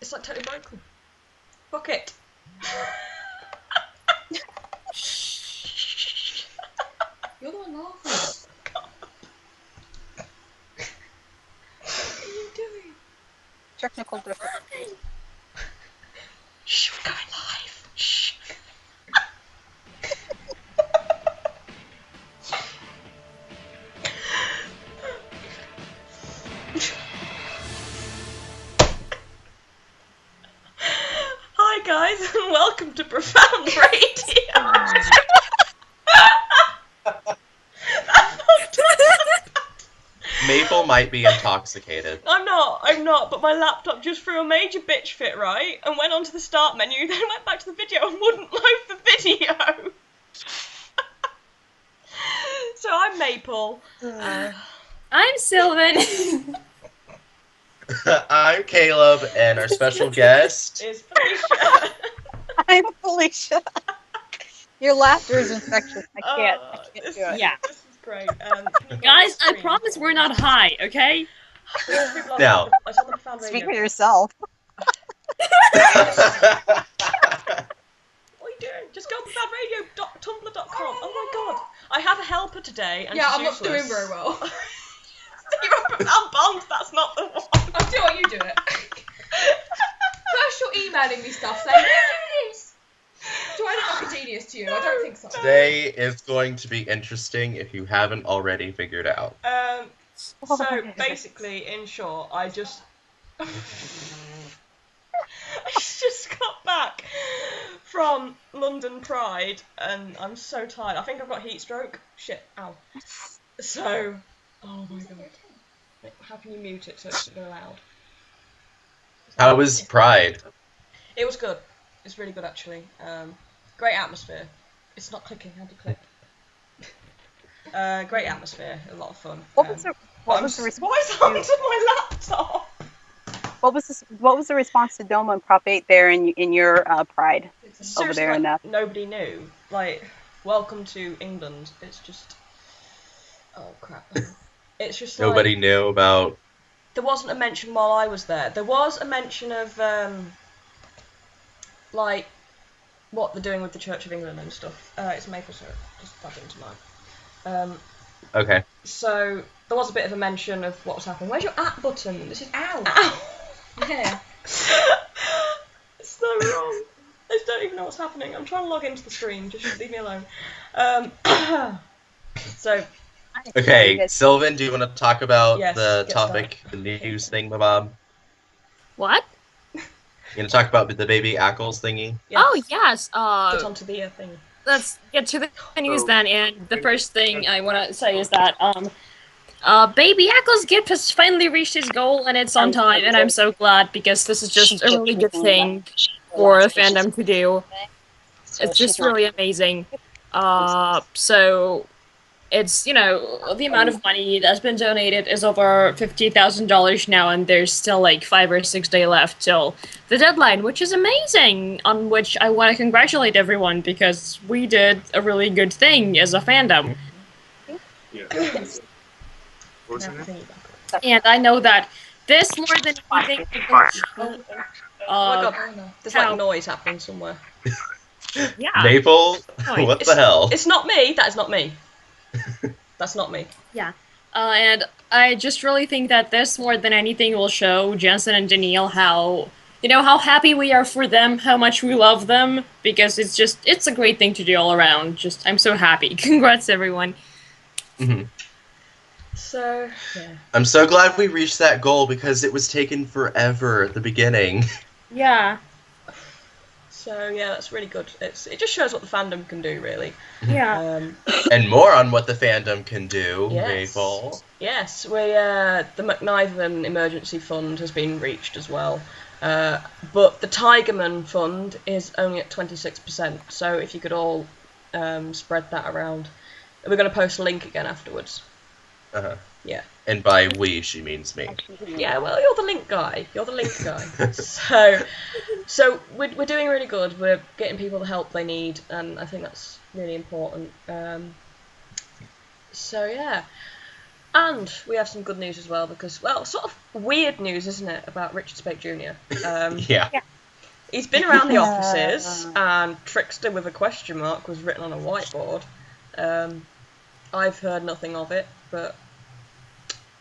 It's like totally broken. Fuck it. You're the one laughing. What are you doing? Technical difficulties. Shh, we're going live. Shh. Hi guys, and welcome to Profound Radio. Mapal might be intoxicated. I'm not, but my laptop just threw a major bitch fit, right? And went onto the start menu, then went back to the video and wouldn't load the video. So I'm Mapal. I'm Silven. I'm Kaleb, and our special guest Is Felicia. I'm Felicia. Your laughter is infectious. I can't do This it. Yeah. is great. Can you go on Guys, the I screen? promise we're not high, okay? Now. I saw the Profound Speak Radio. for yourself. What are you doing? Just go on profoundradio.tumblr.com. Oh my god. I have a helper today, and Yeah, she's I'm not useless. doing very well. You're on Profound Bond, that's not the one. I'll do what you do it. First you're emailing me stuff saying, do this. Do I look like a genius to you? I don't think so. Today is going to be interesting if you haven't already figured out. So basically, in short, I just got back from London Pride, and I'm so tired. I think I've got heat stroke. Shit, ow. So, oh my god. How can you mute it so it's not loud? How was Pride? It was good. It's really good, actually. Great atmosphere. It's not clicking. How do you click? Great atmosphere. A lot of fun. What was the response? What is happened to my laptop? What was the response to Doma and Prop 8 there in your Pride over Seriously, there in like, that? nobody knew. Like, welcome to England. It's just, oh crap. It's just like, Nobody knew about... there wasn't a mention while I was there. There was a mention of like what they're doing with the Church of England and stuff. It's maple syrup. Just plug it into mine. Okay. So there was a bit of a mention of what was happening. Where's your at button? This is Ow. ow. Yeah. It's so wrong. I just don't even know what's happening. I'm trying to log into the stream. Just leave me alone. So Okay, Silven, do you want to talk about Yes, the get topic, the news thing, Bob? What? You gonna talk about the baby Ackles thingy? yes, Oh, yes. get onto the thing. Let's get to the news then, and the first thing I want to say is that, Baby Eccles Gift has finally reached his goal, and it's on time, and I'm so glad, because this is just a really good thing for a fandom to do. It's just really amazing. So, it's, you know, the amount of money that's been donated is over $50,000 now, and there's still like 5 or 6 days left till the deadline, which is amazing, on which I want to congratulate everyone, because we did a really good thing as a fandom. And I know that this, more than anything, Oh my god, there's like noise happening somewhere. yeah. Maple? Fine. What the hell? It's not me. That is not me. That's not me. And I just really think that this, more than anything, will show Jensen and Danielle how, you know, how happy we are for them, how much we love them, because it's a great thing to do all around. Just, I'm so happy. Congrats, everyone. Mm-hmm. So, yeah. I'm so glad we reached that goal because it was taken forever at the beginning. Yeah. So, yeah, that's really good. It just shows what the fandom can do, really. Yeah. And more on what the fandom can do, Yes. Maple. Yes, the McNiven Emergency Fund has been reached as well. But the Tigerman Fund is only at 26%, so if you could all spread that around. We're going to post a link again afterwards. Uh-huh. Yeah. And by we, she means me. Yeah, well, you're the link guy. So we're doing really good. We're getting people the help they need, and I think that's really important. So yeah. And we have some good news as well because, well, sort of weird news, isn't it, about Richard Speight Jr. Yeah. He's been around the offices, and Trickster with a question mark was written on a whiteboard. I've heard nothing of it, but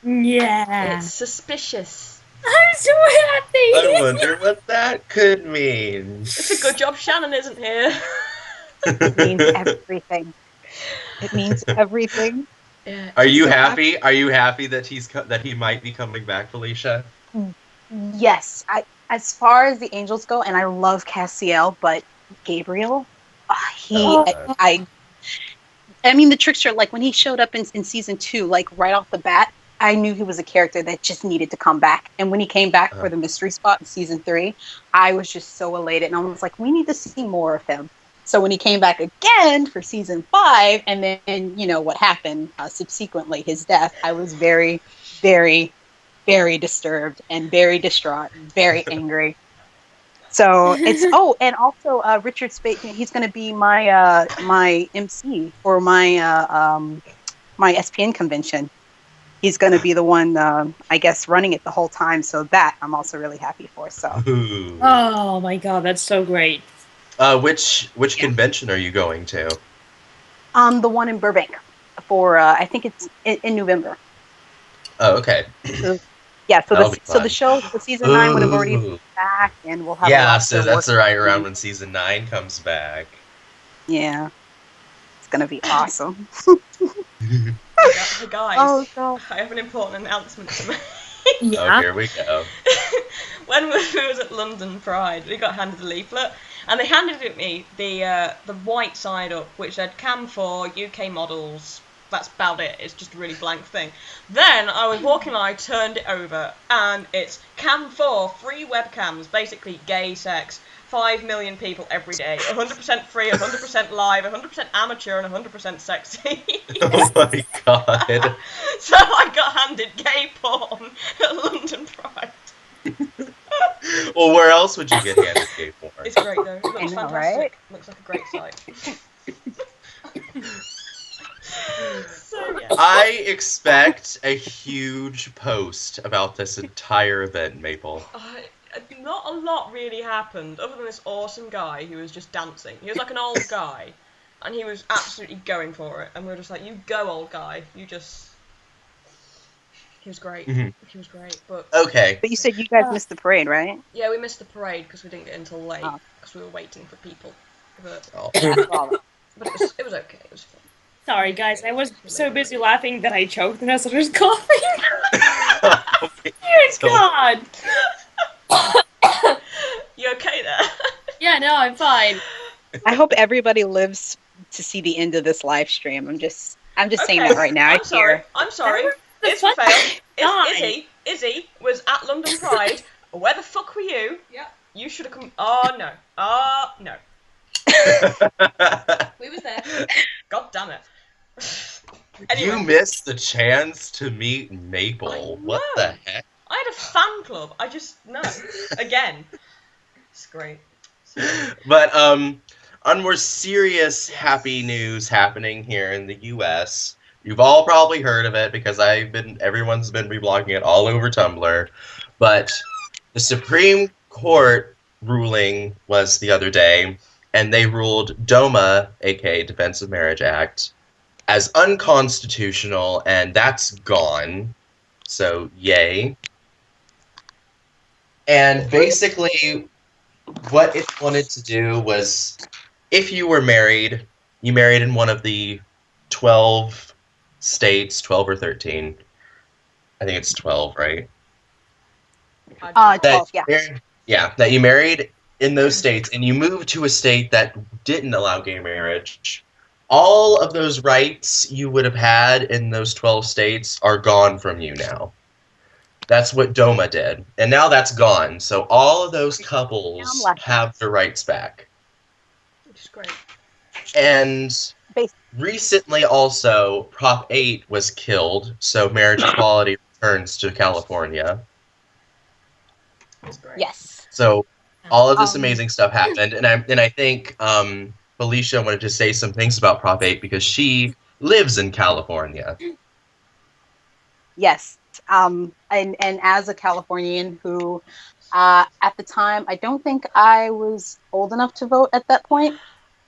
Yeah. it's suspicious. I'm so happy. I wonder what that could mean. It's a good job Shannon isn't here. It means everything. It means everything. Yeah. Are you happy? Are you happy that that he might be coming back, Felicia? Yes, as far as the angels go, and I love Cassiel, but Gabriel, I mean the trickster. Like when he showed up in season 2, like right off the bat, I knew he was a character that just needed to come back. And when he came back for the mystery spot in season 3, I was just so elated, and I was like, we need to see more of him. So when he came back again for season 5, and then what happened subsequently, his death, I was very, very, very disturbed and very distraught, and very angry. So it's and also Richard Speight, he's going to be my my MC for my my SPN convention. He's going to be the one, I guess, running it the whole time. So that I'm also really happy for. So. Ooh. Oh my god, that's so great. Which convention are you going to? The one in Burbank for I think it's in November. Oh, okay. Yeah, so That'll be the fun. show, the season 9 would have already been back, and we'll have. Yeah, so that's right around when season 9 comes back. Yeah, it's gonna be awesome. Hey guys, Oh god. I have an important announcement to make. Yeah. Oh, here we go. When we was at London Pride, we got handed a leaflet, and they handed it me the white side up, which said Cam 4 UK models. That's about it. It's just a really blank thing. Then I was walking and I turned it over, and it's Cam 4 free webcams, basically gay sex. 5 million people every day, 100% free, 100% live, 100% amateur, and 100% sexy. Oh my god. So I got handed gay porn at London Pride. Well, where else would you get handed gay porn? It's great though. It looks I know, fantastic. right? Looks like a great site. So, yeah. I expect a huge post about this entire event, Maple. Not a lot really happened, other than this awesome guy who was just dancing. He was like an old guy, and he was absolutely going for it. And we were just like, "You go, old guy. You just." He was great. Mhm. He was great, but Okay. But you said you guys missed the parade, right? yeah, we missed the parade because we didn't get until late Oh. because we were waiting for people. But Oh. That's all. it was okay. It was fun. Sorry guys, I was so busy laughing that I choked and I started coughing. Dear God. You okay there? Yeah, no, I'm fine. I hope everybody lives to see the end of this live stream. I'm just saying that right now. I'm sorry. I'm sorry. It's fun. failed. Izzy was at London Pride. Where the fuck were you? Yeah, You should have come. Oh no. Oh no. we was there. God damn it. You missed the chance to meet Maple. I What know. the heck? I had a fan club. I just no. Again. It's great. But on more serious, happy news happening here in the U.S., you've all probably heard of it because everyone's been reblogging it all over Tumblr. But the Supreme Court ruling was the other day, and they ruled DOMA, aka Defense of Marriage Act, as unconstitutional, and that's gone. So, yay. And basically, what it wanted to do was, if you were married, you married in one of the 12 states, 12 or 13. I think it's 12, right? 12, yeah. Yeah, that you married in those states and you moved to a state that didn't allow gay marriage. All of those rights you would have had in those 12 states are gone from you now. That's what DOMA did. And now that's gone. So all of those couples have their rights back. Which is great. And recently also, Prop 8 was killed, so marriage equality returns to California. It's great. Yes. So all of this amazing stuff happened, and I think Felicia wanted to say some things about Prop 8 because she lives in California. Yes. And as a Californian who, at the time, I don't think I was old enough to vote at that point,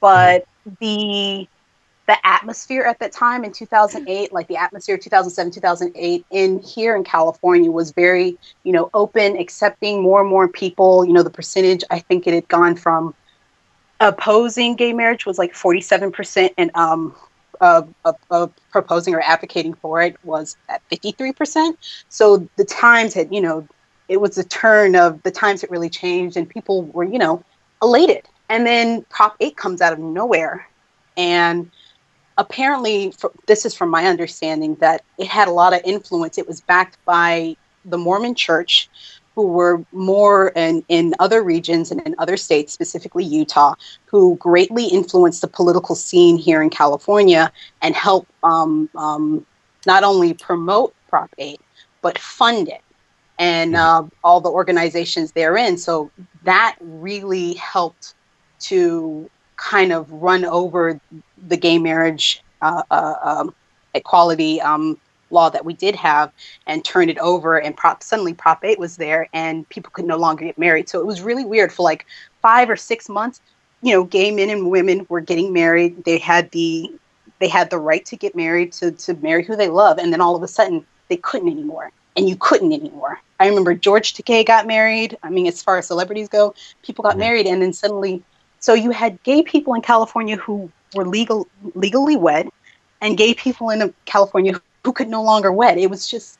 but the atmosphere at that time in 2008, like the atmosphere of 2007, 2008 in here in California was very, open, accepting more and more people. The percentage, I think it had gone from opposing gay marriage was like 47%, and proposing or advocating for it was at 53%. So the times had, it was a turn of the times that really changed, and people were, elated. And then Prop 8 comes out of nowhere. And apparently, this is from my understanding, that it had a lot of influence. It was backed by the Mormon Church, who were more in other regions and in other states, specifically Utah, who greatly influenced the political scene here in California and helped not only promote Prop 8, but fund it and all the organizations therein. So that really helped to kind of run over the gay marriage equality law that we did have and turn it over, and suddenly Prop 8 was there and people could no longer get married. So it was really weird. For like 5 or 6 months, gay men and women were getting married. They had the right to get married, to marry who they love, and then all of a sudden they couldn't anymore, and you couldn't anymore. I remember George Takei got married. I mean, as far as celebrities go, people got married, and then suddenly, so you had gay people in California who were legally wed, and gay people in California who could no longer wed. It was just,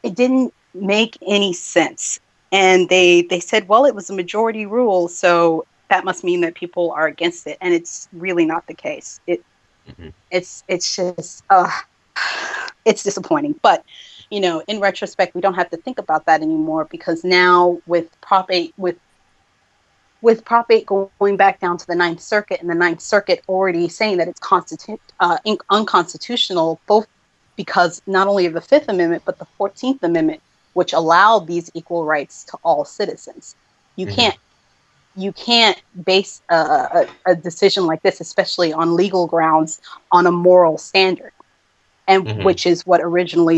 it didn't make any sense. And they said, well, it was a majority rule, so that must mean that people are against it. And it's really not the case. It's just, it's disappointing. But, in retrospect, we don't have to think about that anymore, because now with Prop 8, with Prop 8 going back down to the Ninth Circuit, and the Ninth Circuit already saying that it's unconstitutional, both because not only of the Fifth Amendment, but the 14th Amendment, which allowed these equal rights to all citizens. You can't base a decision like this, especially on legal grounds, on a moral standard, and which is what originally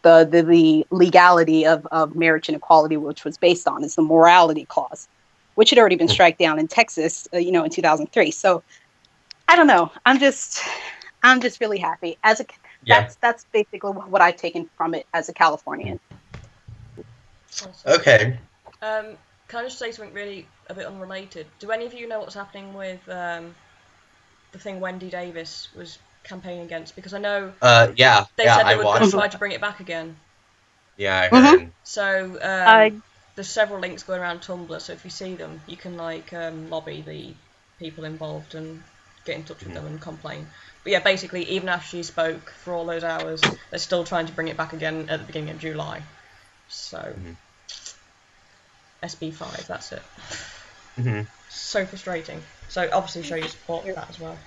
the legality of marriage inequality, which was based on, is the morality clause, which had already been struck down in Texas, in 2003. So I don't know. I'm just really happy that's basically what I've taken from it as a Californian. Awesome. Okay. Can I just say something really a bit unrelated? Do any of you know what's happening with the thing Wendy Davis was campaigning against? Because I know they said they were going to try to bring it back again. Yeah, I heard. So there's several links going around Tumblr, so if you see them, you can lobby the people involved and get in touch with them and complain. But yeah, basically, even after she spoke for all those hours, they're still trying to bring it back again at the beginning of July. So, SB5, that's it. So frustrating. So obviously show your support for that as well.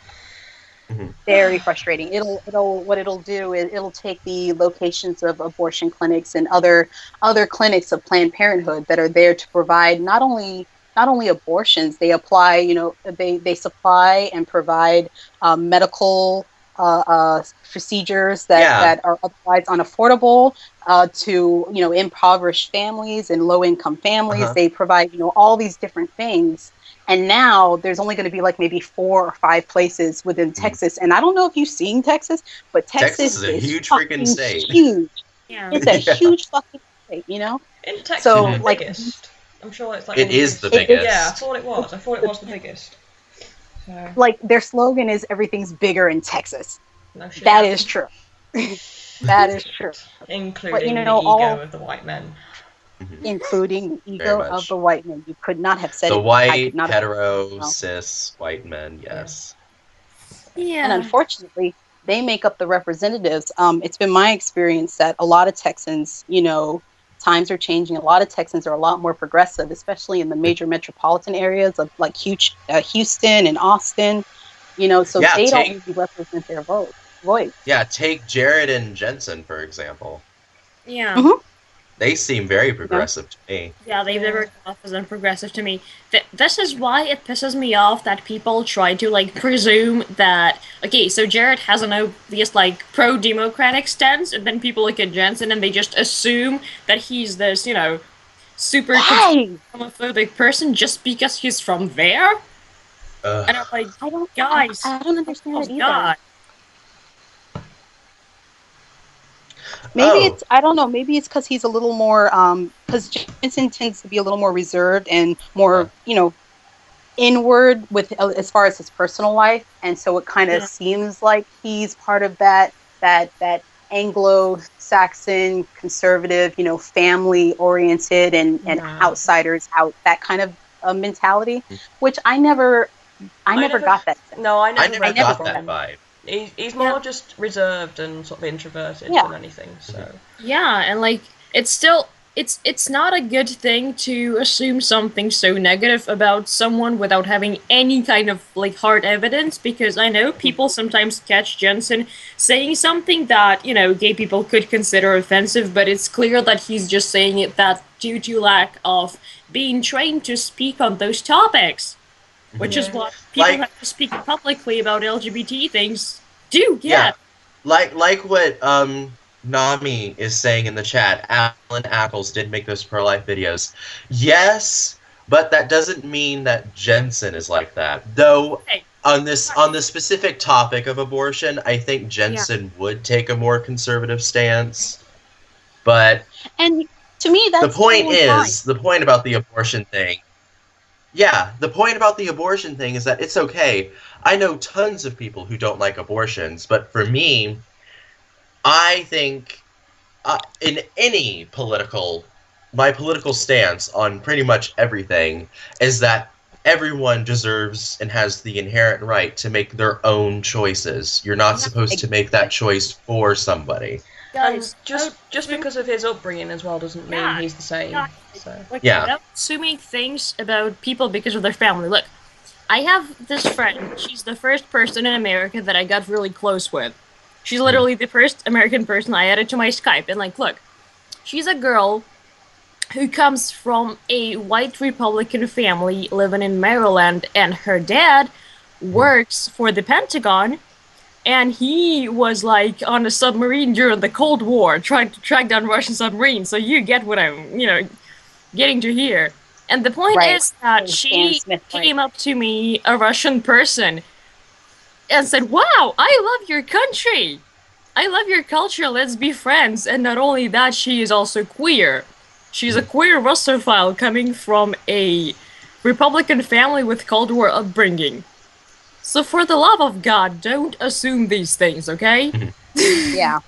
Very frustrating. What it'll do is it'll take the locations of abortion clinics and other clinics of Planned Parenthood that are there to provide not only abortions. They apply, they supply and provide medical procedures that are otherwise unaffordable to impoverished families and low income families. They provide all these different things. And now there's only going to be like maybe 4 or 5 places within Texas. And I don't know if you've seen Texas, but Texas is a huge freaking state. Huge. Yeah. It's a huge fucking state, In Texas, so, the biggest. I'm sure it's like it is the biggest. Yeah, I thought it was. I thought it was the biggest. So. Like their slogan is "Everything's bigger in Texas." No shit. That is true. That is true. Including the ego of the white men. Including the ego of the white men. You could not have said the it. white, hetero, cis, white men, yes. Yeah. And unfortunately, they make up the representatives. It's been my experience that a lot of Texans, times are changing. A lot of Texans are a lot more progressive, especially in the major metropolitan areas of like Houston and Austin. So they don't really represent their voice. Yeah, take Jared and Jensen, for example. Yeah. They seem very progressive to me. Yeah, they've never come off as unprogressive to me. This is why it pisses me off that people try to, like, presume that... Okay, so Jared has an obvious, like, pro-democratic stance, and then people look at Jensen and they just assume that he's this, you know, super homophobic person just because he's from there? And I'm like, guys... I don't understand it either. God. Maybe it's, I don't know, maybe it's because he's a little more, because Jensen tends to be a little more reserved and more, you know, inward with as far as his personal life, and so it kind of seems like he's part of that Anglo-Saxon conservative, you know, family-oriented and outsiders out, that kind of mentality, which I never got that sense. No, I never got that vibe. He's more just reserved and sort of introverted than anything. So yeah, and like it's still it's not a good thing to assume something so negative about someone without having any kind of like hard evidence, because I know people sometimes catch Jensen saying something that, you know, gay people could consider offensive, but it's clear that he's just saying it that due to lack of being trained to speak on those topics. Which is what people have to speak publicly about LGBT things do get. Yeah. Like what Nami is saying in the chat, Alan Ackles did make those pro-life videos. Yes, but that doesn't mean that Jensen is like that. Though on the specific topic of abortion, I think Jensen would take a more conservative stance. But and to me that's the point is fine. The point about the abortion thing. Yeah, the point about the abortion thing is that it's okay. I know tons of people who don't like abortions, but for me, I think in any my political stance on pretty much everything is that everyone deserves and has the inherent right to make their own choices. You're not supposed to make that choice for somebody. And just because of his upbringing as well doesn't mean he's the same. So. Like, without assuming things about people because of their family. Look, I have this friend. She's the first person in America that I got really close with. She's literally the first American person I added to my Skype. And like, look, she's a girl who comes from a white Republican family living in Maryland, and her dad works for the Pentagon. And he was, like, on a submarine during the Cold War, trying to track down Russian submarines. So you get what I'm, you know, getting to here. And the point is that she came up to me, a Russian person, and said, "Wow, I love your country. I love your culture. Let's be friends." And not only that, she is also queer. She's a queer Russophile coming from a Republican family with Cold War upbringing. So for the love of God, don't assume these things, okay? Yeah.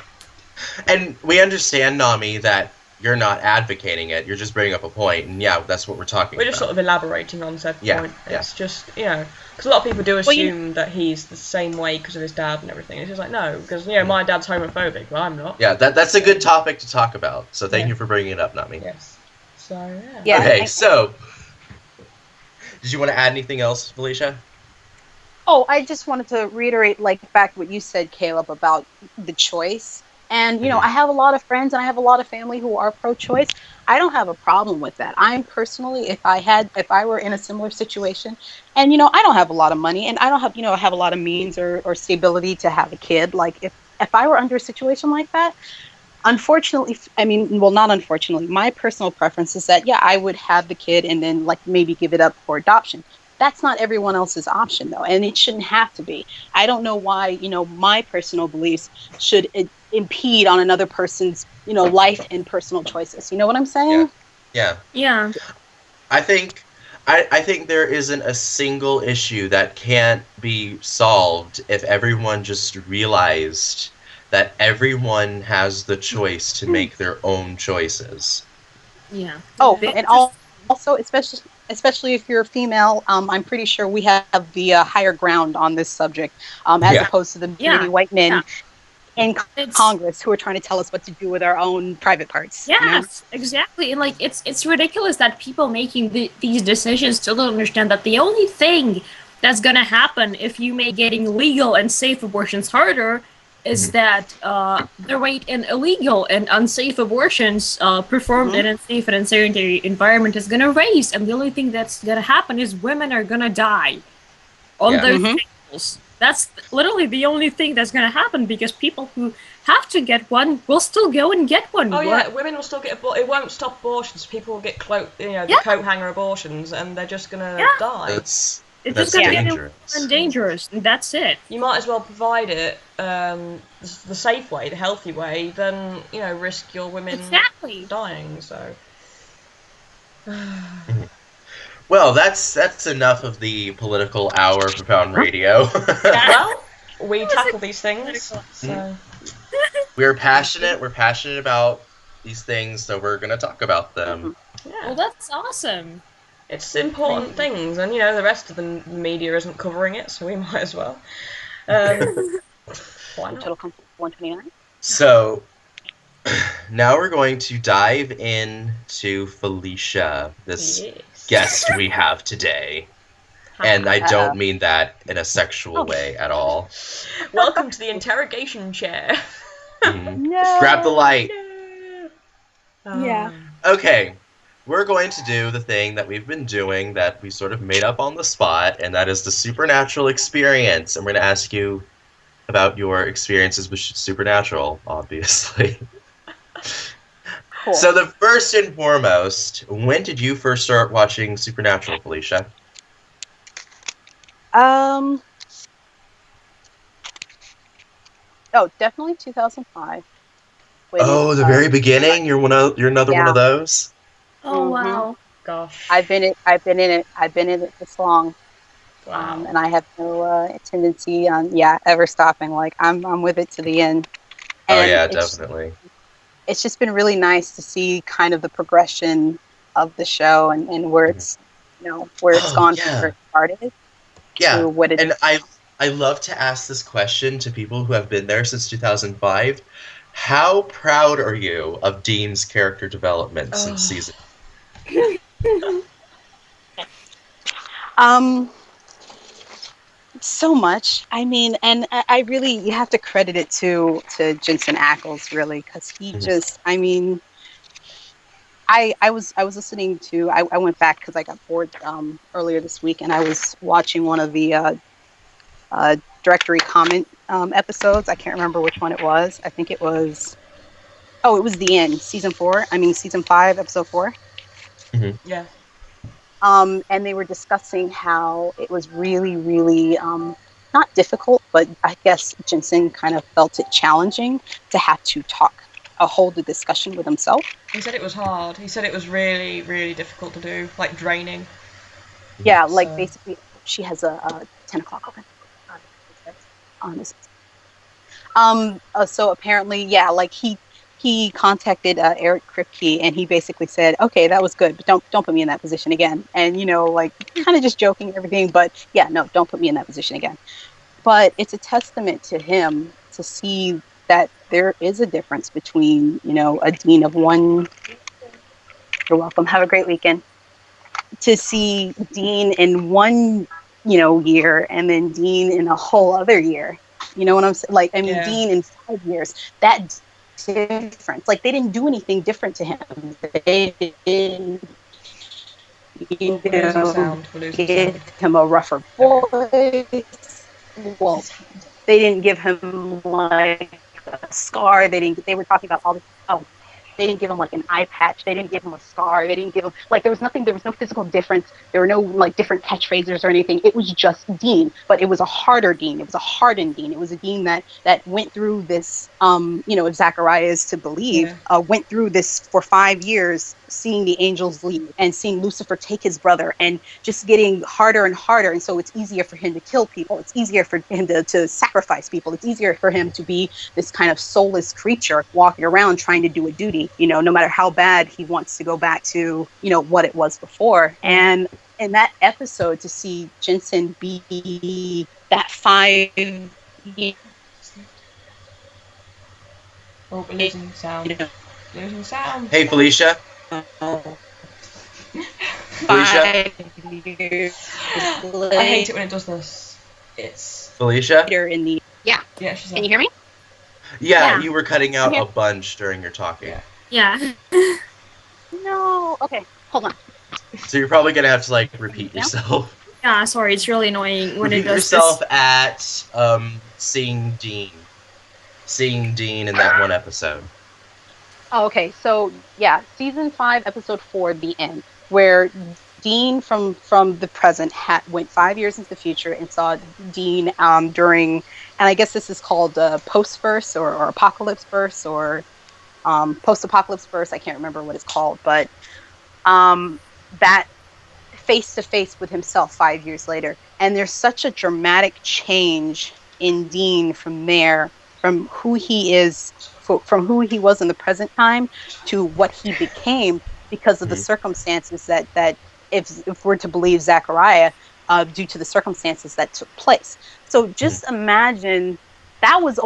And we understand, Nami, that you're not advocating it. You're just bringing up a point, and yeah, that's what we're talking about. We're just sort of elaborating on said point. Yeah. It's just, you know, because a lot of people do assume that he's the same way because of his dad and everything. It's just like, no, because, you know, my dad's homophobic, but I'm not. Yeah, that's a good topic to talk about, so thank you for bringing it up, Nami. Yes. So, yeah. Okay, so, did you want to add anything else, Felicia? Oh, I just wanted to reiterate, like, back what you said, Caleb, about the choice. And, you know, I have a lot of friends and I have a lot of family who are pro-choice. I don't have a problem with that. I'm personally, if I were in a similar situation, and, you know, I don't have a lot of money and I don't have, you know, have a lot of means or stability to have a kid. Like, if I were under a situation like that, unfortunately, I mean, well, not unfortunately, my personal preference is that, yeah, I would have the kid and then, like, maybe give it up for adoption. That's not everyone else's option, though, and it shouldn't have to be. I don't know why, you know, my personal beliefs should impede on another person's, you know, life and personal choices. You know what I'm saying? Yeah. I think there isn't a single issue that can't be solved if everyone just realized that everyone has the choice to make their own choices. Yeah. Oh, and also, especially if you're a female, I'm pretty sure we have the higher ground on this subject, as opposed to the many white men in Congress who are trying to tell us what to do with our own private parts. Yes, you know? Exactly. And like, it's ridiculous that people making these decisions still don't understand that the only thing that's gonna happen if you make getting legal and safe abortions harder is that the rate in illegal and unsafe abortions performed in unsafe and unsanitary environment is going to raise, and the only thing that's going to happen is women are going to die on those tables. That's literally the only thing that's going to happen, because people who have to get one will still go and get one. Oh yeah, women will still get it won't stop abortions. People will get the coat hanger abortions, and they're just gonna die. It's just gonna get more and dangerous, and that's it. You might as well provide it the safe way, the healthy way, than risk your women dying. So. Well, that's enough of the political hour for Pound Radio. Well, we tackle these things. So. We're passionate about these things, so we're going to talk about them. Yeah. Well, that's awesome. It's important things, and the rest of the media isn't covering it, so we might as well. Why not? Total comfort 129. So, now we're going to dive into Felicia, this guest we have today. And I don't mean that in a sexual way at all. Welcome to the interrogation chair. No. Grab the light. Yeah. Okay, we're going to do the thing that we've been doing that we sort of made up on the spot, and that is the supernatural experience. And we're going to ask you about your experiences with supernatural, obviously. Cool. So the first and foremost, when did you first start watching Supernatural, Felicia? Oh, definitely 2005. The very beginning. You're another one of those. Oh wow! Gosh, I've been in it this long. Wow. And I have no tendency on ever stopping. Like I'm with it to the end. And definitely. It's just been really nice to see kind of the progression of the show and where it's where it's gone from where it started. Yeah, to what it and I love to ask this question to people who have been there since 2005. How proud are you of Dean's character development since season? So much. I mean, and I really, you have to credit it to Jensen Ackles, really, because he just, I mean, I was listening to, I went back because I got bored earlier this week, and I was watching one of the directory comment episodes. I can't remember which one it was. I think it was, it was the end, season 5, episode 4. Mm-hmm. Yeah. And they were discussing how it was really, really not difficult, but I guess Jensen kind of felt it challenging to have to hold the discussion with himself. He said it was hard. He said it was really, really difficult to do, like draining. Yeah, like basically she has a 10 o'clock open. So apparently, like he contacted Eric Kripke, and he basically said, okay, that was good, but don't put me in that position again. And, like kind of just joking and everything, but no, don't put me in that position again. But it's a testament to him to see that there is a difference between, a dean of one. You're welcome. Have a great weekend. To see Dean in one, year, and then Dean in a whole other year. You know what I'm saying? Like, I mean, Dean in 5 years, that difference. Like, they didn't do anything different to him. They didn't give him a rougher voice. Well, they didn't give him like a scar. They were talking about all this. They didn't give him like an eye patch. They didn't give him a scar. They didn't give him there was no physical difference. There were no like different catchphrases or anything. It was just Dean, but it was a harder Dean. It was a hardened Dean. It was a Dean that went through this, if Zachariah is to believe, went through this for 5 years, seeing the angels leave and seeing Lucifer take his brother and just getting harder and harder. And so it's easier for him to kill people. It's easier for him to sacrifice people. It's easier for him to be this kind of soulless creature walking around trying to do a duty, no matter how bad he wants to go back to, what it was before. And in that episode, to see Jensen be that 5 years. Oh, we're losing sound. Losing sound. Hey, Felicia. Felicia. I hate it when it does this. It's Felicia. In the yeah. She's Can you hear me? Yeah, Yeah. you were cutting out Yeah. a bunch during your talking. Yeah. No. Okay, hold on. So you're probably gonna have to like repeat Now? yourself. Yeah, sorry, it's really annoying when it Repeat does yourself this. at seeing Dean. Seeing Dean in that one episode. Oh, okay. So yeah, season 5, episode 4, the end, where Dean from the present went 5 years into the future and saw Dean during, and I guess this is called post verse or apocalypse verse or post apocalypse verse. I can't remember what it's called, but that face to face with himself 5 years later, and there's such a dramatic change in Dean from there, from who he is, from who he was in the present time to what he became because of the circumstances that if we're to believe Zachariah, due to the circumstances that took place. So just imagine that was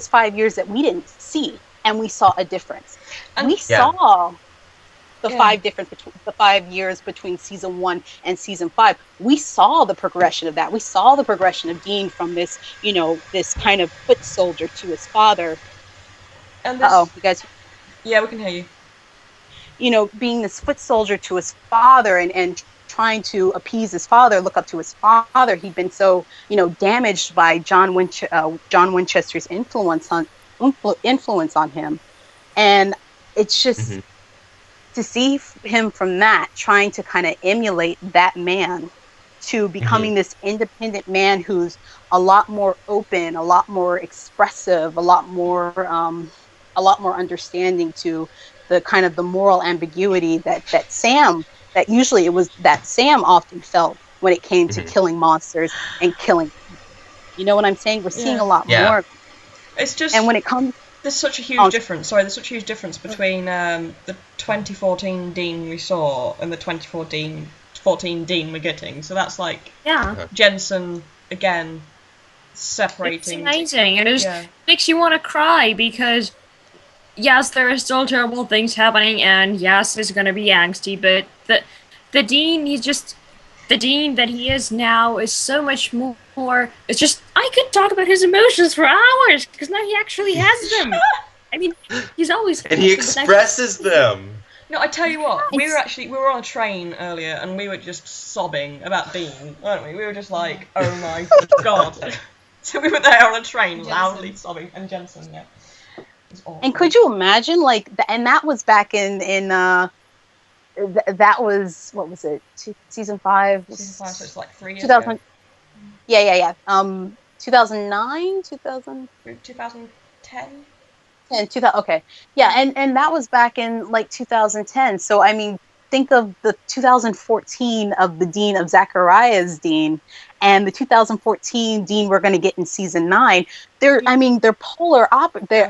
5 years that we didn't see, and we saw a difference. And we saw the 5 years between season 1 and season 5. We saw the progression of that. We saw the progression of Dean from this, this kind of foot soldier to his father. And this, you guys. Yeah, we can hear you. Being this foot soldier to his father and trying to appease his father, look up to his father. He'd been so, damaged by John Winchester's influence on him, and it's just to see him from that, trying to kind of emulate that man to becoming this independent man who's a lot more open, a lot more expressive, a lot more understanding to the kind of the moral ambiguity that Sam often felt when it came to killing monsters and killing. You know what I'm saying? We're seeing a lot more. It's just, and when it comes, there's such a huge difference. Sorry, there's such a huge difference between the 2014 Dean we saw and the 2014 Dean we're getting. So that's like Jensen again separating. It's amazing, and it just makes you want to cry because yes, there are still terrible things happening, and yes, it's going to be angsty, but the Dean, the Dean that he is now is so much more. It's just, I could talk about his emotions for hours, because now he actually has them. I mean, he's always... And he expresses them. No, I tell you what, we were on a train earlier, and we were just sobbing about Dean, weren't we? We were just like, oh my god. So we were there on a train, loudly sobbing, and Jensen, And could you imagine, and that was back in that was, what was it, season 5? Season 5, so it's like 3 years 2000, ago. Yeah. 2009, 2000? 2010? 2000, okay. Yeah, and that was back in, 2010. So, I mean, think of the 2014 of the Dean of Zachariah's Dean, and the 2014 Dean we're going to get in season 9. They're polar opposite. They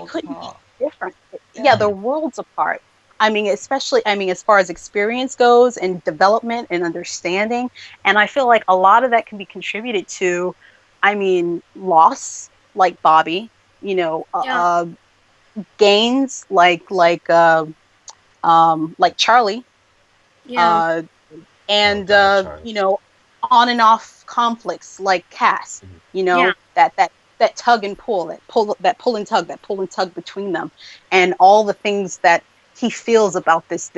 couldn't be different. Yeah, they're worlds apart. Especially, as far as experience goes and development and understanding. And I feel like a lot of that can be contributed to, loss, like Bobby, gains, like Charlie. Yeah. And, on and off conflicts like Cass, that tug and pull, that pull and tug between them, and all the things that he feels about this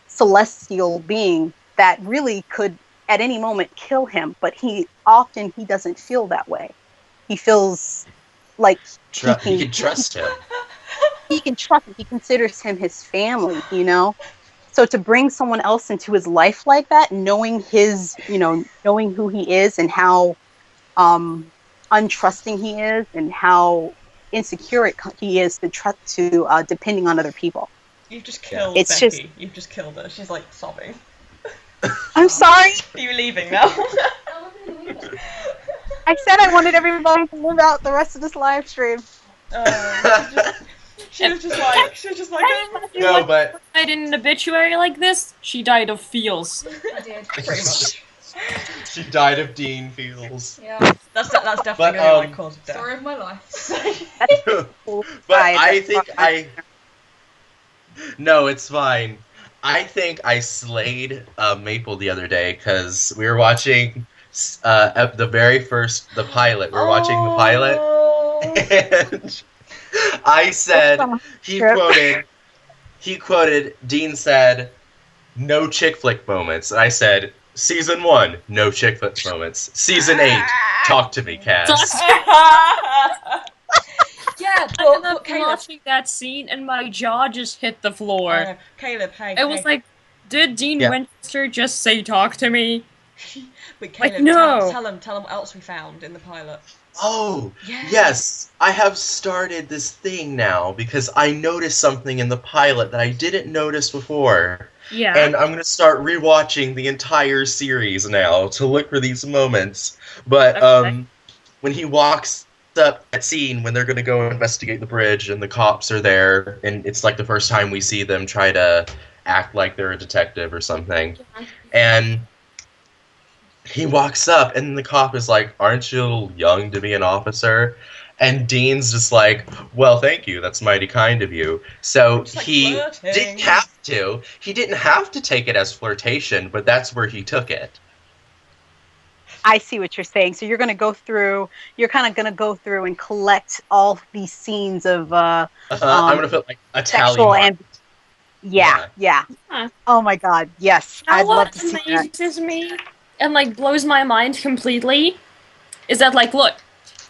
celestial being that really could at any moment kill him, but he doesn't feel that way. He feels like he can trust him. He can trust him. He considers him his family, So to bring someone else into his life like that, knowing knowing who he is and how untrusting he is and how insecure he is to depending on other people. You've just killed Becky. You've just killed her. She's like sobbing. I'm sorry. Are you leaving now? I said I wanted everybody to live out the rest of this live stream. She was just like, no, but died in an obituary like this. She died of feels. I did. Pretty much. She died of Dean feels. Yeah. That's definitely going to be my cause of death. Story of my life. But I think No, it's fine. I think I slayed Maple the other day because we were watching the pilot. We're watching the pilot. And I said, he quoted, Dean said, no chick flick moments. And I said, Season 1, no chick flick moments. Season 8, talk to me, Cass. Yeah, I'm but Caleb, watching that scene and my jaw just hit the floor. Caleb, hey. It was like, did Dean Winchester just say talk to me? But Caleb, like, no. tell him what else we found in the pilot. Oh, yes. I have started this thing now because I noticed something in the pilot that I didn't notice before. Yeah. And I'm going to start rewatching the entire series now to look for these moments. But when he walks up that scene when they're going to go investigate the bridge and the cops are there, and it's like the first time we see them try to act like they're a detective or something. And he walks up and the cop is like, aren't you a little young to be an officer? And Dean's just like, well, thank you, that's mighty kind of you. So he didn't have to. He didn't have to take it as flirtation, but that's where he took it. I see what you're saying. So you're going to go through, you're kind of going to go through and collect all these scenes of I'm going to put like Italian. Yeah. Oh my God, yes. I'd love to see that. What amazes me and like blows my mind completely is that like, look,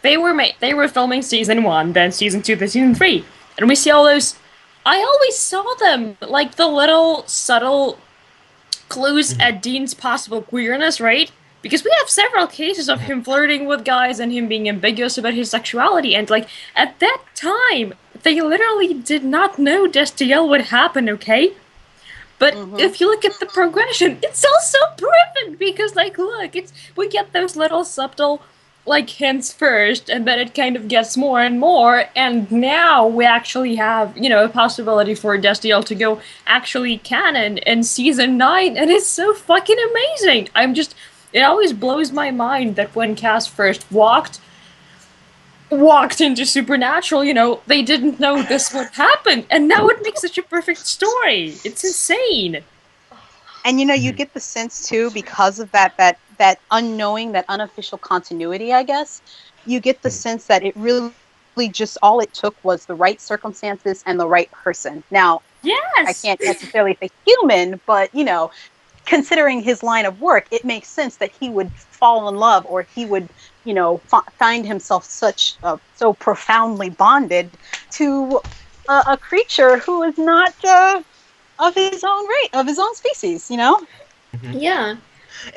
they were filming season 1, then season 2, then season 3, and we see all those. I always saw them like the little subtle clues at Dean's possible queerness, right? Because we have several cases of him flirting with guys and him being ambiguous about his sexuality, and like at that time, they literally did not know Destiel would happen, okay? But if you look at the progression, it's also perfect because, like, look, we get those little subtle, like, hints first, and then it kind of gets more and more, and now we actually have, you know, a possibility for Destiel to go actually canon in season 9, and it's so fucking amazing! It always blows my mind that when Cass first walked into Supernatural, you know, they didn't know this would happen, and now it makes such a perfect story. It's insane. And you know, you get the sense too, because of that unknowing, that unofficial continuity, I guess, you get the sense that it really just all it took was the right circumstances and the right person. Now, I can't necessarily say human, but you know, considering his line of work, it makes sense that he would fall in love, or he would, you know, find himself so profoundly bonded to a creature who is not of his own race, of his own species, you know? Yeah.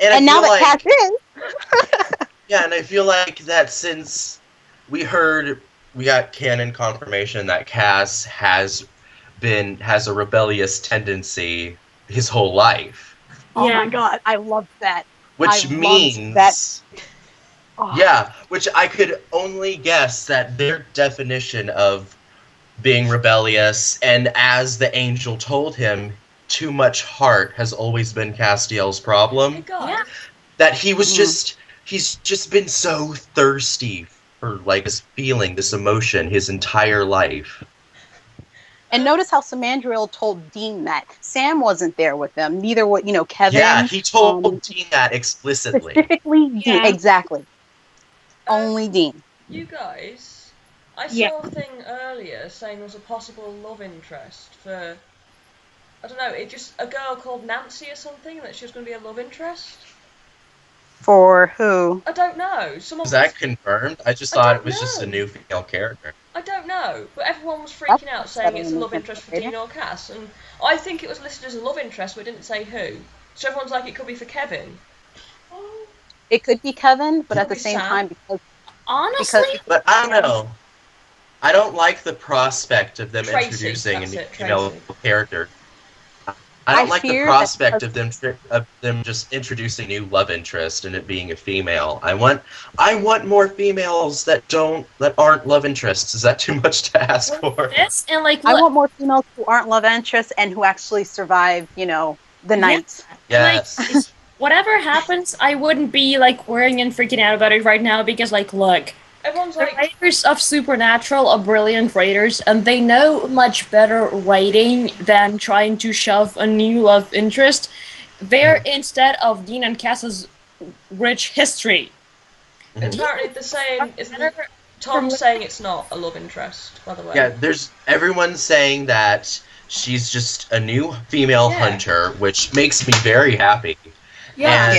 And now that Cass is. Yeah, and I feel like that since we got canon confirmation that Cass has a rebellious tendency his whole life. Oh my God, I love that. Which means that. Yeah, which I could only guess that their definition of being rebellious, and as the angel told him, too much heart has always been Castiel's problem. Oh God. Yeah. That he was he's just been so thirsty for like this feeling, this emotion his entire life. And notice how Samandriel told Dean that Sam wasn't there with them. Neither would, you know, Kevin. Yeah, he told Dean that explicitly. Specifically, Dean, exactly. Only Dean. You guys, I saw a thing earlier saying there was a possible love interest for, I don't know, a girl called Nancy or something, that she was going to be a love interest. For who? I don't know. Was that confirmed? I just thought it was just a new female character. I don't know, but everyone was freaking out saying it's a love interest for Dean or Cass, and I think it was listed as a love interest, but it didn't say who. So everyone's like, it could be for Kevin. It could be Kevin, but at the same time, but I don't know. I don't like the prospect of them introducing a new female character. I don't like the prospect of them just introducing new love interest and it being a female. I want more females that aren't love interests. Is that too much to ask for? Yes, and like I want more females who aren't love interests and who actually survive, you know, the night. Yes. Like, whatever happens, I wouldn't be like worrying and freaking out about it right now because, like, look. Everyone's the like, writers of Supernatural are brilliant writers, and they know much better writing than trying to shove a new love interest there instead of Dean and Cass's rich history. Apparently they're saying Tom's saying it's not a love interest, by the way. Yeah, everyone's saying that she's just a new female hunter, which makes me very happy. Yeah. And,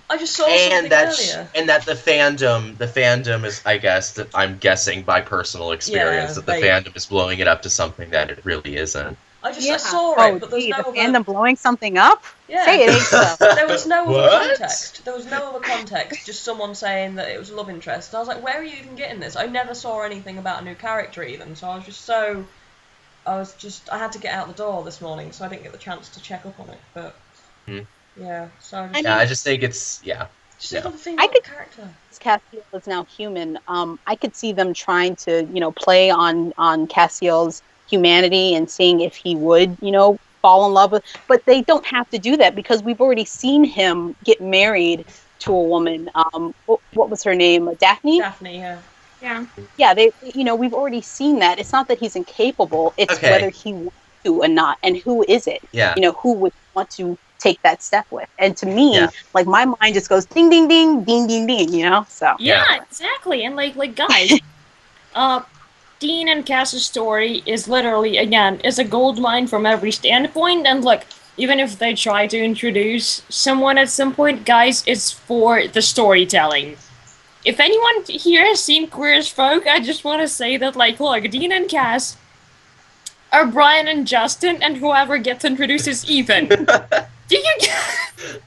I just saw something earlier. And that the fandom is, I guess, that I'm guessing by personal experience, that the fandom is blowing it up to something that it really isn't. I saw it, but there's no other... fandom blowing something up? Yeah. Say it ain't so. There was no other context. There was no other context, just someone saying that it was a love interest. And I was like, where are you even getting this? I never saw anything about a new character even, so I had to get out the door this morning, so I didn't get the chance to check up on it, but... Yeah, so I just think it's just another female character. Cassiel is now human. I could see them trying to, play on Cassiel's humanity and seeing if he would, fall in love with. But they don't have to do that because we've already seen him get married to a woman. What was her name? Daphne. Daphne, yeah. Yeah, we've already seen that. It's not that he's incapable. It's whether he wants to or not, and who is it? Yeah. Who would want to take that step with. And to me, like, my mind just goes ding ding ding ding ding ding, so yeah, exactly. And like guys, Dean and Cass's story is literally, again, is a goldmine from every standpoint. And look, even if they try to introduce someone at some point, guys, it's for the storytelling. If anyone here has seen Queer as Folk, I just want to say that, like, look, Dean and Cass are Brian and Justin, and whoever gets introduced is Ethan. Do you get...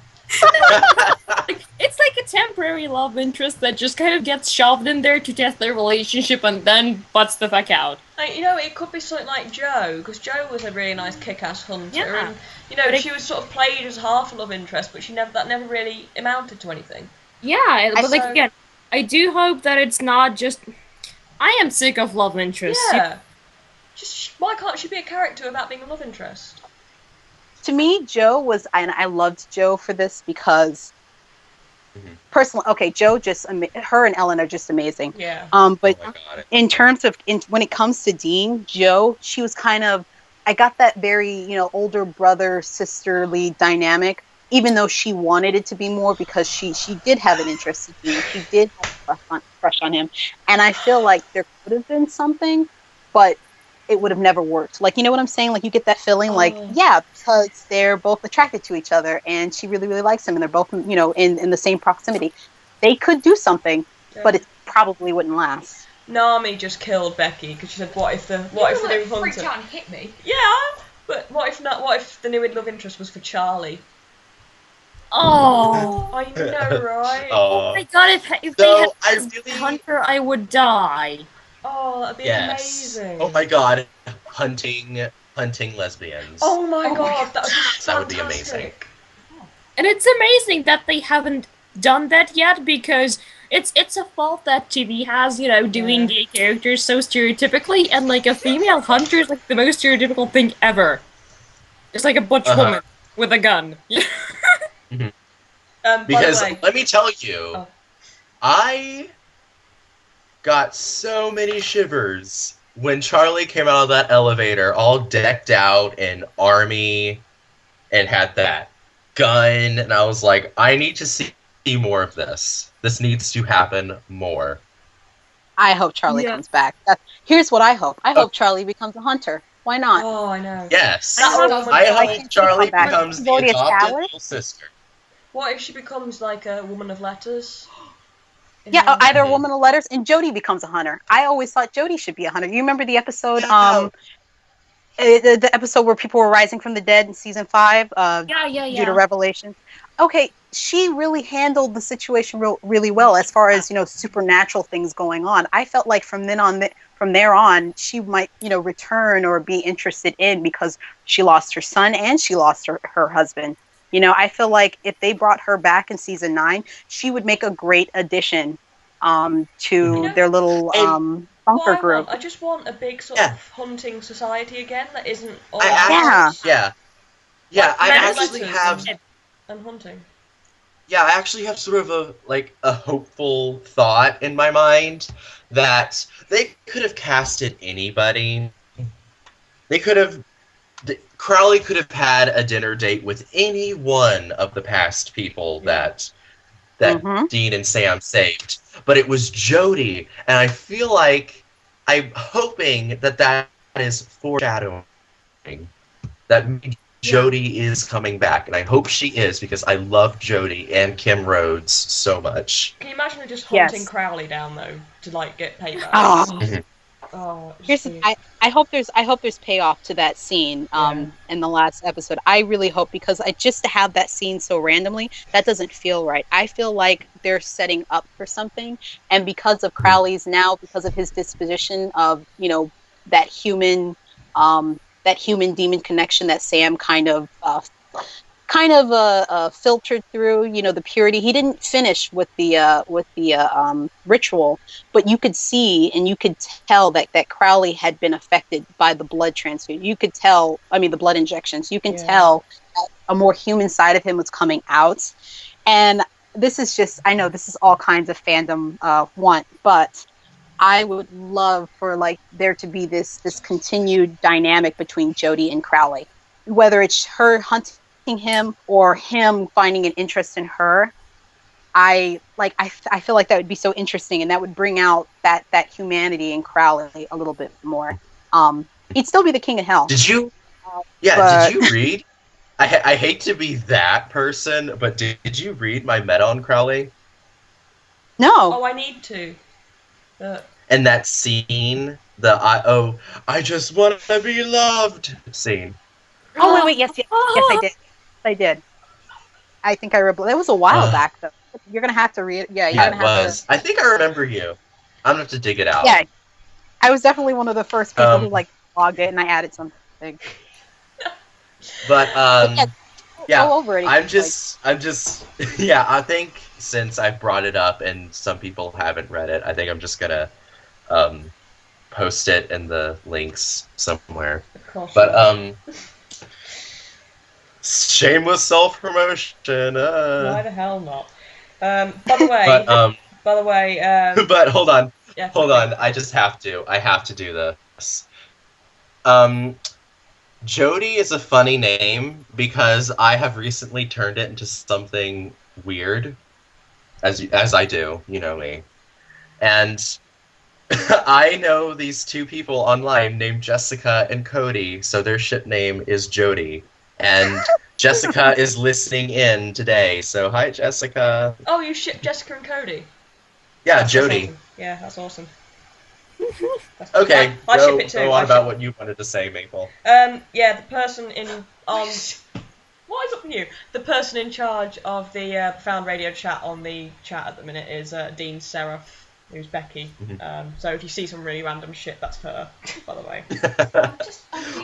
It's like a temporary love interest that just kind of gets shoved in there to test their relationship and then butts the fuck out. It could be something like Jo, because Jo was a really nice kick-ass hunter, and she was sort of played as half a love interest, but that never really amounted to anything. Yeah, but again, I do hope that it's not just... I am sick of love interests. Yeah. Just why can't she be a character without being a love interest? To me, Jo was, and I loved Jo for this because, personally, Jo her and Ellen are just amazing. Yeah. But in terms of, when it comes to Dean, Jo, she was kind of, I got that very, older brother sisterly dynamic, even though she wanted it to be more because she did have an interest in Dean. She did have a crush on him, and I feel like there could have been something, but it would have never worked. Like, you know what I'm saying? Like, you get that feeling because they're both attracted to each other and she really, really likes him and they're both, in the same proximity. They could do something, but it probably wouldn't last. Nami just killed Becky because she said, what if the new hunter... freaked out and hit me. Yeah, but what if the new love interest was for Charlie? Oh. I know, right? Oh my god, if they had Hunter, I would die. Oh, that'd be amazing. Oh my god, hunting lesbians. Oh my god, that would be fantastic. That would be amazing. And it's amazing that they haven't done that yet, because it's a fault that TV has, doing gay characters so stereotypically, and like a female hunter is like the most stereotypical thing ever. It's like a butch woman with a gun. Because let me tell you, I got so many shivers when Charlie came out of that elevator all decked out in army and had that gun, and I was like, I need to see more of this. This needs to happen more. I hope Charlie comes back. Here's what I hope. I hope Charlie becomes a hunter. Why not? Oh, I know. Yes. I hope Charlie becomes the adopted little sister. What if she becomes like a woman of letters? Yeah, either a woman of letters, and Jodie becomes a hunter. I always thought Jodie should be a hunter. You remember the episode, the episode where people were rising from the dead in season 5? Due to Revelation. Okay, she really handled the situation really well as far as, supernatural things going on. I felt like from there on, she might, return or be interested in, because she lost her son and she lost her husband. I feel like if they brought her back in season 9, she would make a great addition to their little bunker group. I just want a big sort of hunting society again that isn't all I actually have sort of a hopeful thought in my mind that they could have casted anybody. Crowley could have had a dinner date with any one of the past people that that Mhm. Dean and Sam saved, but it was Jody, and I feel like I'm hoping that is foreshadowing that Jody is coming back, and I hope she is because I love Jody and Kim Rhodes so much. Can you imagine her just Yes. hunting Crowley down though to like get payback? Oh. Oh, Here's I hope there's payoff to that scene in the last episode. I really hope, because just to have that scene so randomly, that doesn't feel right. I feel like they're setting up for something, and because of Crowley's because of his disposition of that human demon connection that Sam kind of filtered through, the purity. He didn't finish with the ritual, but you could see and you could tell that Crowley had been affected by the blood transfusion. You could tell, the blood injections. You can tell that a more human side of him was coming out. And this is just, I know this is all kinds of fandom want, but I would love for there to be this continued dynamic between Jody and Crowley, whether it's her hunting him or him finding an interest in her. I feel like that would be so interesting, and that would bring out that humanity in Crowley a little bit more. He'd still be the king of hell. Did you? Did you read? I hate to be that person, but did you read my meta on Crowley? No. Oh, I need to. And that scene, I just want to be loved scene. Oh wait, yes, I did. I think I read. That was a while back, though. You're gonna have to read. Yeah, you're gonna have to. I think I remember you. I'm gonna have to dig it out. Yeah, I was definitely one of the first people who logged it, and I added something. But go over it. I'm just I think since I brought it up and some people haven't read it, I think I'm just gonna post it in the links somewhere. But shameless self-promotion. Why the hell not? By the way, but hold on. Yeah, hold on. I have to do this. Jody is a funny name because I have recently turned it into something weird, as I do, you know me. And I know these two people online named Jessica and Cody, so their ship name is Jody. And Jessica is listening in today, so hi, Jessica. Oh, you shipped Jessica and Cody? Yeah, That's Jody. Awesome. Yeah, that's awesome. Okay, I ship it too. Go on about what you wanted to say, Maple. Yeah, the person what is up with you? The person in charge of the Profound Radio chat on the chat at the minute is Dean Seraph, who's Becky. Mm-hmm. So if you see some really random shit, that's her, by the way.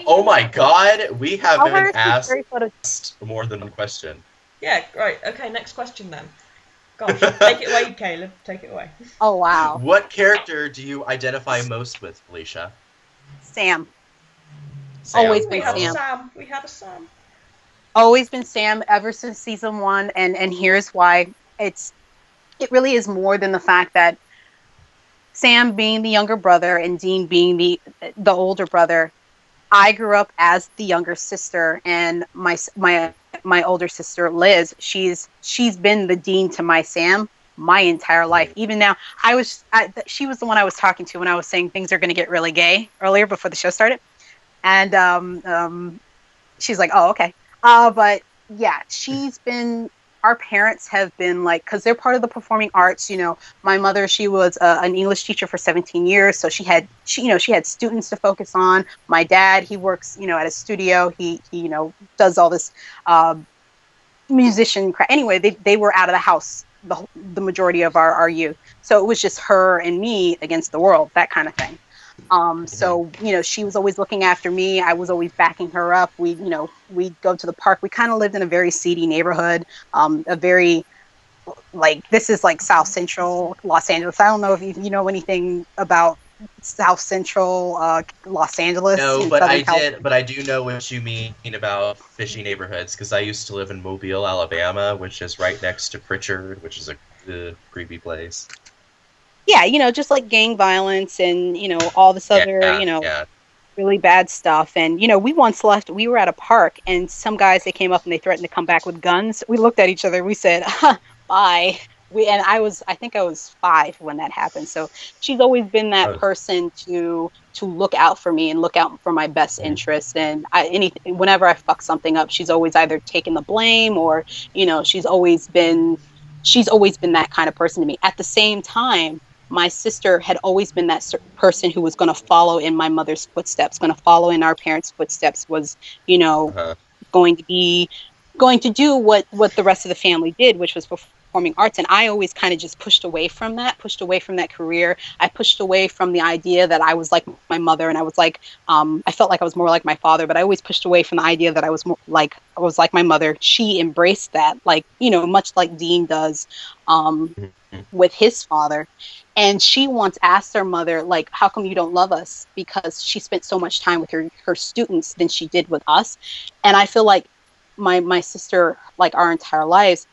Oh my god, we have been asked more than one question. Yeah, right. Okay, next question then. Gosh, take it away, Caleb. Take it away. Oh, wow. What character do you identify most with, Felicia? Sam. Always been Sam. We have a Sam. Always been Sam ever since season 1, and here's why. It really is more than the fact that Sam being the younger brother and Dean being the older brother. I grew up as the younger sister, and my older sister Liz, she's been the Dean to my Sam my entire life. Even now, she was the one I was talking to when I was saying things are going to get really gay earlier before the show started, and she's like, oh, okay, but yeah, our parents have been because they're part of the performing arts. My mother, she was an English teacher for 17 years, so she had students to focus on. My dad, he works at a studio. He does all this musician crap. Anyway, they were out of the house the majority of our youth, so it was just her and me against the world, that kind of thing. So she was always looking after me. I was always backing her up. We'd go to the park. We kind of lived in a very seedy neighborhood, a very this is South Central Los Angeles. I don't know if you know anything about South Central Los Angeles. No, but I do know what you mean about fishy neighborhoods, because I used to live in Mobile, Alabama, which is right next to Pritchard, which is a creepy place. Yeah, just gang violence and, all this other, really bad stuff. And, we were at a park, and some guys, they came up and they threatened to come back with guns. We looked at each other. We said, bye. I think I was 5 when that happened. So she's always been that Oh. person to look out for me and look out for my best interests. And whenever I fuck something up, she's always either taken the blame or, she's always been that kind of person to me. At the same time, my sister had always been that person who was going to follow in my mother's footsteps, going to follow in our parents' footsteps, was, going to do what the rest of the family did, which was performing arts. And I always kind of just pushed away from that career. I pushed away from the idea that I was like my mother, and I was like, I felt like I was more like my father, but I always pushed away from the idea that I was like my mother. She embraced that, like, much like Dean does with his father. And she once asked her mother, like, how come you don't love us? Because she spent so much time with her students than she did with us. And I feel like my sister, like our entire lives,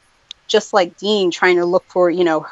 just like Dean, trying to look for,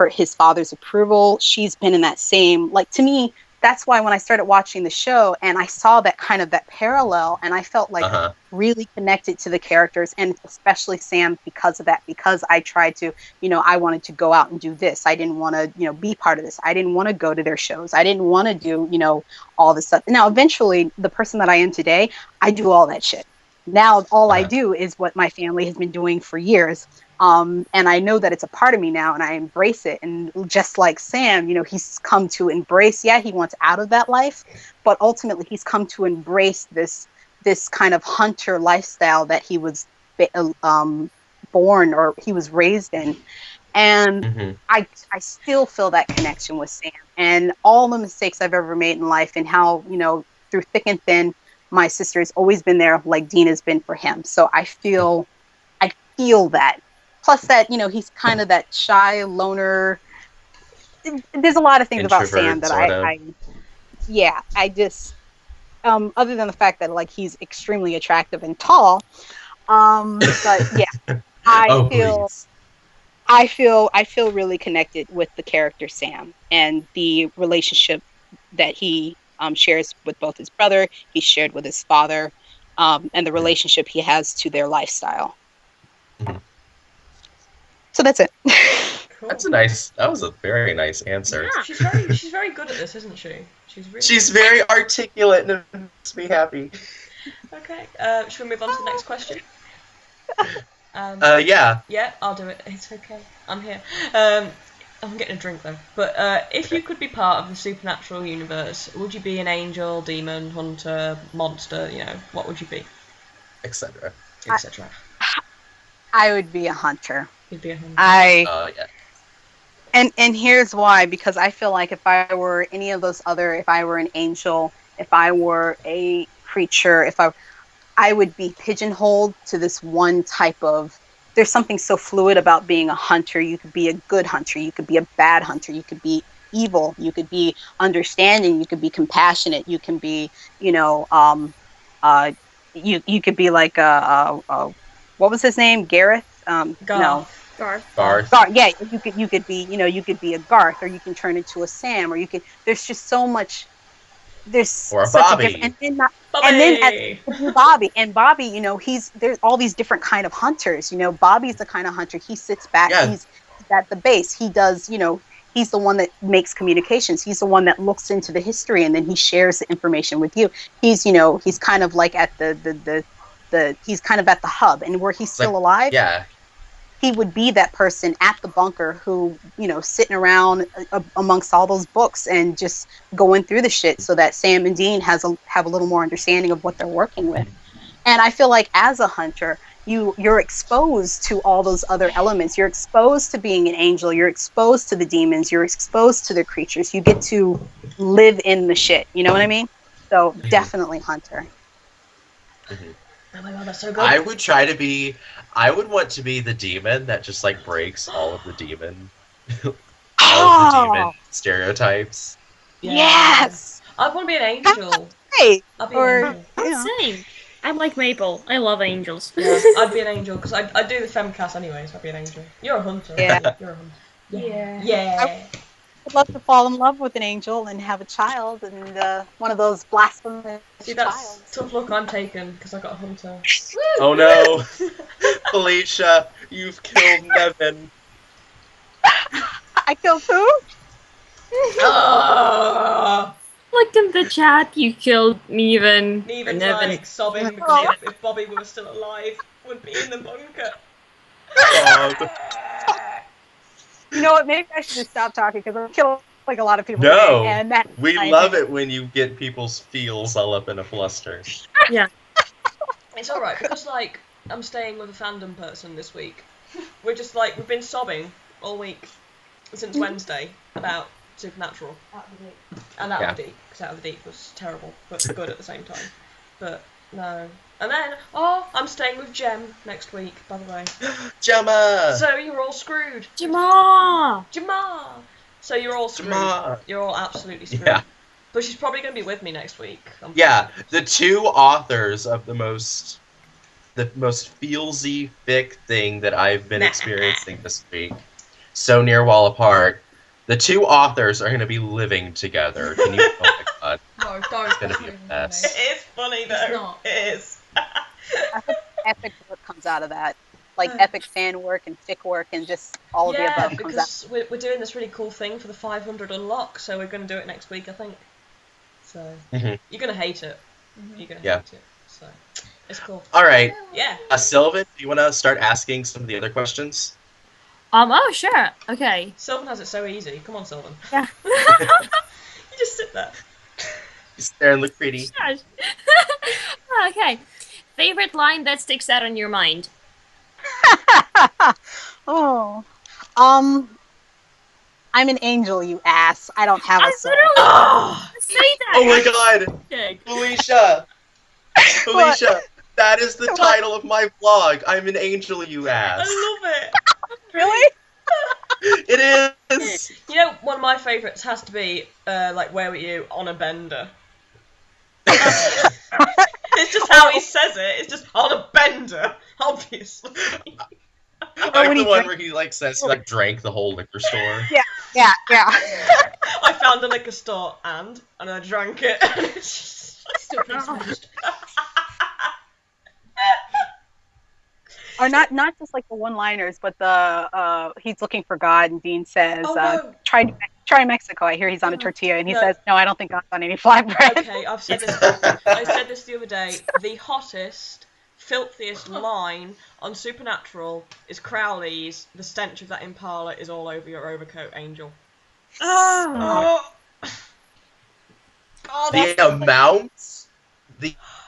his father's approval. She's been in that same, like, to me, that's why when I started watching the show and I saw that kind of that parallel, and I felt like really connected to the characters, and especially Sam because of that, because I tried to, I wanted to go out and do this. I didn't want to, be part of this. I didn't want to go to their shows. I didn't want to do, all this stuff. Now, eventually, the person that I am today, I do all that shit. Now, all I do is what my family has been doing for years. And I know that it's a part of me now, and I embrace it. And just like Sam, he's come to embrace, he wants out of that life, but ultimately he's come to embrace this kind of hunter lifestyle that he was born, or he was raised in. And I still feel that connection with Sam, and all the mistakes I've ever made in life, and how, through thick and thin, my sister has always been there, like Dean has been for him. So I feel that. Plus that, he's kind of that shy loner. There's a lot of things about Sam that I just, other than the fact that, like, he's extremely attractive and tall. But yeah, I feel really connected with the character Sam, and the relationship that he shares with both his brother, he shared with his father, and the relationship he has to their lifestyle. So that's it. Cool. That was a very nice answer. Yeah. She's very good at this, isn't she? She's very articulate, and it makes me happy. Okay. Should we move on to the next question? Yeah. Yeah, I'll do it. It's okay. I'm here. I'm getting a drink though. But if you could be part of the supernatural universe, would you be an angel, demon, hunter, monster? What would you be? Etc. Etc. I would be a hunter. You'd be a hunter. Yeah. And here's why, because I feel like if I were any of those other, if I were an angel, if I were a creature, I would be pigeonholed to this one type of. There's something so fluid about being a hunter. You could be a good hunter. You could be a bad hunter. You could be evil. You could be understanding. You could be compassionate. You can be, you could be like what was his name? Gareth? No. Garth. Yeah, you could be, you could be a Garth, or you can turn into a Sam, or you can. There's just so much. There's or a such Bobby. And then Bobby, there's all these different kind of hunters. Bobby's the kind of hunter. He sits back. Yeah. He's at the base. He does. He's the one that makes communications. He's the one that looks into the history, and then he shares the information with you. He's he's kind of like at he's kind of at the hub, and where he's still alive. Yeah. He would be that person at the bunker who, sitting around amongst all those books and just going through the shit, so that Sam and Dean have a little more understanding of what they're working with. And I feel like as a hunter, you're exposed to all those other elements. You're exposed to being an angel. You're exposed to the demons. You're exposed to the creatures. You get to live in the shit. You know what I mean? So definitely hunter. Mm-hmm. Oh my god, that's so good. I would want to be the demon that just, like, breaks all of the demon stereotypes. Yeah. Yes. I want to be an angel. Hey. I'll be an angel. Same. I'm like Mapal. I love angels. Yeah, I'd be an angel because I do the femcast anyway, so I'd be an angel. You're a hunter. Yeah. You're a hunter. Yeah. I'd love to fall in love with an angel and have a child, and one of those blasphemous that's tough luck I'm taking because I got a hunter. Oh no, Felicia, you've killed Nevin. I killed who? Ah! Look in the chat, you killed Neven. Neven's Neven. like sobbing because if Bobby were still alive, would be in the bunker. You know what? Maybe I should just stop talking because I'm killing like a lot of people No, today, and that's we fine. love it when you get people's feels all up in a fluster. Yeah. It's alright, because, like, I'm staying with a fandom person this week. We're just, like, we've been sobbing all week, since Wednesday, about Supernatural. Out of the week. And Out Yeah. of the Deep, because Out of the Deep was terrible, but good at the same time. But, no. And then, I'm staying with Jem next week, by the way. Gemma! So you're all screwed. Jamal! Jamar! So you're all screwed. Jamar! You're all absolutely screwed. Yeah. But she's probably going to be with me next week. Yeah, the two authors of the most feelsy fic thing that I've been experiencing this week, so near while apart, the two authors are going to be living together. Can you? Oh my god, No, don't. it's going to be a mess. It is funny though. It's not. It is. I hope epic work comes out of that. Like epic fan work and fic work and just all of the above comes out. because we're doing this really cool thing for the 500 unlock, so we're going to do it next week, I think. So Mhm. you're going to hate it. You're going to Yeah. hate it. So it's cool. All right, Yeah. Silven, do you want to start asking some of the other questions? Oh, sure. Okay. Sylvan has it so easy. Come on, Sylvan. Yeah. You just sit there. You sit there and look pretty. Shush. Okay. Favorite line that sticks out in your mind? Oh, I'm an angel, you ass. I don't have a I soul. literally Oh, say that. Oh my god, Okay. Felicia! Felicia, that is the title of my vlog. I'm an angel, you ass. I love it. Really? It is. You know, one of my favourites has to be, like, Where Were You on a bender. It's just how he says it. It's just on a bender, obviously. I when like he the one drank- where he like says he like drank the whole liquor store. Yeah. I found a liquor store and I drank it. Still being smashed. Or not just like the one-liners, but the he's looking for God, and Dean says, Oh, no. try Mexico. I hear he's on a tortilla, and he No. says, no, I don't think God's on any flatbread. Okay, I've said this. I said this the other day. The hottest, filthiest line on Supernatural is Crowley's. The stench of that impala is all over your overcoat, Angel. Oh. Oh, The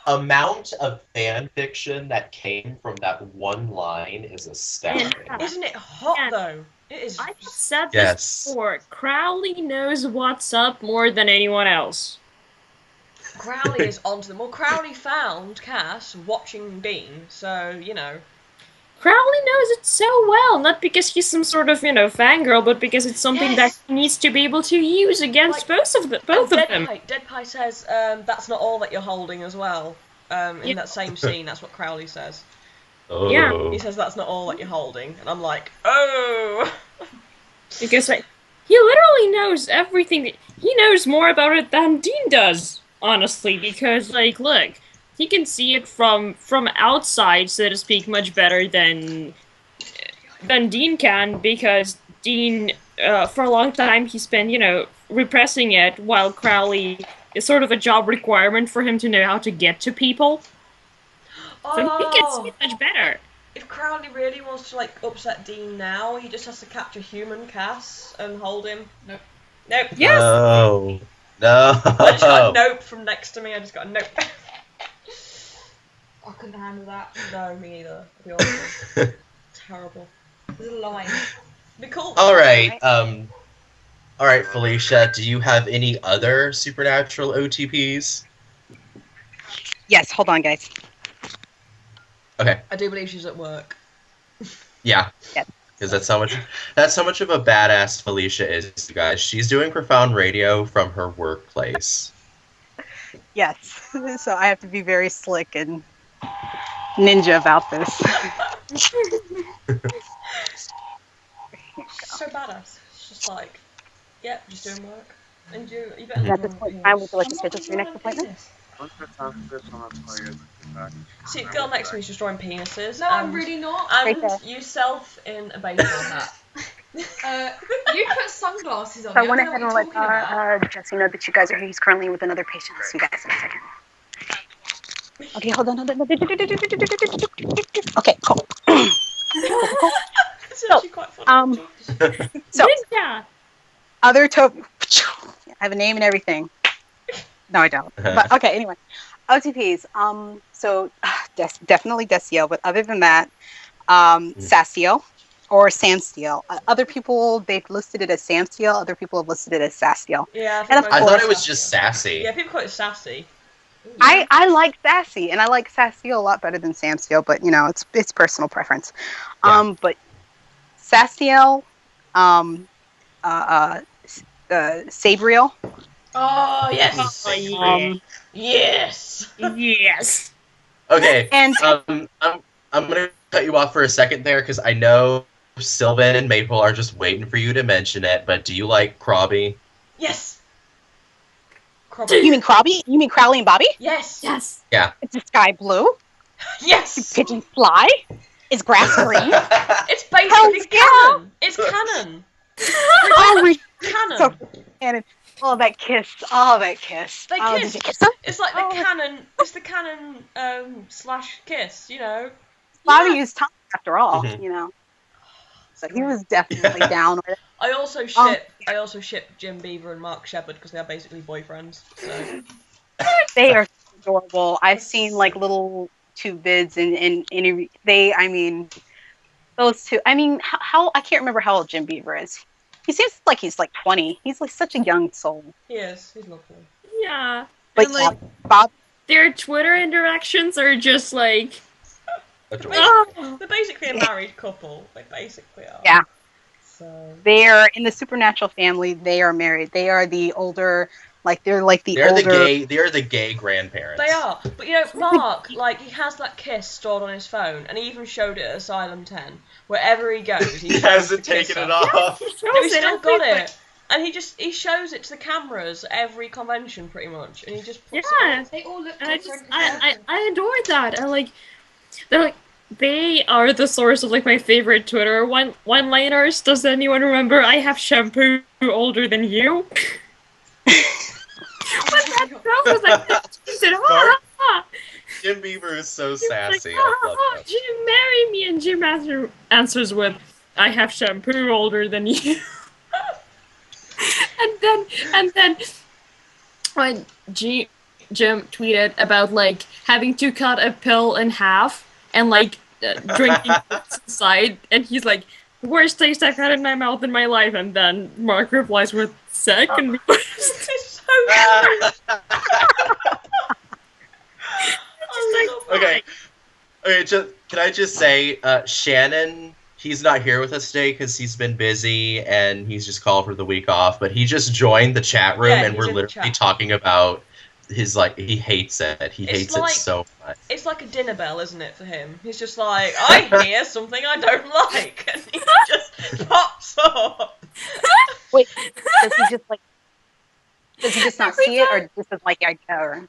amount of fan fiction that came from that one line is astounding. isn't it hot Yeah. though? It is. I have said this Yes. before. Crowley knows what's up more than anyone else. Crowley is onto them. Well, Crowley found Cass watching Dean, so you know. Crowley knows it so well, not because he's some sort of, fangirl, but because it's something that he needs to be able to use against both of them. Dead Pie says that's not all that you're holding as well. In that same scene, that's what Crowley says. Oh. Yeah. He says that's not all that you're holding, and I'm like, oh. Because he literally knows everything. He knows more about it than Dean does, honestly, because, look, he can see it from outside, so to speak, much better than Dean can, because Dean, for a long time, he spent, repressing it, while Crowley is sort of a job requirement for him to know how to get to people. So he can see it much better. If Crowley really wants to upset Dean now, he just has to capture human Cass and hold him. Nope. Yes! No. No. I just got a nope from next to me. I just got a nope. I couldn't handle that. No, me either. It'd be awful. Terrible. There's a line. It'd be cool. All right. All right, Felicia. Do you have any other supernatural OTPs? Yes, hold on, guys. Okay. I do believe she's at work. Yeah. Yes. Because that's how much of a badass Felicia is, you guys. She's doing profound radio from her workplace. Yes. So I have to be very slick and ninja about this. So badass. It's just like, yeah, just doing work. And you better At this point in time, would you like to schedule for your next appointment? See, the girl next to me is just drawing penises. No, I'm really not. And Right there. yourself in a baseball hat. You put sunglasses on. So I You went don't ahead know and what let you're talking about. Jesse know that you guys are here. He's currently with another patient. See you guys in a second. Okay, hold on. Okay, cool. Cool. It's actually quite funny. So Yeah. other I have a name and everything. No, I don't. But okay, anyway. OTPs. So definitely Desiel, but other than that, Sastiel or Samstiel. Other people they've listed it as Samstiel. Other people have listed it as Sastiel. Yeah, And of I course, thought it was just sassy. Yeah, people call it sassy. I like Sassy, and I like Sastiel a lot better than Samstiel, but you know, it's personal preference. Yeah. But Sastiel, um, uh, Sabriel. Oh yes, yes. Yes. Okay. And I'm gonna cut you off for a second there because I know Silven and Mapal are just waiting for you to mention it. But do you like Krabby? Yes. You mean Crowley? You mean Crowley and Bobby? Yes. Yes. Yeah. Is the sky blue? Yes. Pigeons fly? Is grass green? It's basically Hell's canon. It's canon. Oh my Canon. so canon. Oh, that kiss. Oh, that kiss. They Oh, kiss. did you kiss them? It's like the canon. It's the canon slash kiss. You know. Bobby Yeah. used tongue after all, Mhm. you know. So he was definitely down with it. I also ship Jim Beaver and Mark Shepard because they are basically boyfriends. So. They are adorable. I've seen like little two vids and they. I mean, those two. I mean, how I can't remember how old Jim Beaver is. He seems like he's like 20. He's like such a young soul. He is. He's lovely. Yeah. But And like Bob. their Twitter interactions are just like Adorable. They're basically a married couple. They basically are. Yeah. So. They're in the Supernatural family. They are married. They are the older. Like they're like the They're older. They're the gay grandparents. They are, but you know, Mark, like he has that kiss stored on his phone, and he even showed it at Asylum 10. Wherever he goes, He hasn't taken it off. he shows No, he's it still got everywhere. it, and he shows it to the cameras at every convention pretty much, and he just puts Yeah. They all look And I different. I adore that. And like they're like they are the source of like my favorite Twitter one-liners. Does anyone remember I have shampoo older than you? But that girl was like, she said, Jim Beaver is so She's sassy. like, I love him. Jim, marry me. And Jim answers with, I have shampoo older than you. and then when Jim tweeted about like having to cut a pill in half and like drinking inside, and he's like, worst taste I've had in my mouth in my life. And then Mark replies with, second worst. It's so good. Okay. Can I just say, Shannon, he's not here with us today because he's been busy and he's just called for the week off. But he just joined the chat room, Yeah, and he's we're in the literally chat. talking about his he hates it. He It's hates like- it so much. It's like a dinner bell, isn't it, for him? He's just like, I hear something I don't like, and he just pops up. Wait, does he just like? Does he just not Every see it, or time. just doesn't like the idea? Or...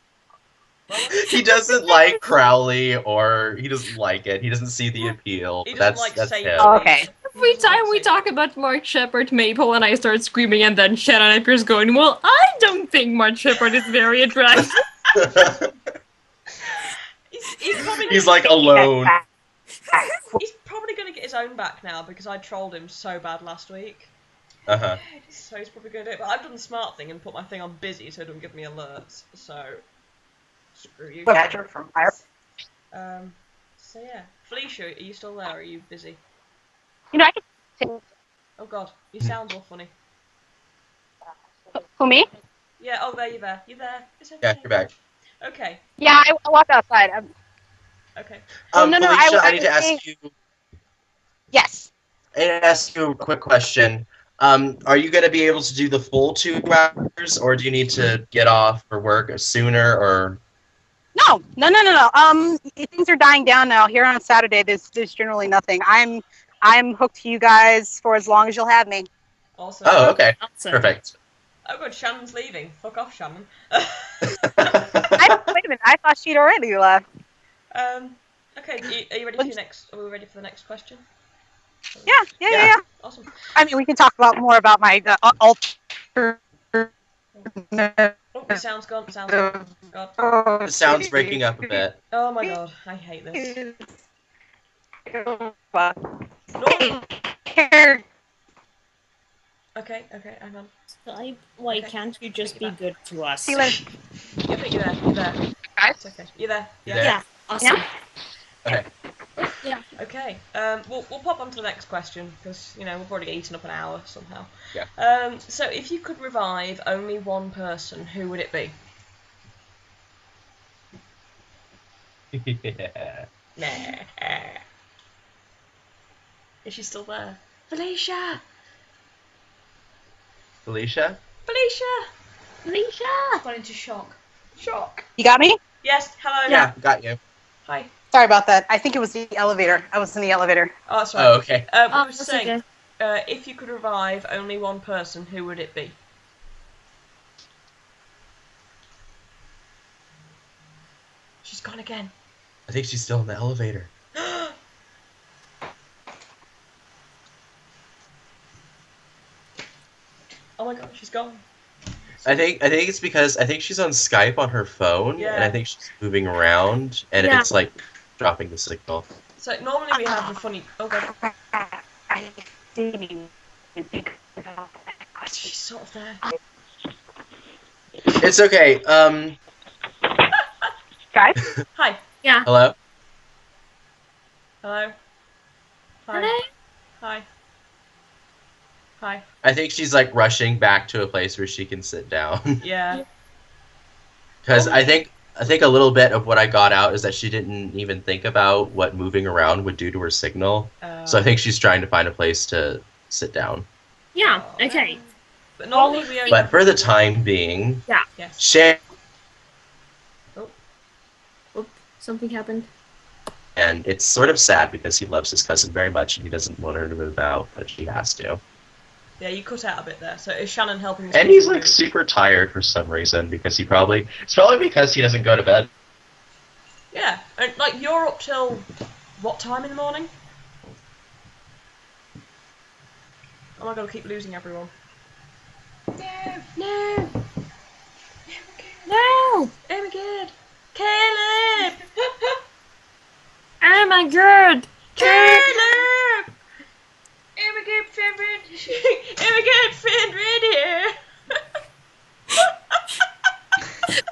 He doesn't like Crowley, or he doesn't like it. He doesn't see the appeal. He doesn't like That's Satan. him. Oh, okay. Every time we talk about Mark Shepard, Maple and I start screaming, and then Shannon appears going, well, I don't think Mark Shepard is very attractive. He's He's like alone. He's probably going to get his own back now because I trolled him so bad last week. Uh-huh. So he's probably going to do it. But I've done the smart thing and put my thing on busy so it doesn't give me alerts. So, screw you. Badger from Fire. So yeah. Felicia, are you still there or are you busy? You know, I could. Oh god, your sound's all funny. Who me? Yeah, oh there, you're there. You're there. It's okay. Yeah, you're back. Okay, Yeah, I walked outside. okay. Oh, no, Felicia, I I need to ask you. Yes. I need to ask you a quick question. Are you going to be able to do the full 2 hours, or do you need to get off for work sooner? Or No. Things are dying down now. Here on Saturday, there's generally nothing. I'm hooked to you guys for as long as you'll have me. Awesome. oh, okay, Awesome. perfect. Oh good, Shannon's leaving. Fuck off, Shannon. Wait a minute. I thought she'd already left. Okay, are you ready for your next? Are we ready for the next question? Yeah. Awesome. Awesome. I mean, we can talk more about my alter. Oh, the sound's gone. The sound's gone. God. The sound's breaking up a bit. Oh my god, I hate this. Okay, hang on. Skype, why can't you just be good to us? See you later. I think you're there. You're there. Guys? It's okay. You're there. You Yeah. there? Yeah, awesome. Okay. Yeah. Okay. We'll pop on to the next question because we've already eaten up an hour somehow. Yeah. So if you could revive only one person, who would it be? Yeah. Nah. Is she still there? Felicia. Felicia? Felicia! Gone into shock. Shock. You got me? Yes. Hello. Yeah, got you. Hi. Sorry about that. I think it was the elevator. I was in the elevator. Oh, sorry. Oh, okay. We were that's saying, okay. if you could revive only one person, who would it be? She's gone again. I think she's still in the elevator. Oh my god, she's gone. I think it's because I think she's on Skype on her phone, Yeah. and I think she's moving around, and Yeah. it's like dropping the signal. So normally we have the funny. Oh god, I didn't even think about that question. she's sort of there. It's okay. Guys? Hi. Yeah. Hello. Hello. Hi. Hello? Hi. Hi. I think she's like rushing back to a place where she can sit down. Yeah. Because I think a little bit of what I got out is that she didn't even think about what moving around would do to her signal. So I think she's trying to find a place to sit down. Yeah, okay. But normally we only. But for the time being, Yes. Shannon, Something happened. and it's sort of sad because he loves his cousin very much and he doesn't want her to move out, but she has to. Yeah, you cut out a bit there. So is Shannon helping? And he's like super tired for some reason because it's probably because he doesn't go to bed. Yeah, and like you're up till what time in the morning? Oh my god, I keep losing everyone. No. No! Oh my god. Kaleb! Oh my god! Kaleb! Oh my god, friend Oh my god, friend radio!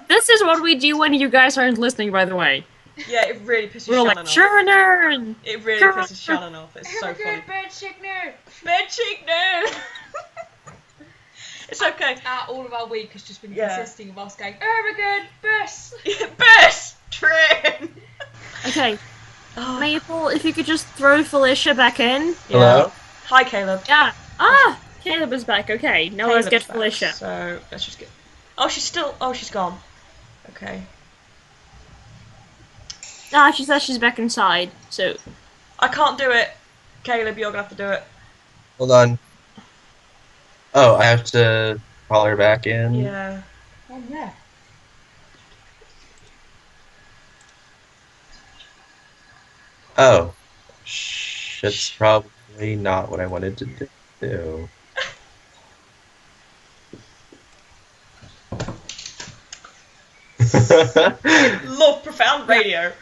This is what we do when you guys aren't listening, by the way. Yeah, it really pisses We're Shannon like, off. Shannon! It really pisses Shannon off. It's so funny. Bed signal. Bed signal! It's okay. All of our week has just been Yeah. consisting of us going, oh my god, bus! Best train! Okay, Oh, Maple, if you could just throw Felicia back in. Hello? Hi, Kaleb. Yeah. Ah! Caleb is back, okay. Now let's get Caleb's back, Felicia. So, let's just get... Oh, she's still... Oh, she's gone. Okay. Ah, she says she's back inside, so... I can't do it. Kaleb, you're gonna have to do it. Hold on. Oh, I have to call her back in? Yeah. Oh yeah. Oh. That's probably not what I wanted to do. Love profound radio.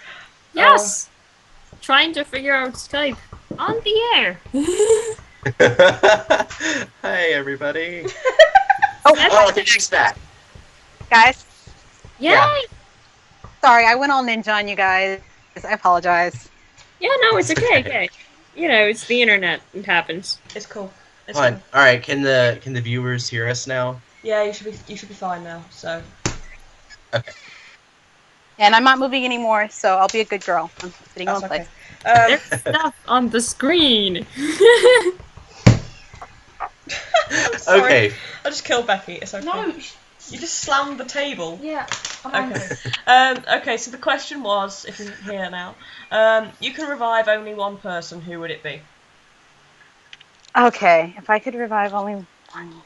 Yes! Trying to figure out Skype. On the air! Hi, everybody. Oh, she's back. guys. Yay! Yeah. Sorry, I went all ninja on you guys. I apologize. Yeah, no, it's okay, okay. You know, it's the internet. It happens. It's cool. It's Fine. cool. All right. Can the viewers hear us now? Yeah, you should be fine now. So. Okay. And I'm not moving anymore, so I'll be a good girl. I'm sitting in That's one okay. place. There's stuff on the screen. I'm sorry. Okay. I just killed Becky. It's okay. No. You just slammed the table. Yeah. I'm Okay. angry. Okay, so the question was, if you're here now, you can revive only one person. Who would it be? Okay, if I could revive only one character.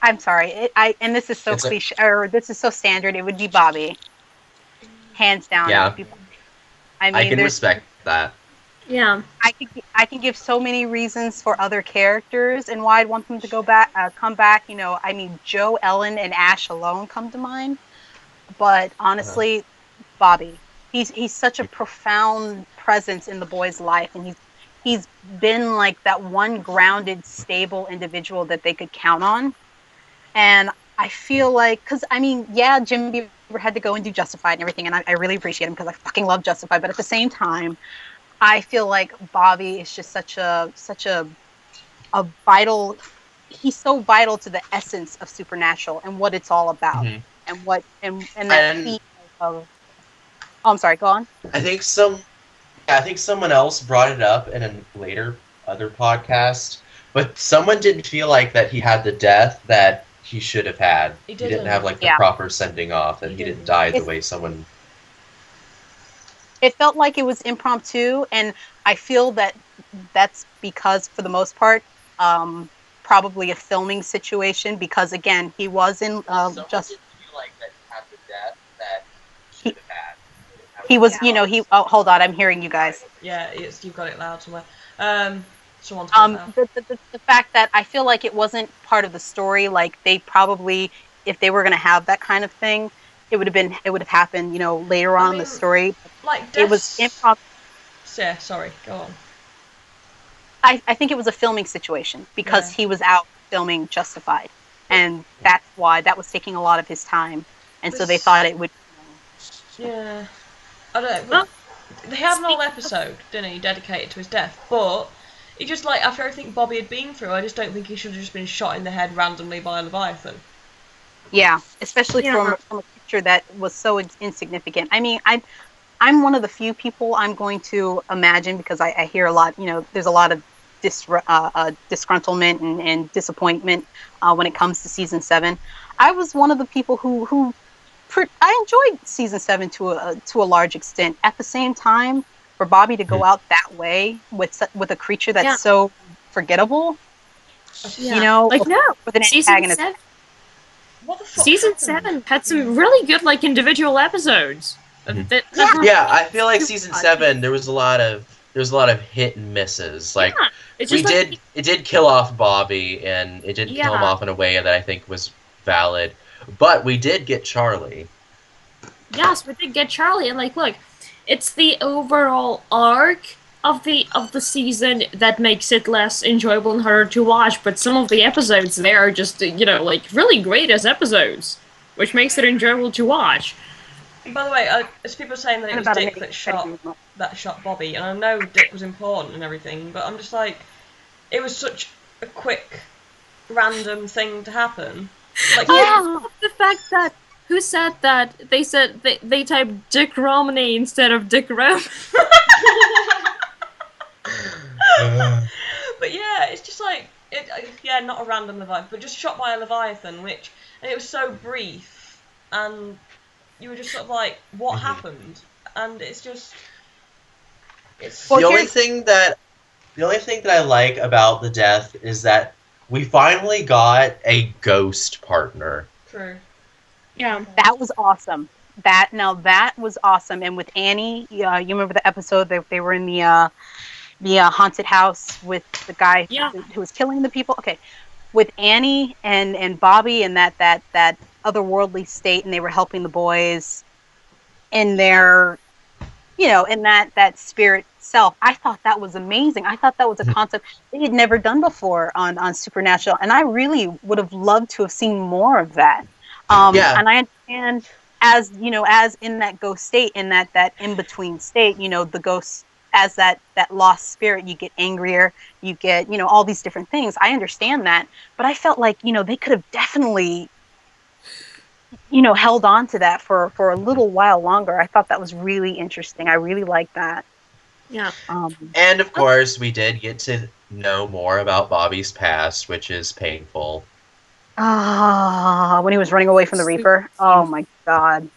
I'm sorry. And this is so It's a- cliche, or this is so standard. It would be Bobby, hands down. Yeah. It would be Bobby. I mean, I can there's, respect that. Yeah. I can give so many reasons for other characters and why I'd want them to come back. I mean, Joe, Ellen, and Ash alone come to mind. But honestly, Bobby, he's such a profound presence in the boy's life, and he's been like that one grounded, stable individual that they could count on. And I feel like, because I mean, yeah, Jim Beaver had to go and do Justified and everything, and I really appreciate him because I fucking love Justified. But at the same time, I feel like Bobby is just such a vital. He's so vital to the essence of Supernatural and what it's all about, and what and that theme of. Oh, I'm sorry. Go on. I think someone else brought it up in a later other podcast, but someone didn't feel like that he had the death that he should have had. He didn't have like the proper sending off, and he didn't die the way someone. It felt like it was impromptu, and I feel that that's because, for the most part, probably a filming situation. Because again, he was in just. Didn't feel like that he had the death that he should have had. He was, Oh, hold on, I'm hearing you guys. Yeah, you've got it loud somewhere. Someone's the fact that I feel like it wasn't part of the story. Like they probably, if they were going to have that kind of thing, it would have happened, later on in the story. Like it was impromptu. Yeah, sorry, go on. I think it was a filming situation because he was out filming Justified, and that's why that was taking a lot of his time, and so they thought it would. Yeah, I don't know. They had an whole episode, didn't he, dedicated to his death, but he just, like, after everything Bobby had been through, I just don't think he should have just been shot in the head randomly by a Leviathan. Yeah, especially from a creature that was so insignificant. I mean, I'm one of the few people I'm going to imagine, because I hear a lot, there's a lot of disgruntlement and disappointment when it comes to season 7. I was one of the people who I enjoyed season 7 to a large extent. At the same time, for Bobby to go out that way with a creature that's so forgettable, with an antagonist. What the fuck Season happened? 7 had some really good individual episodes. Yeah, I feel like season 7 there was a lot of hit and misses. Like it did kill off Bobby, and it didn't kill him off in a way that I think was valid. But we did get Charlie. Yes, we did get Charlie, and look, it's the overall arc of the season that makes it less enjoyable and harder to watch. But some of the episodes there are just really great as episodes, which makes it enjoyable to watch. By the way, as people are saying that it was Dick that shot Bobby, and I know Dick was important and everything, but I'm just like, it was such a quick, random thing to happen. The fact that who said that they said they typed Dick Romney instead of Dick Rome. But yeah, it's just like not a random Leviathan, but just shot by a Leviathan, and it was so brief, and you were just sort of like, what happened? And it's just the only thing that I like about the death is that we finally got a ghost partner. True. Yeah. That was awesome. That was awesome. And with Annie, you remember the episode that they were in the haunted house with the guy who was killing the people? Okay. With Annie and Bobby and that otherworldly state, and they were helping the boys in their, in that spirit self. I thought that was amazing. I thought that was a concept they had never done before on Supernatural, and I really would have loved to have seen more of that. And I understand, as in that ghost state, in that in-between state, the ghost, as that lost spirit, you get angrier, you get, all these different things. I understand that, but I felt like, they could have definitely, held on to that for a little while longer. I thought that was really interesting. I really liked that. Yeah. And of course, we did get to know more about Bobby's past, which is painful. When he was running away from the Reaper. Oh my god.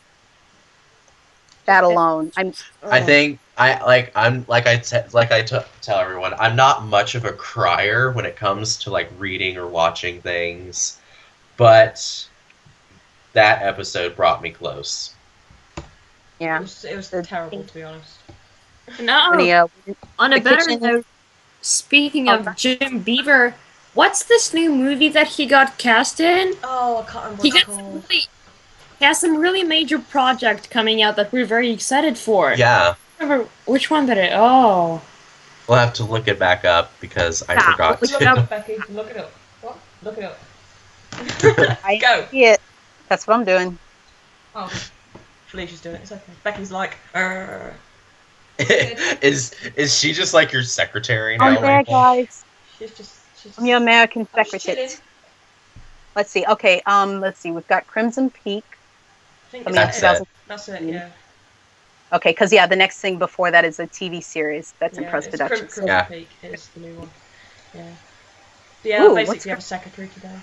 That alone. I think I tell everyone, I'm not much of a crier when it comes to reading or watching things, but that episode brought me close. Yeah. It was terrible, to be honest. No. On a better note, speaking of Jim Beaver, what's this new movie that he got cast in? Oh, I can't remember He what it's got some called. really, he has some really major project coming out that we're very excited for. Yeah, I don't remember which one that it. Oh, we'll have to look it back up because I Yeah, forgot look Look it it to. up, Becky. Look it up. What? Look it up. I Go. see it. That's what I'm doing. Oh, Felicia's doing it. It's okay. Becky's like, Is she just like your secretary now? I'm there, Rachel? guys. she's I'm your American I'm just secretary. chilling. Let's see. Okay. Let's see. We've got Crimson Peak. I think I it's mean, That's it. it. That's it. Yeah. Okay, because the next thing before that is a TV series that's in Yeah. post It's production. Crimson Yeah. Peak is the new one. Yeah. Yeah. Ooh, Basically, what's we have a secretary today.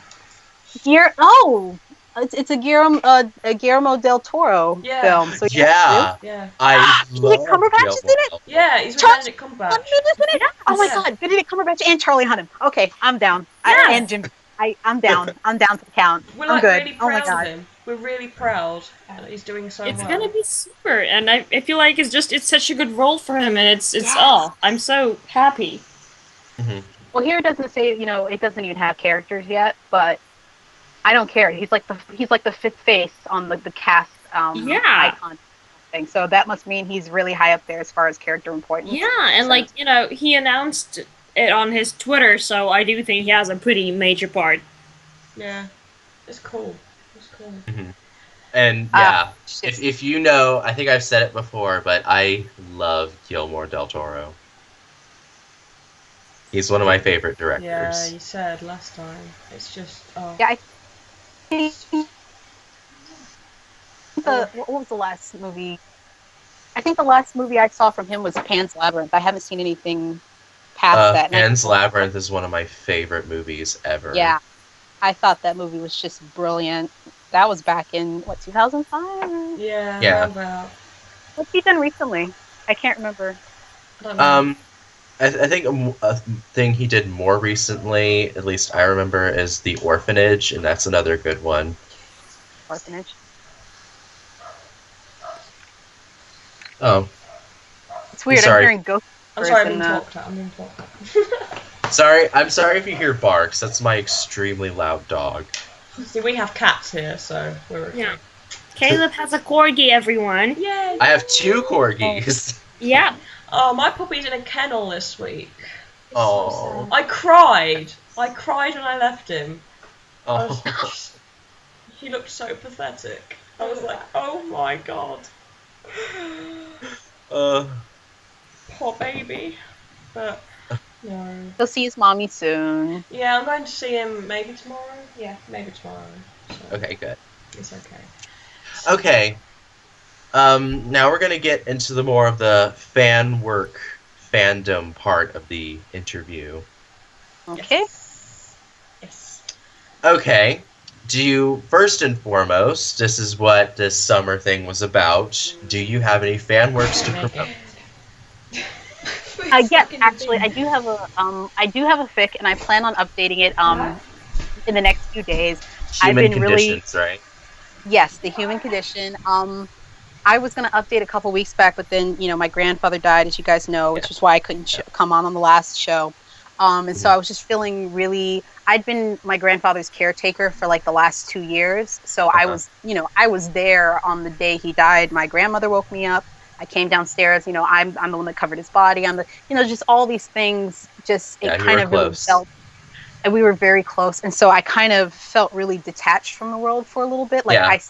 It's a Guillermo del Toro Yeah. film. So Yeah, Yeah. I love Benedict Cumberbatch is in it? Yeah. He's with Charles Benedict Hunnam Cumberbatch. is in it? Oh my Yeah. god, Benedict Cumberbatch and Charlie Hunnam. Okay, I'm down. Yeah. And Jim. I'm down. I'm down for the count. We're I'm like good. really Oh my proud god. of him. We're really proud that he's doing so it's well. gonna be super, and I feel like it's such a good role for him, and it's Yes. I'm so happy. Well, here it doesn't say, it doesn't even have characters yet, but I don't care. He's like the fifth face on the cast Yeah. icon thing. So that must mean he's really high up there as far as character importance. Yeah, and So- he announced it on his Twitter, so I do think he has a pretty major part. Yeah. It's cool. It's cool. And yeah, shit. if you know, I think I've said it before, but I love Guillermo del Toro. He's one of my favorite Yeah, directors. you said last time. It's just Yeah, I think what was the last movie? I think the last movie I saw from him was Pan's Labyrinth. I haven't seen anything past that. And Pan's Labyrinth is one of my favorite movies ever. Yeah, I thought that movie was just brilliant. That was back in 2005. yeah. Yeah. Round about. What's he done recently? I can't remember. I don't know. I think a thing he did more recently, at least I remember, is The Orphanage, and that's another good one. Orphanage. Oh, It's weird. Sorry. I'm hearing ghosts. I'm sorry, I'm and, being talked at. I'm being talked at. sorry. I'm sorry if you hear barks. That's my extremely loud dog. See, we have cats here, so we're okay. Yeah. Caleb has a corgi, everyone. Yay! I have 2 corgis. Yeah. Oh, my puppy's in a kennel this week. Oh. I cried. I cried when I left him. I was Oh. just- he looked so pathetic. I was like, oh my god. Poor baby. But, no. He'll see his mommy soon. Yeah, I'm going to see him maybe tomorrow. Yeah, maybe tomorrow. So Okay, good. it's okay. Okay. Now we're gonna get into the more of the fandom part of the interview. Okay. Yes. Okay. Do you, first and foremost, this is what this summer thing was about. Do you have any fan works to promote? Yes, actually, I do have a fic, and I plan on updating it in the next few days. Human I've been really- conditions, right? Yes, the human condition. I was going to update a couple weeks back, but then my grandfather died, as you guys know, which is why I couldn't come on the last show. And so I was just feeling really. I'd been my grandfather's caretaker for like the last 2 years, so I was there on the day he died. My grandmother woke me up. I came downstairs. I'm the one that covered his body. I'm the just all these things. Just it kind of really felt. And we were very close, and so I kind of felt really detached from the world for a little bit. Like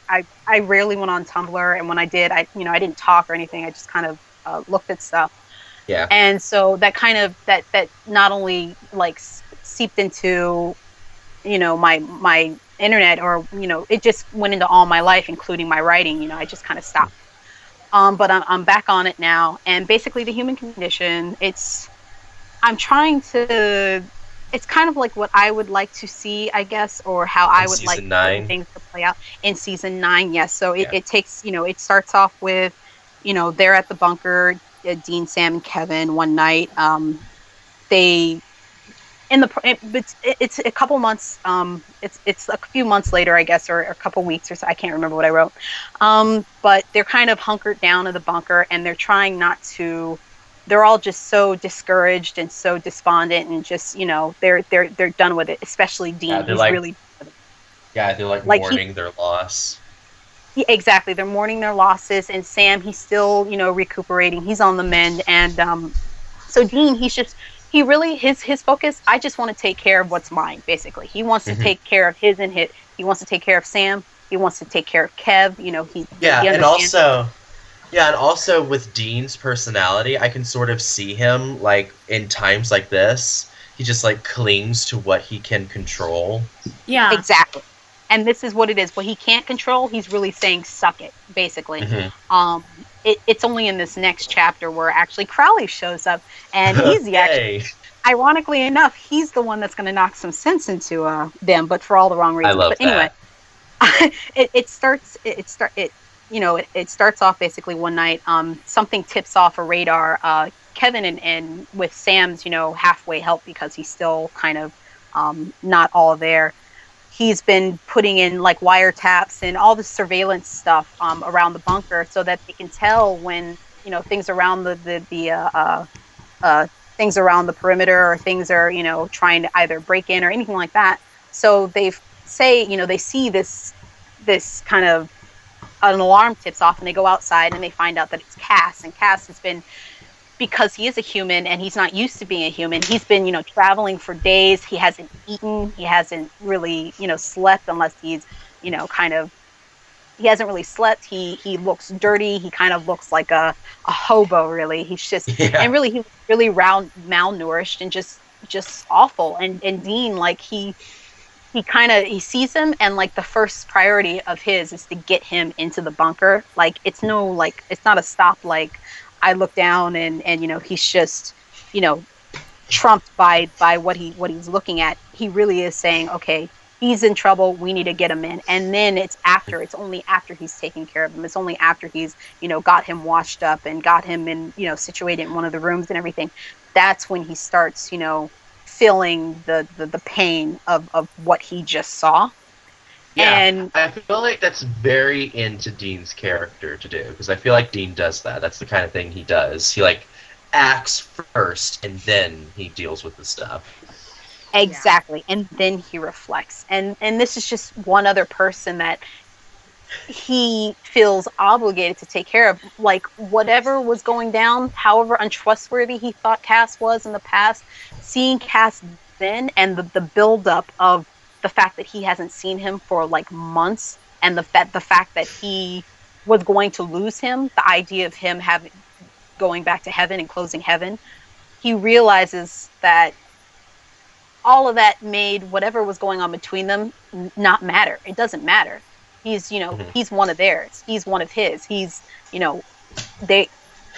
I rarely went on Tumblr, and when I did, I didn't talk or anything. I just kind of looked at stuff. Yeah. And so that kind of that not only like seeped into my internet, or it just went into all my life, including my writing. I just kind of stopped. But I'm back on it now, and basically the human condition. I'm trying to. It's kind of like what I would like to see, I guess, or how I would like things to play out in season 9. Yes, so it takes, it starts off with, they're at the bunker, Dean, Sam, and Kevin one night. It's a couple months. It's a few months later, I guess, or a couple weeks or so. I can't remember what I wrote. But they're kind of hunkered down in the bunker, and they're trying not to. they're all just so discouraged and so despondent, and just, you know, they're done with it. Especially Dean, Yeah, they're he's like- really Yeah, they're like Like, mourning their loss. yeah, exactly. They're mourning their losses, and Sam, he's still, you know, recuperating. He's on the mend, and so Dean, he really, his focus. I just want to take care of what's mine. Basically, he wants to Mhm. take care of his and his. He wants to take care of Sam. He wants to take care of Kev. You know, he Yeah, he and understands- also with Dean's personality, I can sort of see him like in times like this. He just like clings to what he can control. Yeah. exactly. And this is what it is. What he can't control, he's really saying, "Suck it," basically. Mhm. It's only in this next chapter where actually Crowley shows up, and he's the actually. Yay. Ironically enough, he's the one that's going to knock some sense into them, but for all the wrong I reasons. love But anyway, it starts off basically one night. Something tips off a radar. Kevin and with Sam's, you know, halfway help, because he's still kind of not all there. He's been putting in like wiretaps and all the surveillance stuff around the bunker, so that they can tell when, you know, things around the things around the perimeter, or things are, you know, trying to either break in or anything like that. So they see this kind of an alarm tips off, and they go outside and they find out that it's Cass. And Cass has been, because he is a human and he's not used to being a human, he's been, you know, traveling for days. He hasn't eaten. He hasn't really, you know, slept, unless he's, you know, he hasn't really slept. He looks dirty. He kind of looks like a hobo, really. He's just, Yeah. and really, he's really malnourished and just awful. And Dean, like, he sees him, and like the first priority of his is to get him into the bunker. Like, it's not a stop, like, I look down and you know, he's just, you know, trumped by what he's looking at. He really is saying, okay, he's in trouble, we need to get him in. And then it's only after he's taking care of him. It's only after he's, you know, got him washed up and got him in, you know, situated in one of the rooms and everything. That's when he starts, you know, feeling the pain of what he just saw. Yeah, And I feel like that's very into Dean's character to do, because I feel like Dean does that. That's the kind of thing he does. He like acts first, and then he deals with the stuff. exactly. And then he reflects. And this is just one other person that he feels obligated to take care of. Like, whatever was going down, however untrustworthy he thought Cass was in the past, seeing Cass then, and the buildup of the fact that he hasn't seen him for like months, and the fact that he was going to lose him, the idea of him going back to heaven and closing heaven, he realizes that all of that made whatever was going on between them not matter. It doesn't matter. He's, you know, he's one of theirs. He's one of his. He's, you know,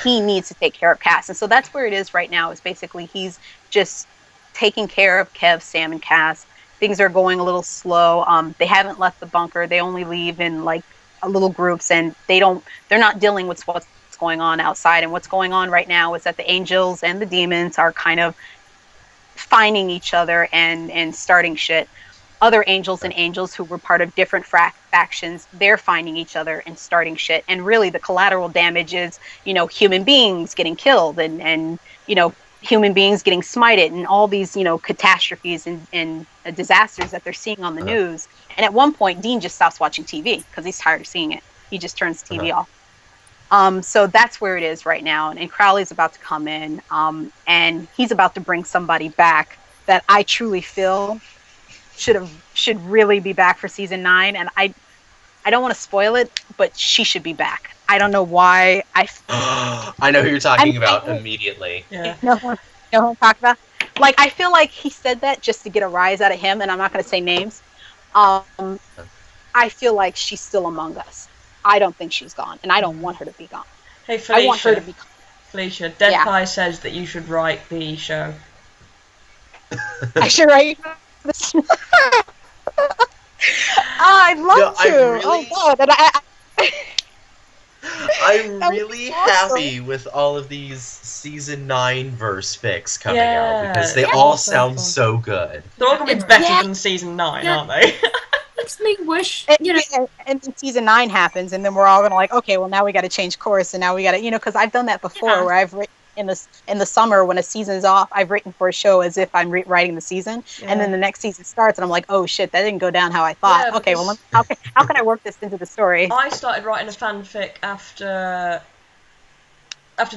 he needs to take care of Cass. And so that's where it is right now, is basically he's just taking care of Kev, Sam, and Cass. Things are going a little slow. They haven't left the bunker. They only leave in like little groups, and they're not dealing with what's going on outside. And what's going on right now is that the angels and the demons are kind of finding each other and starting shit. Other angels and angels who were part of different factions, they're finding each other and starting shit. And really the collateral damage is, you know, human beings getting killed and you know, human beings getting smited, and all these, you know, catastrophes and disasters that they're seeing on the news. And at one point, Dean just stops watching TV because he's tired of seeing it. He just turns the TV off. So that's where it is right now. And Crowley's about to come in, and he's about to bring somebody back that I truly feel should really be back for season 9. And I don't want to spoil it, but she should be back. I don't know why. I know who you're talking about immediately. Yeah. Know who I'm talking about? Like, I feel like he said that just to get a rise out of him, and I'm not going to say names. I feel like she's still among us. I don't think she's gone, and I don't want her to be gone. Hey, Felicia. I want her to be gone. Felicia, Dead Yeah. Pie says that you should write the show. I should write this. I'd love to. really- Oh, God. And I'm That would really be awesome. happy with all of these season 9 verse fics coming Yeah. out, because they Yeah. all So sound fun. so good. They're all going to be It's- better Yeah. than season 9, Yeah. aren't they? Makes me wish, And, you know. and then season 9 happens, and then we're all gonna like, okay, well now we got to change course, and now we got to, you know, because I've done that before, Yeah. where I've written in the summer when a season's off, I've written for a show as if I'm writing the season, and then the next season starts, and I'm like, oh shit, that didn't go down how I thought. Yeah, okay, well, how can I work this into the story? I started writing a fanfic after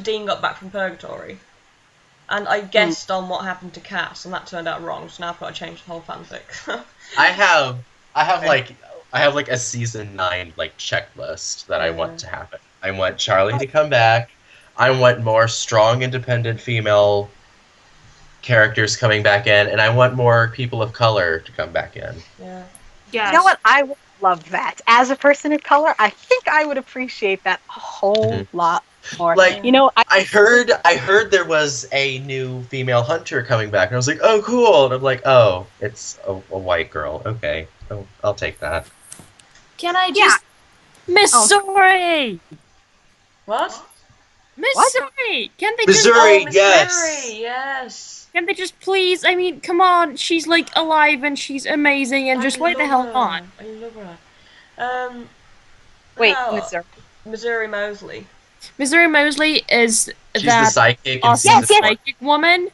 Dean got back from purgatory, and I guessed on what happened to Cass, and that turned out wrong. So now I've got to change the whole fanfic. I have like a season 9 like checklist that I want to happen. I want Charlie to come back. I want more strong, independent female characters coming back in, and I want more people of color to come back in. Yeah. Yes. You know what? I would love that. As a person of color, I think I would appreciate that a whole lot more. Like, you know, I heard there was a new female hunter coming back, and I was like, oh, cool. And I'm like, oh, it's a white girl. Okay, I'll take that. Can I just... Missouri! What? Missouri! Can they Missouri, just... yes! Yes! Can they just please... I mean, come on, she's, like, alive and she's amazing, and just wait the hell on. I love her. Wait, no, Missouri Mosley. Missouri Mosley is She's that the psychic in awesome season 4. psychic woman.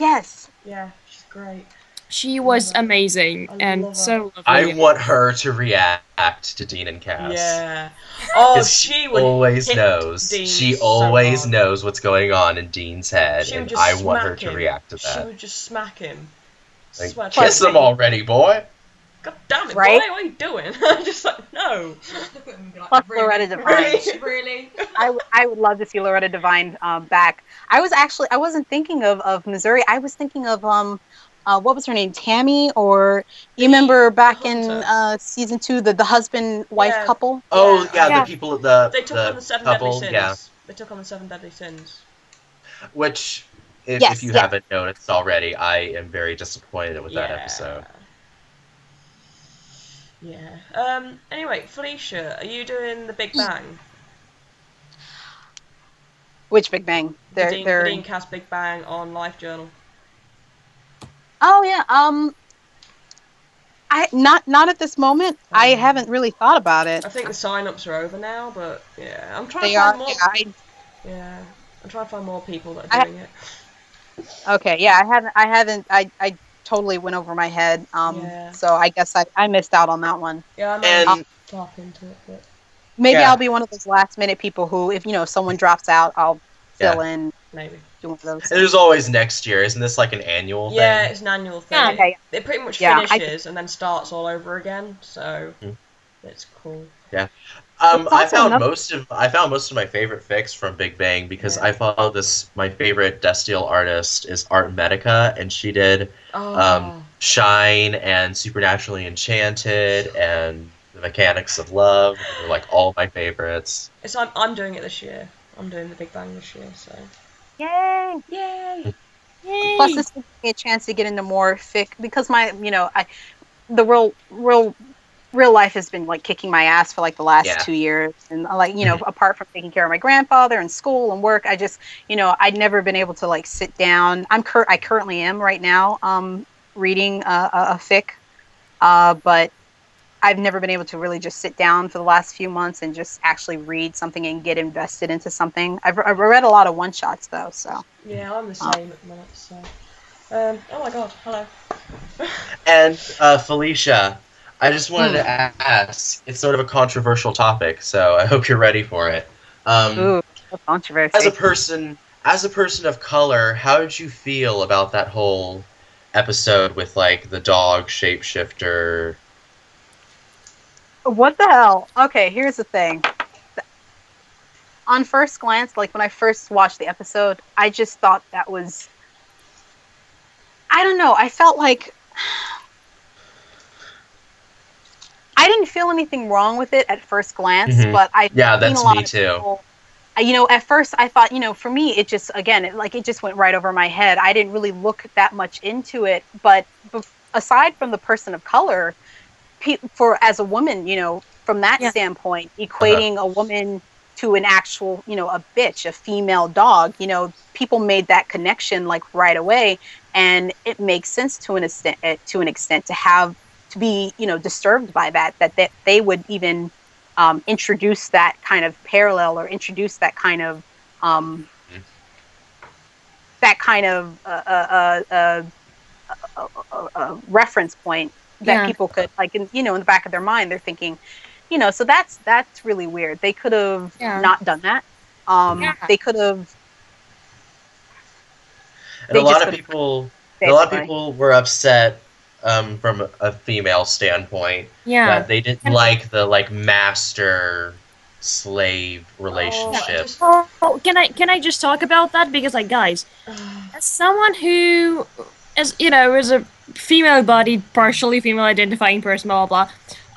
Yes. Yeah, she's great. She was amazing I and love her. so lovely. I want her to react to Dean and Cass. Yeah. Oh, 'Cause she would always hit knows. Dean She so always hard. knows what's going on in Dean's head, She would and just I want her smack to him. react to She that. would just smack him. Like, Swear to kiss God. him already, boy. God damn it, Right? boy, what are you doing? I'm just like, no. Look at him and be like, Plus really? Loretta Devine. Really? Really? I would love to see Loretta Devine back. I wasn't thinking of Missouri. I was thinking of what was her name, Tammy, or you remember back in Hunter. season 2 the husband wife Yeah. couple? Oh yeah, Yeah. the people the They took on the 7 couple, deadly sins. yeah. They took on the 7 deadly sins. Which, if Yes, you yeah. haven't noticed already, I am very disappointed with that Yeah. episode. Yeah. Anyway, Felicia, are you doing the Big Bang? Which Big Bang? The Dean Cass Big Bang on Life Journal. Oh yeah. I not at this moment. I haven't really thought about it. I think the sign-ups are over now, but yeah, I'm trying They to are. find more. Yeah, I'm trying to find more people that are doing it. okay. Yeah, I haven't. I totally went over my head. Yeah. So I guess I missed out on that one. Yeah, I And- might tap into it, but Maybe Yeah. I'll be one of those last minute people who, if someone drops out, I'll fill in. maybe. Do one of those. And there's always next year. Isn't this like an annual thing? Yeah, it's an annual thing. Yeah. Okay. It pretty much Yeah, finishes and then starts all over again, so it's cool. It's I also found another- most of my favorite fics from Big Bang because Yeah. I follow this. My favorite Destiel artist is Art Medica, and she did Oh, Shine and Supernaturally Enchanted and The Mechanics of Love. They're like all my favorites. I'm doing it this year. I'm doing the Big Bang this year, so Yay! yay! Yay! Plus, this gives me a chance to get into more fic because the real life has been like kicking my ass for like the last Yeah. 2 years, and like apart from taking care of my grandfather and school and work, I just I'd never been able to like sit down. I currently am right now reading a fic, but I've never been able to really just sit down for the last few months and just actually read something and get invested into something. I've read a lot of one shots though, so. Yeah, I'm the same at the minute. So, oh my god, hello. And Felicia, I just wanted to ask. It's sort of a controversial topic, so I hope you're ready for it. Ooh, controversy. As a person of color, how did you feel about that whole episode with like the dog shapeshifter? What the hell? Okay, here's the thing. On first glance, like when I first watched the episode, I just thought that was... I don't know. I felt like... I didn't feel anything wrong with it at first glance, Mhm. but I've Yeah, seen that's a lot me of too. people... at first I thought, for me, it just, again, it just went right over my head. I didn't really look that much into it, but aside from the person of color, as a woman, from that standpoint, equating a woman to an actual, a bitch, a female dog, people made that connection like right away, and it makes sense to an extent to be disturbed by that they would even introduce that kind of parallel or introduce that kind of that kind of reference point that people could, like, in the back of their mind, they're thinking, so that's really weird. They could have not done that. They could have. And a lot of people were upset from a female standpoint that they didn't like the master slave relationship. Oh, can I just talk about that? Because, like, guys, as someone who is a female-bodied, partially female-identifying person, blah blah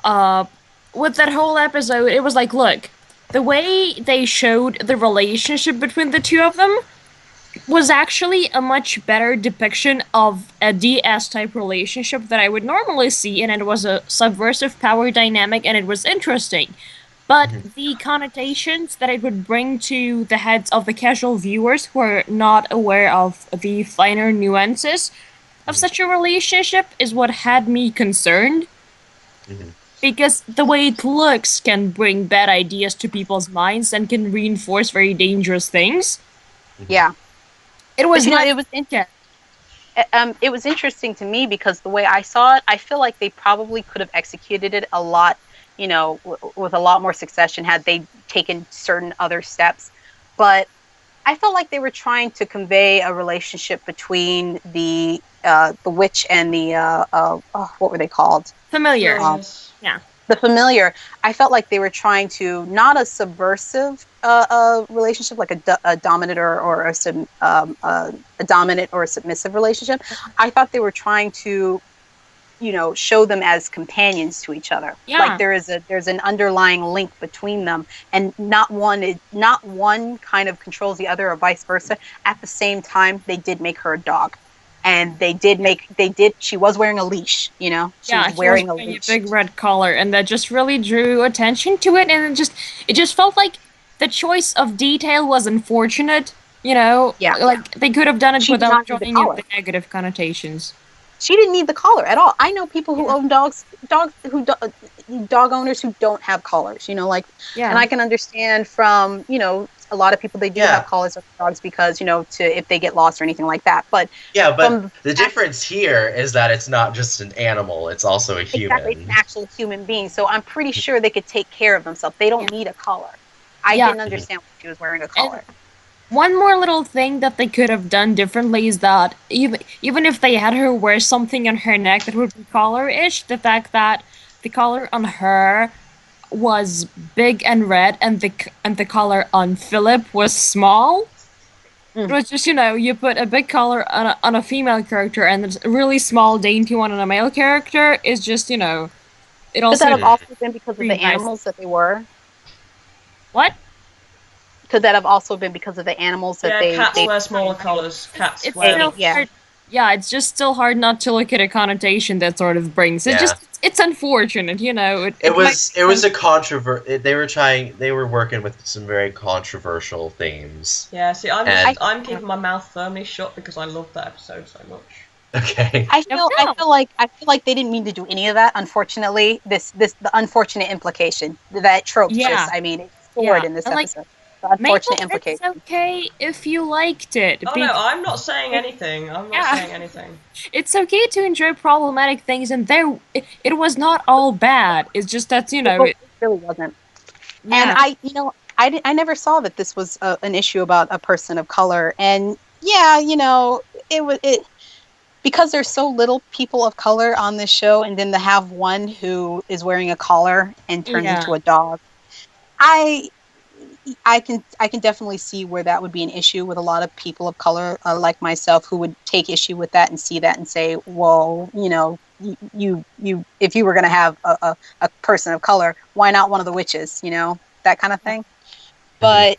blah, with that whole episode, it was like, look, the way they showed the relationship between the two of them was actually a much better depiction of a DS-type relationship that I would normally see, and it was a subversive power dynamic, and it was interesting. But the connotations that it would bring to the heads of the casual viewers who are not aware of the finer nuances of such a relationship is what had me concerned. Because the way it looks can bring bad ideas to people's minds and can reinforce very dangerous things. Yeah. It was it was interesting to me because the way I saw it, I feel like they probably could have executed it a lot, with a lot more succession had they taken certain other steps. But I felt like they were trying to convey a relationship between the witch and the what were they called? Familiar. The familiar. I felt like they were trying to, not a subversive relationship, like a dominant or a dominant or a submissive relationship. I thought they were trying to, show them as companions to each other. Yeah. Like there's an underlying link between them, and not one kind of controls the other, or vice versa. At the same time, they did make her a dog. And she was wearing a leash, She was wearing a leash. A big red collar, and that just really drew attention to it, and it just felt like the choice of detail was unfortunate, Yeah. Like, they could have done it without drawing in the negative connotations. She didn't need the collar at all. I know people who own dog owners who don't have collars, and I can understand from, a lot of people, they do have collars on dogs because, if they get lost or anything like that. But the difference here is that it's not just an animal; it's also a human. Exactly, it's an actual human being. So I'm pretty sure they could take care of themselves. They don't need a collar. I didn't understand why she was wearing a collar. And one more little thing that they could have done differently is that even if they had her wear something on her neck that would be collar-ish, the fact that the collar on her was big and red, and the collar on Philip was small. It was just, you put a big collar on a female character and a really small, dainty one on a male character is just, it also... Could that have also been because of the animals that they were? What? Could that have also been because of the animals that they... cats wear smaller collars. Cats wear... It's just still hard not to look at a connotation that sort of brings it. It's unfortunate, It was a controversy. They were working with some very controversial themes. Yeah, see, I'm keeping my mouth firmly shut because I love that episode so much. Okay. I feel like they didn't mean to do any of that. Unfortunately, the unfortunate implication that trope just, it's stored in this episode. Unfortunate implication. It's okay if you liked it. Oh no, I'm not saying anything. It's okay to enjoy problematic things, and it was not all bad. It's just that it really wasn't. Yeah. And I never saw that this was an issue about a person of color. And it because there's so little people of color on this show, and then to have one who is wearing a collar and turns into a dog, I can definitely see where that would be an issue with a lot of people of color like myself, who would take issue with that and see that and say, well, you if you were going to have a person of color, why not one of the witches, that kind of thing. But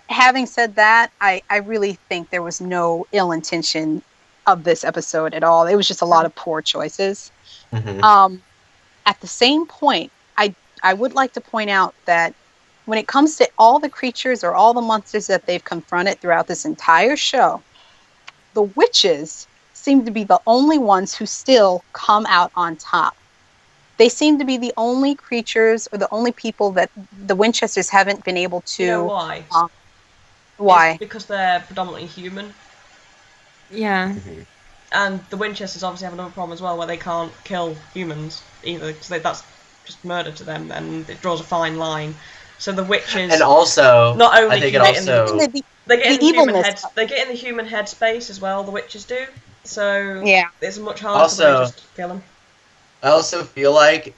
having said that, I really think there was no ill intention of this episode at all. It was just a lot of poor choices. At the same point, I would like to point out that when it comes to all the creatures or all the monsters that they've confronted throughout this entire show, the witches seem to be the only ones who still come out on top. They seem to be the only creatures or the only people that the Winchesters haven't been able to... You know why? Why? It's because they're predominantly human. Yeah. Mhm. And the Winchesters obviously have another problem as well, where they can't kill humans either, because that's just murder to them, and it draws a fine line. So the witches And also, not I only think can it get in the, also, they get in the the human evilness. head, they get in the human head space as well. The witches do, so Yeah. it's much harder for them to also, just kill them. I also feel like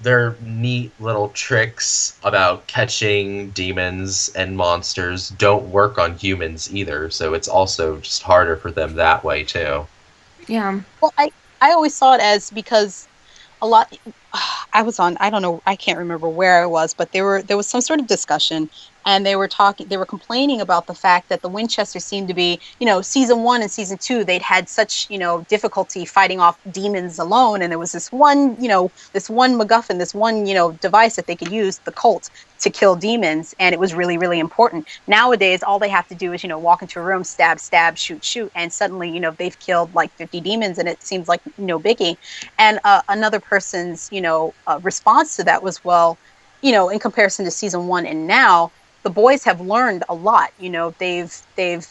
they're neat little tricks about catching demons and monsters don't work on humans either, so it's also just harder for them that way too. Yeah. Well, I always saw it as because a lot I was on, I don't know, I can't remember where I was, but there was some sort of discussion, and they were complaining about the fact that the Winchesters seemed to be, season 1 and season 2, they'd had such, difficulty fighting off demons alone, and there was this one MacGuffin, this one, device that they could use, the cult, to kill demons, and it was really, really important. Nowadays, all they have to do is, walk into a room, stab, stab, shoot, shoot, and suddenly, they've killed like 50 demons, and it seems like no biggie. And another person's, response to that was, well, in comparison to season 1 and now, the boys have learned a lot. They've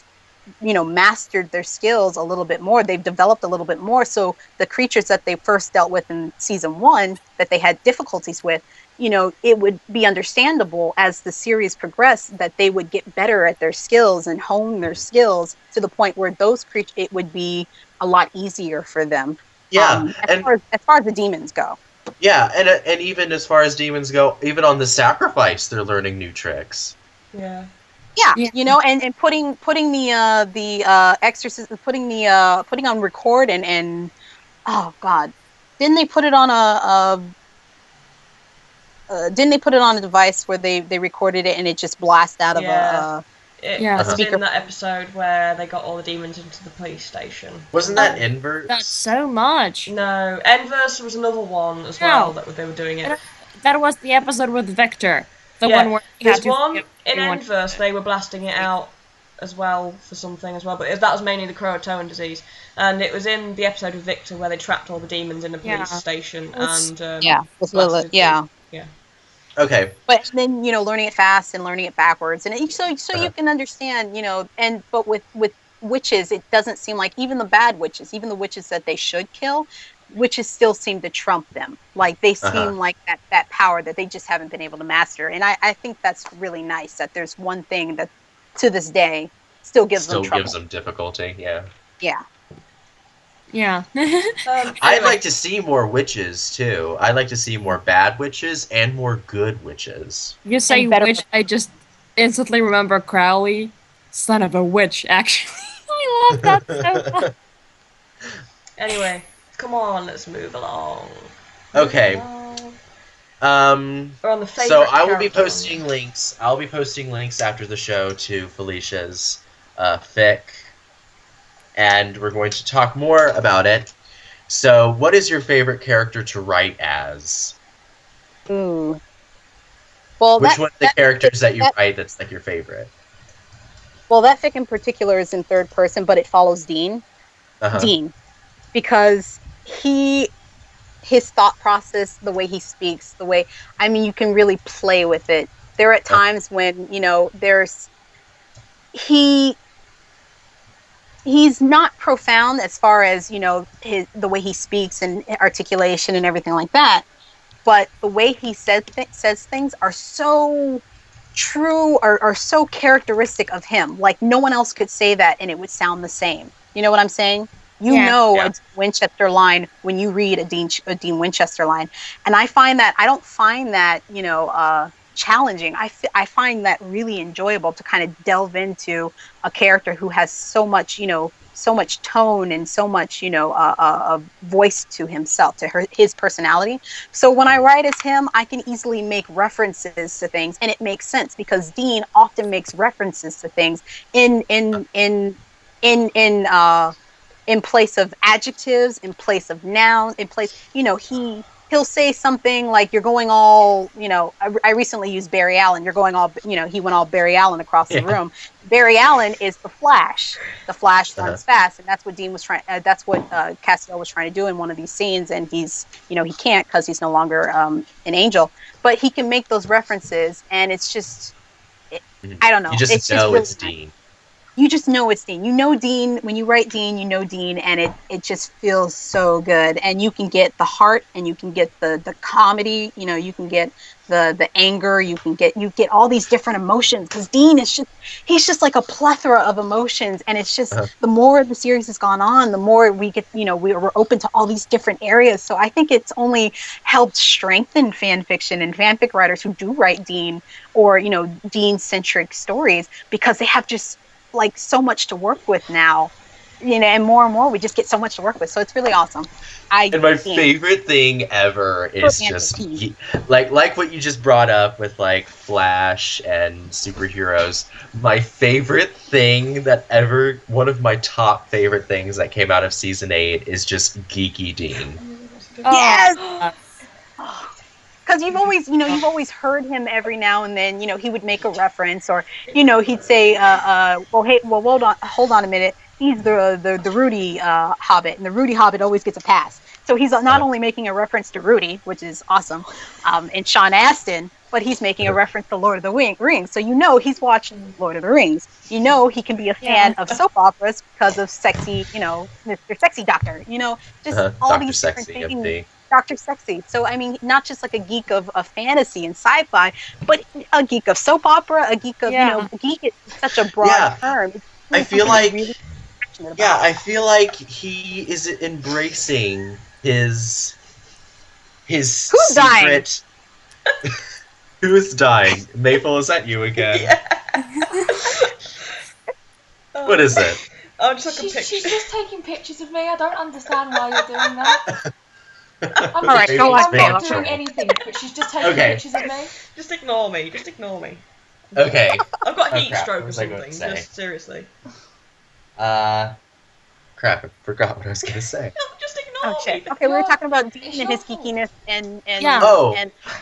mastered their skills a little bit more. They've developed a little bit more. So the creatures that they first dealt with in season 1 that they had difficulties with, it would be understandable as the series progressed that they would get better at their skills and hone their skills to the point where those creatures, it would be a lot easier for them. Yeah, and As far as the demons go. yeah, and even as far as demons go, even on the sacrifice, they're learning new tricks. Yeah. Yeah, and putting the exorcist, putting on record and oh god, didn't they put it on didn't they put it on a device where they recorded it and it just blasted out of a It was speaker? in that episode where they got all the demons into the police station. Wasn't that Inverse? That's so much. No, Enverse was another one as well that they were doing it. That was the episode with Victor. The Yeah, one where he there's had to one forgive in everyone. Enverse, they were blasting it out as well for something as well, but that was mainly the Croatoan disease. And it was in the episode with Victor where they trapped all the demons in a police station and with blasted Lilith, yeah. Okay. But then learning it fast and learning it backwards, and so you can understand, but with witches, it doesn't seem like even the bad witches, even the witches that they should kill, witches still seem to trump them. Like they seem like that power that they just haven't been able to master, and I think that's really nice that there's one thing that to this day still gives them trouble. Gives them difficulty. Yeah. Yeah. Yeah. I'd like to see more witches too. I'd like to see more bad witches and more good witches. You say witch, I just instantly remember Crowley, son of a witch, actually. I love that so much. Anyway, come on, let's move along. Okay. We're on the favorite So I will be character posting links. I'll be posting links after the show to Felicia's fic, and we're going to talk more about it. So, what is your favorite character to write as? Ooh. Well, which one of the characters that you write that's like your favorite? Well, that fic in particular is in third person, but it follows Dean. Dean, because his thought process, the way he speaks, you can really play with it. There are times when, he's not profound as far as, the way he speaks and articulation and everything like that. But the way he says things are so true, are so characteristic of him. Like no one else could say that and it would sound the same. You know what I'm saying? A Winchester line when you read a Dean Winchester line. And I don't find that, challenging. I find that really enjoyable to kind of delve into a character who has so much, so much tone and so much, a voice to himself, to his personality. So when I write as him, I can easily make references to things, and it makes sense because Dean often makes references to things in place of adjectives, in place of nouns, in place, he'll say something like, you're going all, I recently used Barry Allen. You're going all, he went all Barry Allen across the room. Barry Allen is the Flash. The Flash runs fast. And that's what Dean was trying, that's what Castiel was trying to do in one of these scenes. And he's, he can't because he's no longer an angel. But he can make those references. And it's just, I don't know. You just know it's Dean. you just know it's Dean. You know Dean when you write Dean. You know Dean, and it just feels so good. And you can get the heart, and you can get the comedy. You know, you can get the anger. You get all these different emotions because Dean is he's just like a plethora of emotions. And it's just the more the series has gone on, the more we get. You know, we're open to all these different areas. So I think it's only helped strengthen fan fiction and fanfic writers who do write Dean or Dean centric stories because they have just like so much to work with now, and more we just get so much to work with, so it's really awesome. And my favorite thing ever is just like what you just brought up with like Flash and superheroes. My favorite thing one of my top favorite things that came out of season 8 is just Geeky Dean. Yes. Because you've always heard him every now and then. He would make a reference, or he'd say, hold on a minute. He's the Rudy Hobbit, and the Rudy Hobbit always gets a pass. So he's not only making a reference to Rudy, which is awesome, and Sean Astin, but he's making a reference to Lord of the Rings. So he's watched Lord of the Rings. He can be a fan of soap operas because of sexy, Mr. Sexy Doctor. Just all Dr. these Sexy different things. MD. Dr. Sexy. So, I mean, not just like a geek of fantasy and sci-fi, but a geek of soap opera, a geek of, geek is such a broad term. I feel like, I feel like he is embracing his Who's secret. Dying? Who's dying? Maple, is that you again? Yeah. What is it? I'm just looking She's just taking pictures of me. I don't understand why you're doing that. I'm All right, go on, I'm not Taylor. doing anything, but she's just taking pictures of me. Just ignore me. Just ignore me. Okay. I've got heat crap. stroke What or was I going to something. say? Just seriously. Crap, I forgot what I was going to say. No, just ignore me. Okay, we were talking about Dean and his geekiness and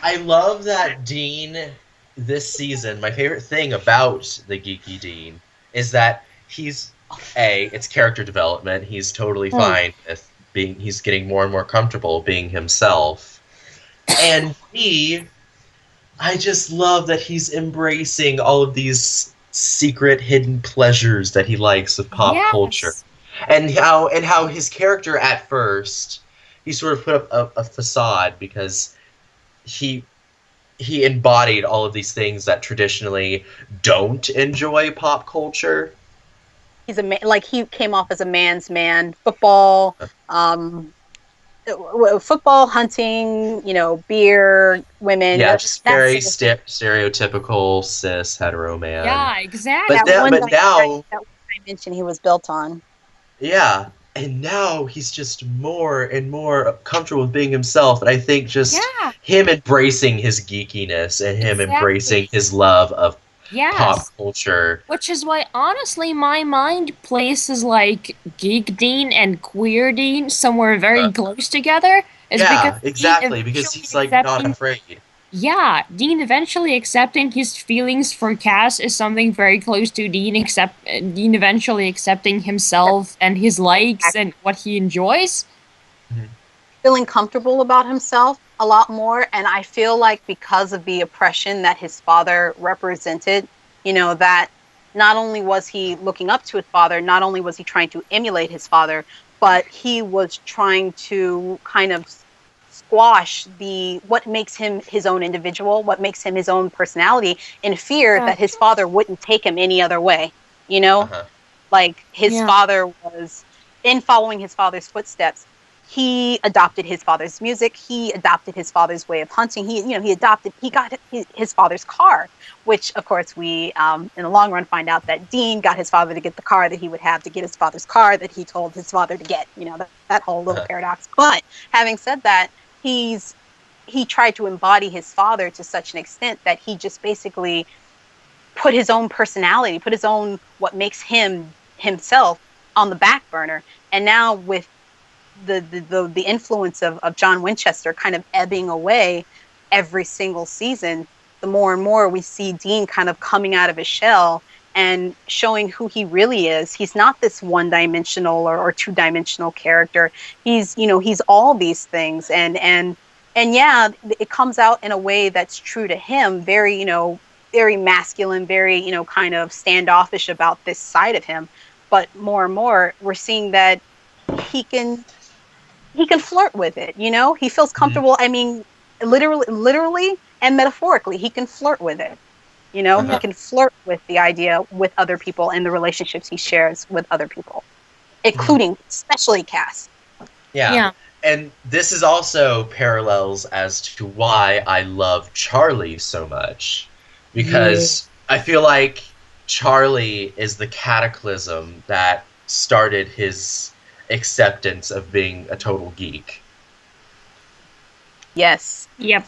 I love that Dean this season. My favorite thing about the geeky Dean is that it's character development. He's totally fine with he's getting more and more comfortable being himself. And I just love that he's embracing all of these secret hidden pleasures that he likes of pop culture. And how his character at first, he sort of put up a facade because he embodied all of these things that traditionally don't enjoy pop culture. he's he came off as a man's man. Football, football, hunting, beer, women. Yeah, just very stereotypical cis hetero man. Yeah, exactly. But now, that dimension he was built on. Yeah, and now he's just more and more comfortable with being himself. And I think just him embracing his geekiness and him embracing his love of pop culture. Which is why, honestly, my mind places like Geek Dean and Queer Dean somewhere very close together. Because he's like not afraid. Yeah, Dean eventually accepting his feelings for Cass is something very close to Dean eventually accepting himself and his likes and what he enjoys. Feeling comfortable about himself a lot more, and I feel like because of the oppression that his father represented, that not only was he looking up to his father, not only was he trying to emulate his father, but he was trying to kind of squash what makes him his own individual, what makes him his own personality, in fear that his father wouldn't take him any other way. Like his father was, in following his father's footsteps, he adopted his father's music. He adopted his father's way of hunting. He got his father's car, which of course we, in the long run, find out that Dean got his father to get the car that he would have to get his father's car that he told his father to get. That whole little paradox. But having said that, he tried to embody his father to such an extent that he just basically put his own personality, put his own, what makes him himself, on the back burner. And now with the influence of John Winchester kind of ebbing away every single season, the more and more we see Dean kind of coming out of his shell and showing who he really is. He's not this one-dimensional or two-dimensional character. He's all these things, and it comes out in a way that's true to him, very very masculine, very, kind of standoffish about this side of him. But more and more, we're seeing that he can flirt with it. He feels comfortable. I mean, literally and metaphorically, he can flirt with it. He can flirt with the idea with other people and the relationships he shares with other people, including especially Cass. Yeah. And this is also parallels as to why I love Charlie so much. Because I feel like Charlie is the cataclysm that started his acceptance of being a total geek. Yes. Yep.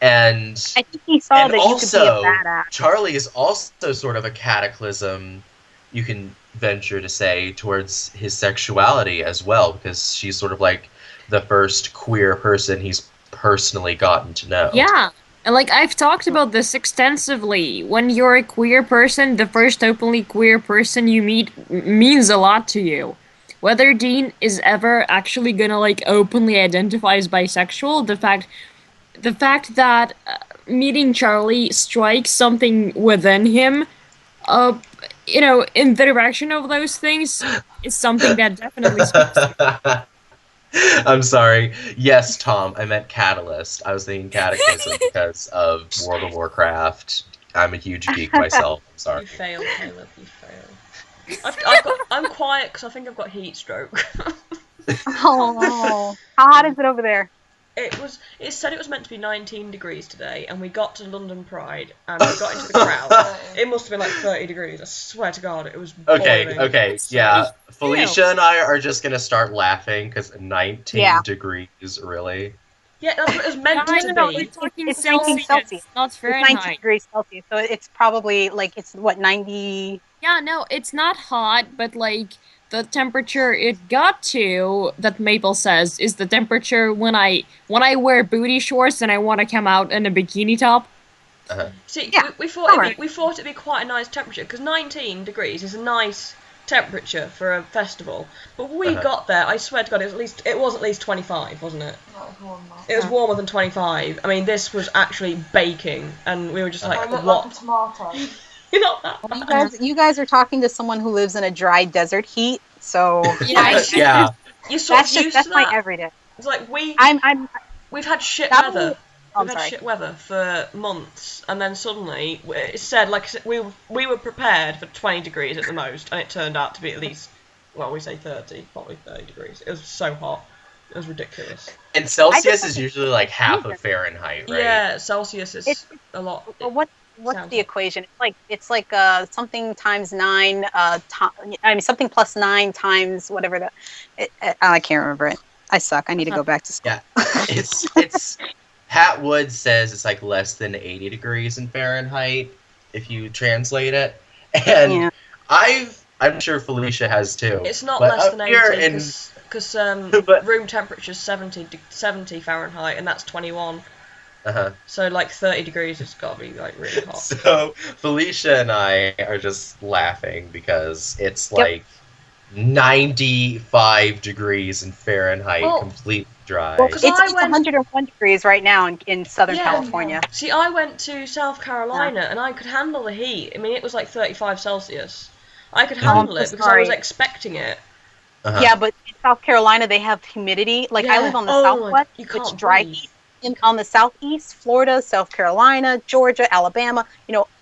And I think he saw that also, you could be a badass. Charlie is also sort of a cataclysm, you can venture to say, towards his sexuality as well, because she's sort of like the first queer person he's personally gotten to know. Yeah. And I've talked about this extensively. When you're a queer person, the first openly queer person you meet means a lot to you. Whether Dean is ever actually gonna openly identify as bisexual, the fact that meeting Charlie strikes something within him, in the direction of those things, is something that definitely speaks to I'm sorry. Yes, Tom, I meant Catalyst. I was thinking Cataclysm because of World of Warcraft. I'm a huge geek myself. I'm sorry. You failed, Caleb. You failed. I'm quiet because I think I've got heat stroke. Oh, how hot is it over there? It said it was meant to be 19 degrees today, and we got to London Pride, and we got into the crowd. It must have been 30 degrees. I swear to God, it was boiling. Okay, yeah. Felicia and I are just gonna start laughing because 19 degrees, really? Yeah, that's what it was meant to No, be. we're talking It's 19 Celsius. not It's Fahrenheit. 19 degrees Celsius, so it's probably 90. Yeah, no, it's not hot, but the temperature it got to, that Mapal says, is the temperature when I wear booty shorts and I want to come out in a bikini top. Uh-huh. See, Yeah, we thought it'd be quite a nice temperature, because 19 degrees is a nice temperature for a festival. But when we got there, I swear to God, it was at least 25, wasn't it? No, it was warmer. It was warmer than 25. I mean, this was actually baking, and we were just I like, look what? like a tomato. You're not that bad. You guys are talking to someone who lives in a dry desert heat, so Yeah. You're sort of used that's to my that. everyday. It's like we've had shit That weather. was- We've had shit weather for months, and then suddenly it said we were prepared for 20 degrees at the most, and it turned out to be at least, well, we say 30, probably 30 degrees. It was so hot. It was ridiculous. And Celsius is usually half of Fahrenheit, right? Yeah, Celsius is a lot. Well, what's sounds the like- equation? It's like something times 9. Something plus 9 times whatever I can't remember it. I suck. I need to go back to school. Yeah. It's Pat Wood says it's less than 80 degrees in Fahrenheit if you translate it. And I'm sure Felicia has too. It's not But less up than here 80 in- because But- room temperature is 70 Fahrenheit, and that's 21. Uh-huh. So 30 degrees, it's got to be really hot. So Felicia and I are just laughing because it's 95 degrees in Fahrenheit, Well- completely dry. Well, 'cause It's I went- 101 degrees right now in Southern Yeah. California. See, I went to South Carolina and I could handle the heat. I mean, it was 35 Celsius. I could handle I'm it so because I was sorry. expecting it. Uh-huh. Yeah, but in South Carolina they have humidity. I Yeah. live on the Oh, southwest, you which can't dry breathe. heat. On the southeast, Florida, South Carolina, Georgia, Alabama,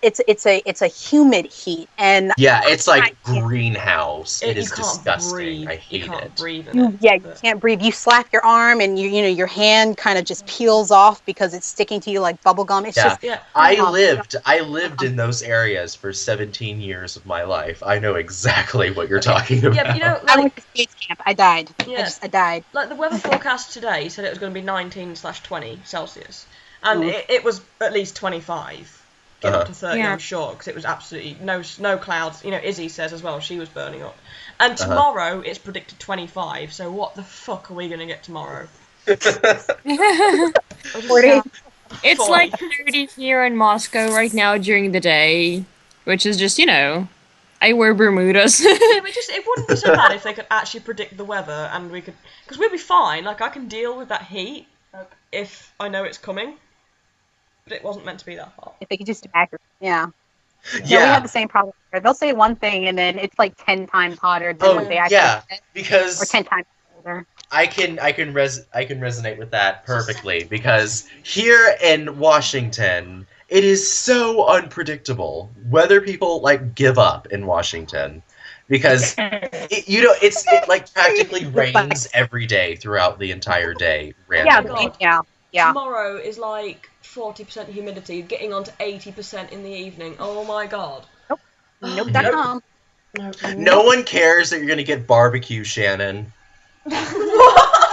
it's a humid heat, and Yeah, it's I can't- greenhouse. It You is can't disgusting. breathe. I You hate can't it. breathe in it. you But- can't breathe. You slap your arm, and your hand kind of just peels off because it's sticking to you like bubble gum. It's Yeah. just Yeah. I Oh. lived in those areas for 17 years of my life. I know exactly what you're talking about. Yeah, but I went to space camp. I died. Yeah. I died. the weather forecast today said it was going to be 19/20 Celsius. And it was at least 25. Get up to 30, Yeah. I'm sure, because it was absolutely no clouds. Izzy says as well, she was burning up. And tomorrow it's predicted 25, so what the fuck are we going to get tomorrow? It's 40. 30 here in Moscow right now during the day, which is just, I wear Bermudas. Yeah, but it wouldn't be so bad if they could actually predict the weather and we could, because we'd be fine. I can deal with that heat if I know it's coming, but it wasn't meant to be that hot. If they could just do accurate. Yeah. No, we Yeah. have the same problem. They'll say one thing and then it's like 10 times hotter than what they actually yeah, said, or because 10 times colder. I can resonate with that perfectly because here in Washington, it is so unpredictable whether people like give up in Washington because it like practically rains every day throughout the entire day Yeah, randomly. yeah. Tomorrow is like 40% humidity, getting on to 80% in the evening. Oh my god. Nope.com. No one cares that you're gonna get barbecue, Shannon. What?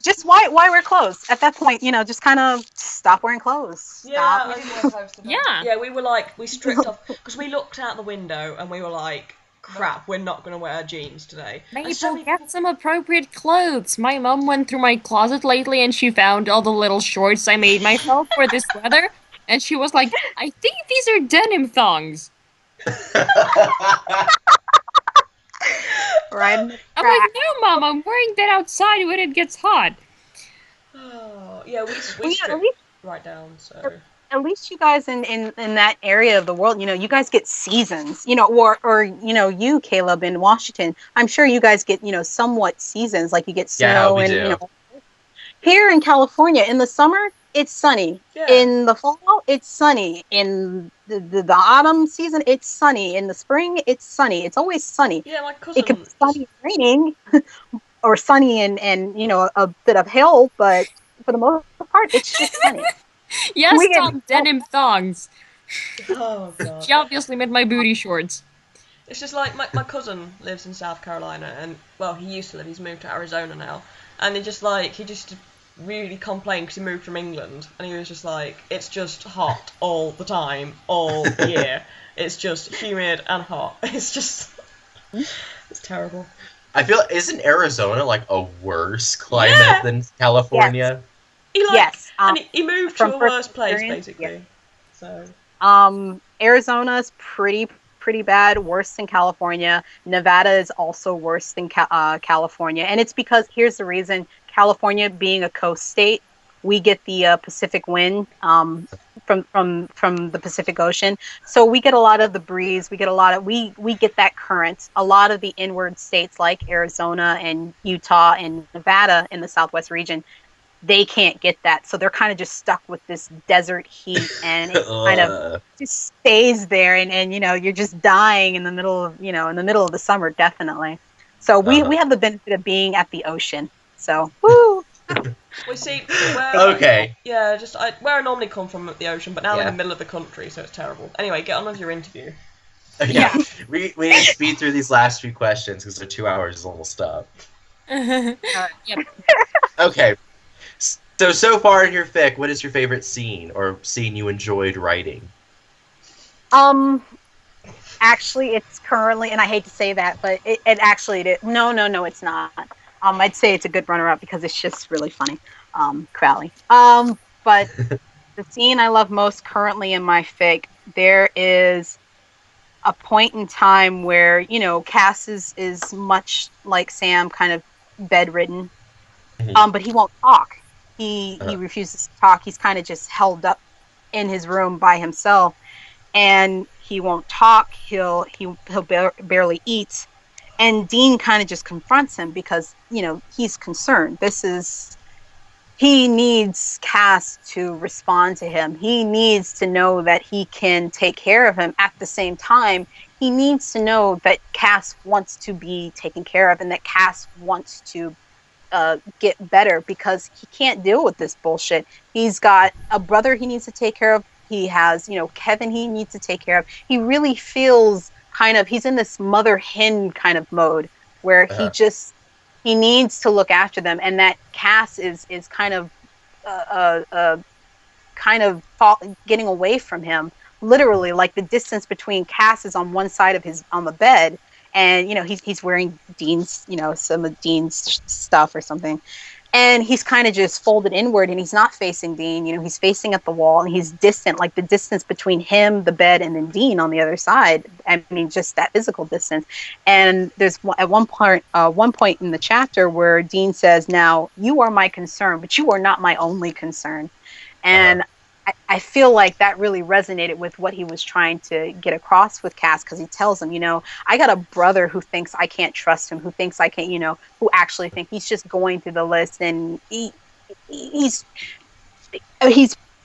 Just why wear clothes? At that point, just kind of stop wearing clothes. Yeah, Stop. I think we're close to that. Yeah. Yeah, we stripped off, because we looked out the window and we were like, crap, we're not going to wear jeans today. And so Maple, many get some appropriate clothes. My mom went through my closet lately and she found all the little shorts I made myself for this weather. And she was like, I think these are denim thongs. Right. I'm like, no, Mom, I'm wearing that outside when it gets hot. Oh, yeah, we Well, stripped at least, right down, so... at least you guys in that area of the world, you guys get seasons, or you, Caleb, in Washington. I'm sure you guys get, somewhat seasons, like you get snow we and, do. Here in California, in the summer, it's sunny. Yeah. In the fall, it's sunny. In the autumn season, it's sunny. In the spring, it's sunny. It's always sunny. Yeah, my cousin... It could be sunny and raining, or sunny and a bit of hail, but for the most part, it's just sunny. Yes, We get- Tom, denim thongs. Oh, God. She obviously meant my booty shorts. It's just like, my cousin lives in South Carolina, and, well, he used to live, he's moved to Arizona now, and he just really complained because he moved from England, and he was just like, it's just hot all the time, all year. It's just humid and hot. It's terrible. I feel isn't Arizona like a worse climate than California? Yes. And he moved to a first worse place, experience, basically. So... Arizona's pretty bad, worse than California. Nevada is also worse than California, and it's because here's the reason: California being a coast state, we get the Pacific wind from the Pacific Ocean, so we get a lot of the breeze. We get we get that current. A lot of the inward states like Arizona and Utah and Nevada in the Southwest region, they can't get that, so they're kind of just stuck with this desert heat, and it kind of just stays there, and you're just dying in the middle of the summer, definitely. So we have the benefit of being at the ocean. So woo. We see Okay. Yeah, where I normally come from at the ocean, but now we're in Yeah. the middle of the country, so it's terrible. Anyway, get on with your interview. Yeah. We need to speed through these last few questions because the 2 hours is almost up. Yep. Okay. So far in your fic, what is your favorite scene or scene you enjoyed writing? Actually, it's currently, and I hate to say that, but it actually did. No, it's not. I'd say it's a good runner-up because it's just really funny. Crowley. But the scene I love most currently in my fic, there is a point in time where, Cass is much like Sam, kind of bedridden, but he won't talk. He refuses to talk. He's kind of just held up in his room by himself, and he won't talk. He'll barely eat, and Dean kind of just confronts him because he's concerned. He needs Cass to respond to him. He needs to know that he can take care of him. At the same time, he needs to know that Cass wants to be taken care of and that Cass wants to get better, because he can't deal with this bullshit. He's got a brother he needs to take care of. He has, Kevin he needs to take care of. He really feels he's in this mother hen kind of mode where he needs to look after them, and that Cass is getting away from him. Literally, like the distance between Cass is on one side of on the bed, and he's wearing Dean's, some of Dean's stuff or something, and he's kind of just folded inward, and he's not facing Dean. He's facing at the wall, and he's distant, like the distance between him, the bed, and then Dean on the other side. I mean, just that physical distance. And there's at one point in the chapter where Dean says, "Now you are my concern, but you are not my only concern." And I feel like that really resonated with what he was trying to get across with Cass, because he tells him, I got a brother who thinks I can't trust him, who thinks I can't, who actually think he's just going through the list, and he's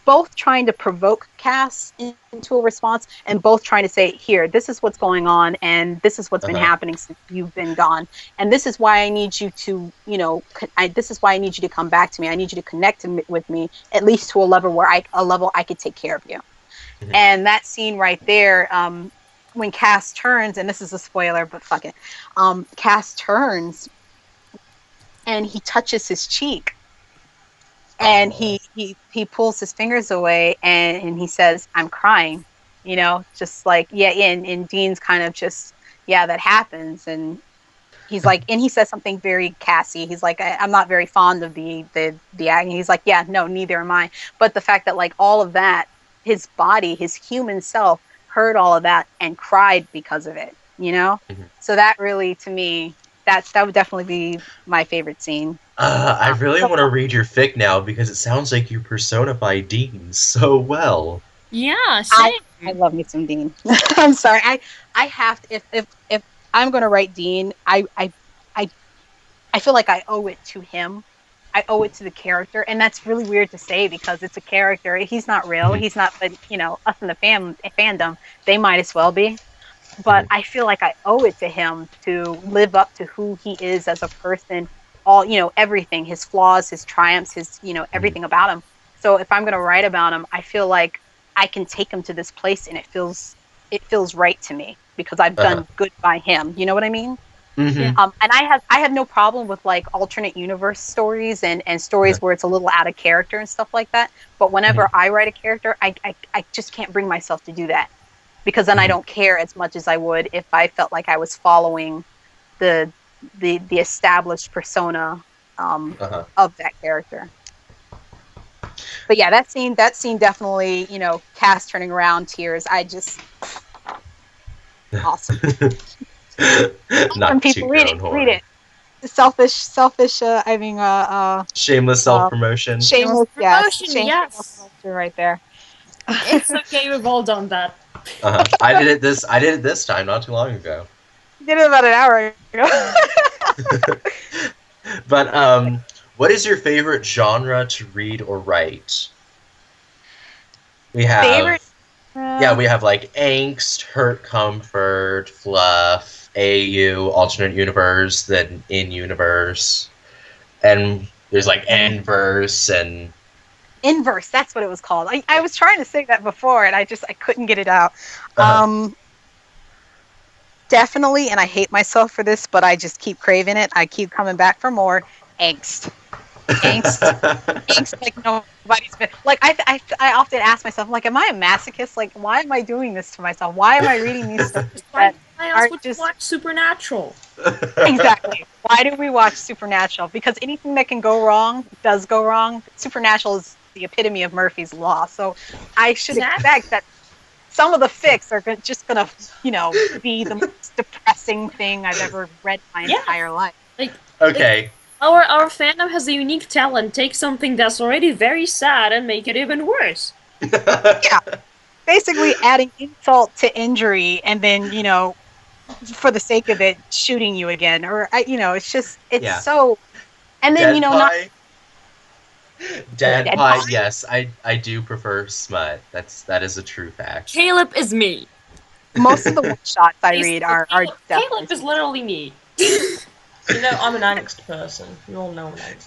both trying to provoke Cass into a response, and both trying to say, here, this is what's going on, and this is what's been happening since you've been gone, and this is why I need you to, this is why I need you to come back to me. I need you to connect with me, at least to a level where I could take care of you. Mm-hmm. And that scene right there, when Cass turns, and this is a spoiler, but fuck it, Cass turns, and he touches his cheek. And he pulls his fingers away, and he says, I'm crying, just like, yeah, and Dean's kind of just, yeah, that happens. And he's like, and he says something very Cassie. He's like, I'm not very fond of the acting. He's like, yeah, no, neither am I. But the fact that, like, all of that, his body, his human self heard all of that and cried because of it, Mm-hmm. So that really, to me, that would definitely be my favorite scene. I really want to read your fic now, because it sounds like you personify Dean so well. Yeah, same. I love me some Dean. I'm sorry. I have to, if I'm going to write Dean, I feel like I owe it to him. I owe it to the character, and that's really weird to say because it's a character. He's not real. He's not, but us in the fandom, they might as well be. But I feel like I owe it to him to live up to who he is as a person. All everything, his flaws, his triumphs, his everything about him. So if I'm going to write about him, I feel like I can take him to this place, and it feels right to me because I've done good by him. You know what I mean? Mm-hmm. And I have no problem with like alternate universe stories and stories where it's a little out of character and stuff like that. But whenever I write a character, I just can't bring myself to do that, because then I don't care as much as I would if I felt like I was following the established persona of that character. But yeah, that scene definitely, Cass turning around, tears. I just awesome. Not people read it. Selfish. Shameless self-promotion. Shameless promotion, yes. Right there. It's okay, we've all done that. I did it this time, not too long ago. You did it about an hour ago. But what is your favorite genre to read or write? We have we have like angst, hurt, comfort, fluff, AU, alternate universe, then in universe, and there's like inverse and inverse. That's what it was called. I was trying to say that before, and I couldn't get it out. Definitely, and I hate myself for this, but I just keep craving it. I keep coming back for more angst. Angst like nobody's been. Like I often ask myself, like, am I a masochist? Like, why am I doing this to myself? Why am I reading these stuff that are just watch Supernatural? Exactly. Why do we watch Supernatural? Because anything that can go wrong does go wrong. Supernatural is the epitome of Murphy's Law. So I should expect that some of the fics are just going to, be the most depressing thing I've ever read in my entire life. Okay. Our fandom has a unique talent. Take something that's already very sad and make it even worse. Yeah. Basically adding insult to injury and then, for the sake of it, shooting you again. Or, it's so... And then, Dead pie, yes, I do prefer smut. That is a true fact. Kaleb is me. Most of the one-shots I read are definitely... Kaleb is literally me. I'm an angst person. You all know I'm an angst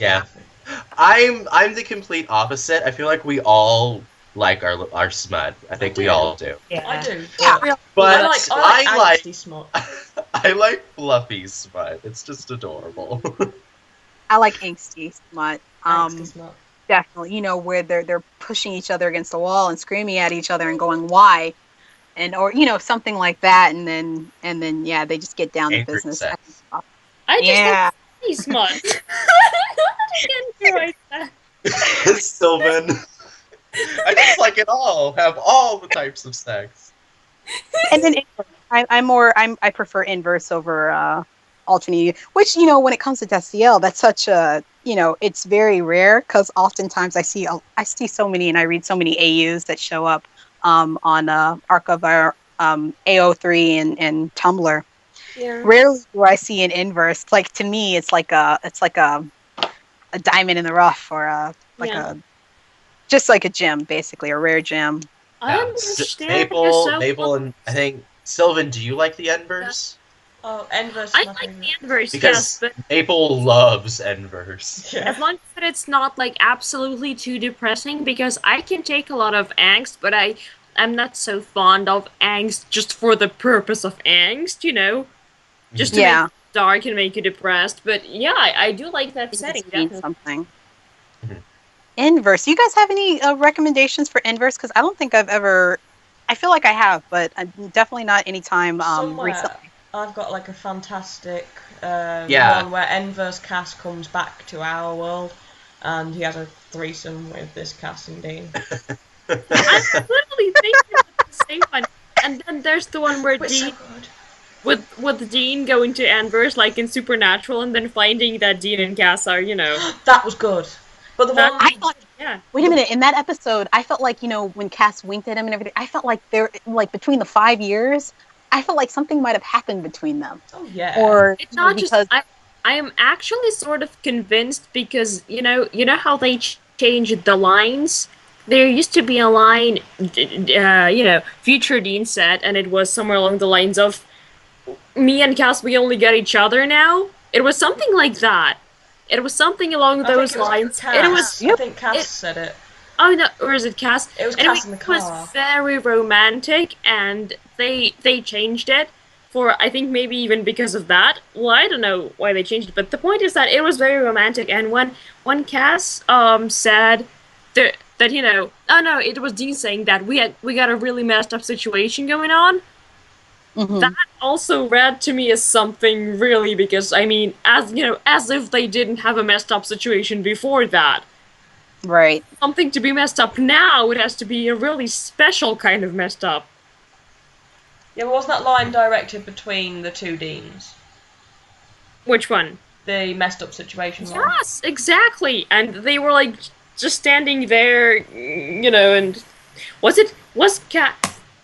person. I'm the complete opposite. I feel like we all like our smut. I think we all do. Yeah. I do. But I like smut. I like fluffy smut. It's just adorable. I like angsty smut. Angsty smut. Definitely, where they're pushing each other against the wall and screaming at each other and going, why? And or something like that, and then they just get down to business. Sex. I just like smut. I can't write that. Silven. I just like it all. Have all the types of sex. And then I prefer inverse over alternate, which, when it comes to Destiel, that's such a, it's very rare, because oftentimes I see so many, and I read so many AUs that show up on Arc of our AO3 and Tumblr. Yeah. Rarely do I see an inverse. Like, to me, it's like a diamond in the rough, or just like a gem, basically, a rare gem. I understand. Maple, and I think Silven. Do you like the Enverse? Oh, Enverse. I like the Enverse, Because yes, but Maple loves Enverse. Yeah. as long as it's not like absolutely too depressing, because I can take a lot of angst, but I'm not so fond of angst just for the purpose of angst, just to make it dark and make you depressed. But yeah, I do like that setting. Means something. Inverse. You guys have any recommendations for Inverse? Because I don't think I've ever. I feel like I have, but definitely not anytime recently. I've got like a fantastic Yeah. one where Enverse Cass comes back to our world, and he has a threesome with this Cass and Dean. I'm literally thinking of the same one. And then there's the one where It's Dean, so good. with Dean going to Anvers, like in Supernatural, and then finding that Dean and Cass are, That was good. But the That- one, I thought. yeah. Wait a minute. In that episode, I felt like, when Cass winked at him and everything, I felt like between the 5 years, I felt like something might have happened between them. oh yeah, Or It's not because just. I am actually sort of convinced because you know how they changed the lines. There used to be a line, Future Dean said, and it was somewhere along the lines of, "Me and Cass, we only get each other now." It was something like that. It was something along I those think it was lines. Cass. It was. I think Cass said it. Oh no, or is it Cass? It was Anyway, Cass in the it was car. very romantic, and they changed it for, I think, maybe even because of that. Well, I don't know why they changed it, but the point is that it was very romantic. And when Cass said that oh no, it was Dean saying that we got a really messed up situation going on. Mhm. That also read to me as something really, because I mean, as if they didn't have a messed up situation before that. Right. Something to be messed up now, it has to be a really special kind of messed up. Yeah, but wasn't that line directed between the two Deans? Which one? The messed up situation line. Yes, exactly. And they were like just standing there, and was Cass?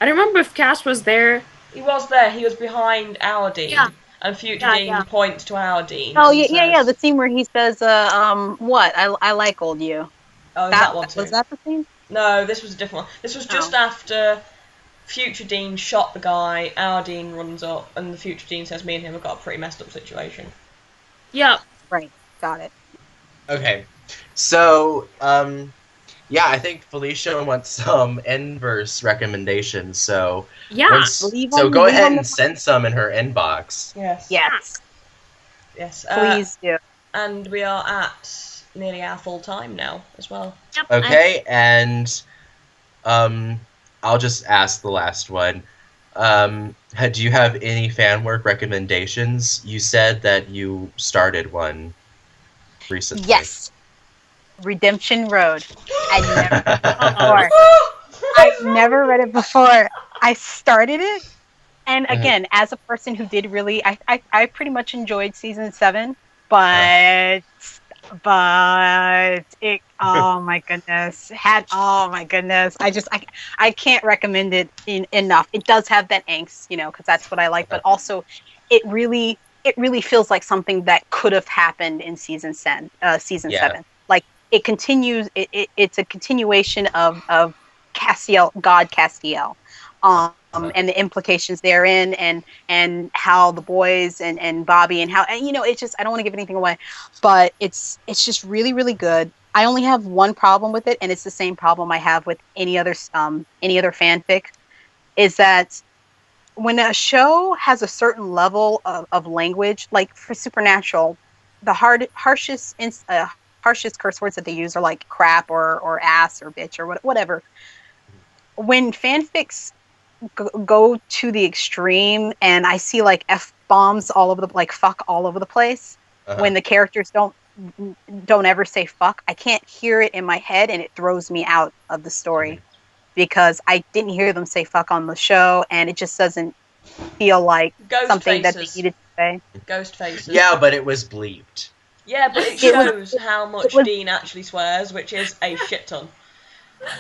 I don't remember if Cass was there. He was there. He was behind our Dean. Yeah. And Future Yeah, Dean yeah. points to our Dean. Oh and yeah. says- The scene where he says, "What? I like old you." Oh, that one too. Was that the scene? No, this was a different one. This was just after Future Dean shot the guy, our Dean runs up, and the Future Dean says, "Me and him have got a pretty messed up situation." Yeah. Right. Got it. Okay, so I think Felicia wants some Enverse recommendations. So Yeah. go ahead and send some in her inbox. Yes. Yes. Yes. Please do. And we are at nearly our full time now as well. Yep. Okay, and I'll just ask the last one. Do you have any fan work recommendations? You said that you started one recently. Yes. Redemption Road. I've never read it before. I started it, and again, as a person who did really, I pretty much enjoyed season 7, but it, oh my goodness, I can't recommend it enough. It does have that angst, because that's what I like, but also it really feels like something that could have happened in season 7. Like, it continues. It's a continuation of Castiel, God Castiel, and the implications therein, and how the boys and Bobby and how, and it's just, I don't want to give anything away, but it's just really, really good. I only have one problem with it, and it's the same problem I have with any other fanfic, is that when a show has a certain level of language, like for Supernatural, the harshest curse words that they use are like crap or ass or bitch or whatever. When fanfics go to the extreme, and I see like F-bombs all over fuck all over the place, when the characters don't ever say fuck, I can't hear it in my head, and it throws me out of the story, because I didn't hear them say fuck on the show, and it just doesn't feel like Ghost something that faces. they needed. say. Ghost faces. Yeah, but it was bleeped. Yeah, but it It was- shows how much was- Dean actually swears, which is a shit ton.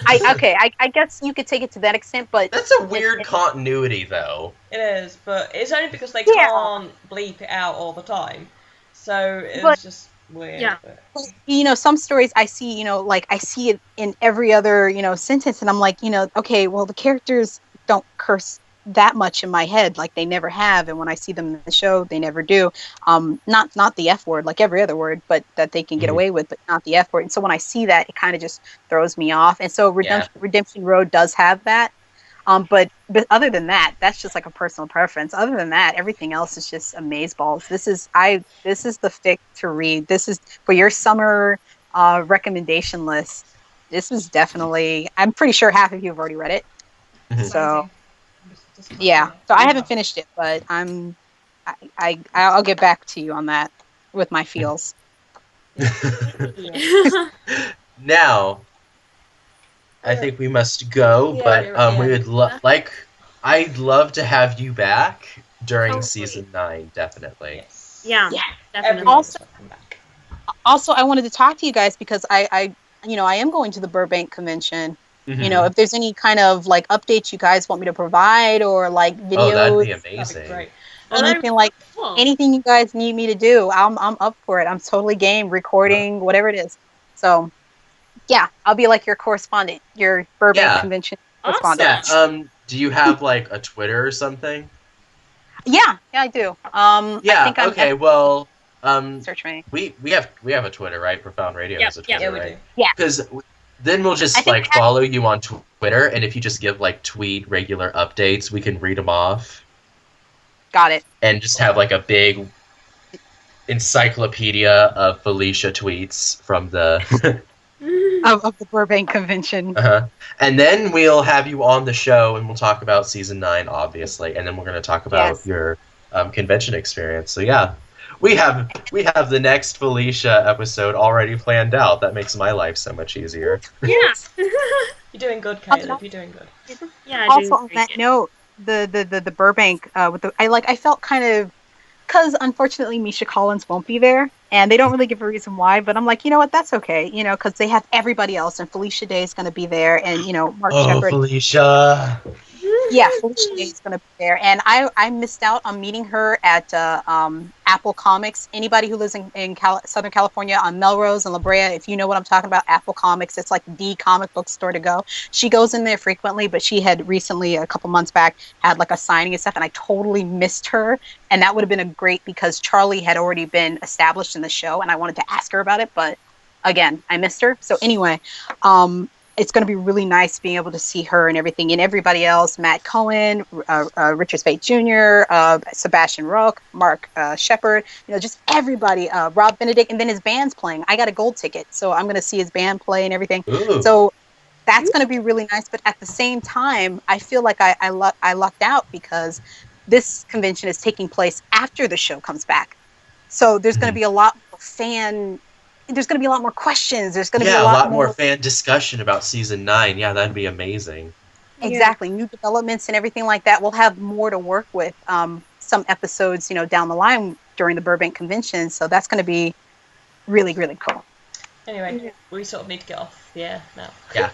I guess you could take it to that extent, but That's a weird continuity, though. It is, but it's only because they Yeah. can't bleep it out all the time. So it's But- just weird. Yeah. But... you know, some stories I see, you know, like I see it in every other, you know, sentence, and I'm like, you know, okay, well, the characters don't curse that much in my head, like they never have, and when I see them in the show, they never do. Not the F word, like every other word, but that they can get Mhm. away with, but not the F word. And so when I see that, it kind of just throws me off. And so Redemption Road does have that. But other than that, that's just like a personal preference. Other than that, everything else is just amazeballs. This is the fic to read. This is for your summer recommendation list. This is definitely. I'm pretty sure half of you have already read it. Mhm. So yeah. So I haven't finished it, but I'll get back to you on that with my feels. Now, I think we must go, Yeah, but yeah. we would I'd love to have you back during Totally. season 9, definitely. Yes. Yeah, Yeah. definitely. Everyone Also- come back. Also, I wanted to talk to you guys because I am going to the Burbank convention. Mhm. You know, if there's any kind of like updates you guys want me to provide or like Oh, videos, that'd be That'd be amazing. great. anything like Cool. anything you guys need me to do, I'm up for it. I'm totally game, recording, whatever it is. So, yeah, I'll be like your correspondent, your Burbank Yeah. convention Awesome. correspondent. Yeah. Do you have like a Twitter or something? Yeah, I do. I Yeah. think I'm Okay. Well, search me. we have a Twitter, right? Profound Radio has a Yep, Twitter, Yeah, we right? do. Because then we'll I just think like I have- follow you on Twitter, and if you just give like tweet regular updates, we can read them off Got it. and just have like a big encyclopedia of Felicia tweets from the. Of the Burbank convention. And then we'll have you on the show, and we'll talk about season 9, obviously, and then we're going to talk about Yes. your convention experience. So yeah, we have the next Felicia episode already planned out. That makes my life so much easier. Yeah. You're doing good, Caleb. You're doing good. Yeah. I Also do on agree. that note, the Burbank with the I felt kind of because unfortunately Misha Collins won't be there, and they don't really give a reason why. But I'm like, you know what, that's okay, you know, because they have everybody else, and Felicia Day is going to be there, and you know Mark Shepard. Felicia! Yeah, Felicia Day is going to be there, and I missed out on meeting her at Apple Comics. Anybody who lives in Southern California on Melrose and La Brea, if you know what I'm talking about, Apple Comics, it's like the comic book store to go. She goes in there frequently, but she had recently, a couple months back, had like a signing and stuff, and I totally missed her. And that would have been a great because Charlie had already been established in the show, and I wanted to ask her about it, but again, I missed her. So anyway, it's going to be really nice being able to see her and everything, and everybody else, Matt Cohen, Richard Speight Jr., Sebastian Roque, Mark Shepard, you know, just everybody, Rob Benedict, and then his band's playing. I got a gold ticket, so I'm going to see his band play and everything. Ooh. So that's going to be really nice, but at the same time, I feel like I lucked out because this convention is taking place after the show comes back. So there's going to be a lot more there's going to be a lot more questions. There's going to be Yeah, a lot more fan discussion about season 9. Yeah, that'd be amazing. Exactly. New developments and everything like that. We'll have more to work with some episodes, you know, down the line during the Burbank convention. So that's going to be really, really cool. Anyway, we sort of need to get off the air now. Yeah.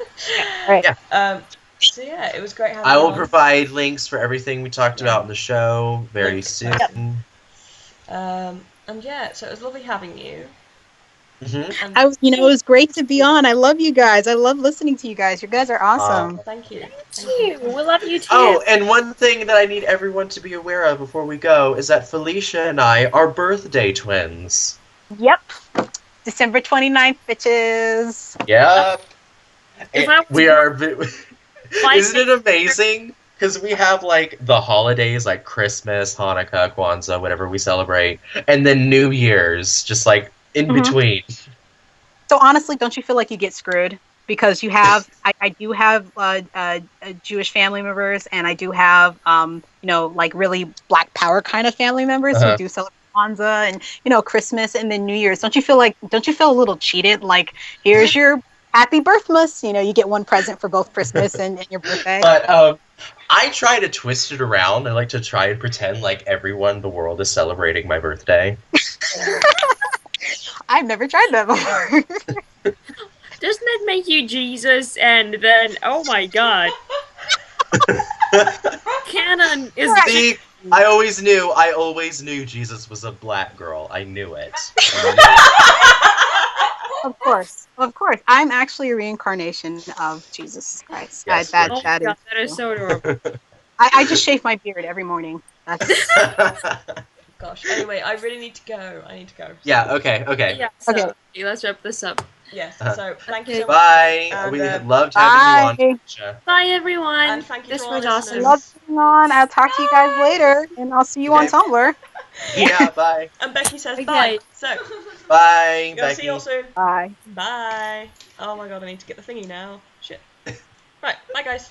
Right. Yeah. So yeah, it was great having I you will on. provide links for everything we talked about in the show very soon. And yeah, so it was lovely having you. Mm-hmm. And It was great to be on. I love you guys. I love listening to you guys. You guys are awesome. thank you. Thank you. We love you too. Oh, and one thing that I need everyone to be aware of before we go is that Felicia and I are birthday twins. Yep. December 29th, bitches. Yeah. If I was We are. Like- Isn't it amazing? Because we have like the holidays like Christmas, Hanukkah, Kwanzaa, whatever we celebrate, and then New Year's, just like in Mhm. between. So honestly, don't you feel like you get screwed? Because you have, I do have Jewish family members, and I do have, like really Black Power kind of family members Uh-huh. who do celebrate Kwanzaa and Christmas and then New Year's. Don't you feel a little cheated? Like here's your Happy Birthmas! You know, you get one present for both Christmas and your birthday. But I try to twist it around. I like to try and pretend like everyone in the world is celebrating my birthday. I've never tried that before. Doesn't it make you Jesus? And then, oh my god. Canon is See, I always knew Jesus was a black girl. I knew it. Of course. I'm actually a reincarnation of Jesus Christ. Yes, that Oh that my is. god, that is so adorable. I just shave my beard every morning. That's Gosh. Anyway, I really need to go. Yeah, okay. Yeah, so, Okay. let's wrap this up. Yes. So thank you so much. Bye. And, We loved having you on. Felicia. Bye, everyone. And thank you This to all was our awesome. listeners. love being on. I'll talk to you guys later, and I'll see you on Okay. Tumblr. Yeah, bye. And Becky says Okay. bye. So, Bye, gonna see you all Becky. soon. Bye. Bye. Oh my god, I need to get the thingy now. Shit. Right. Bye, guys.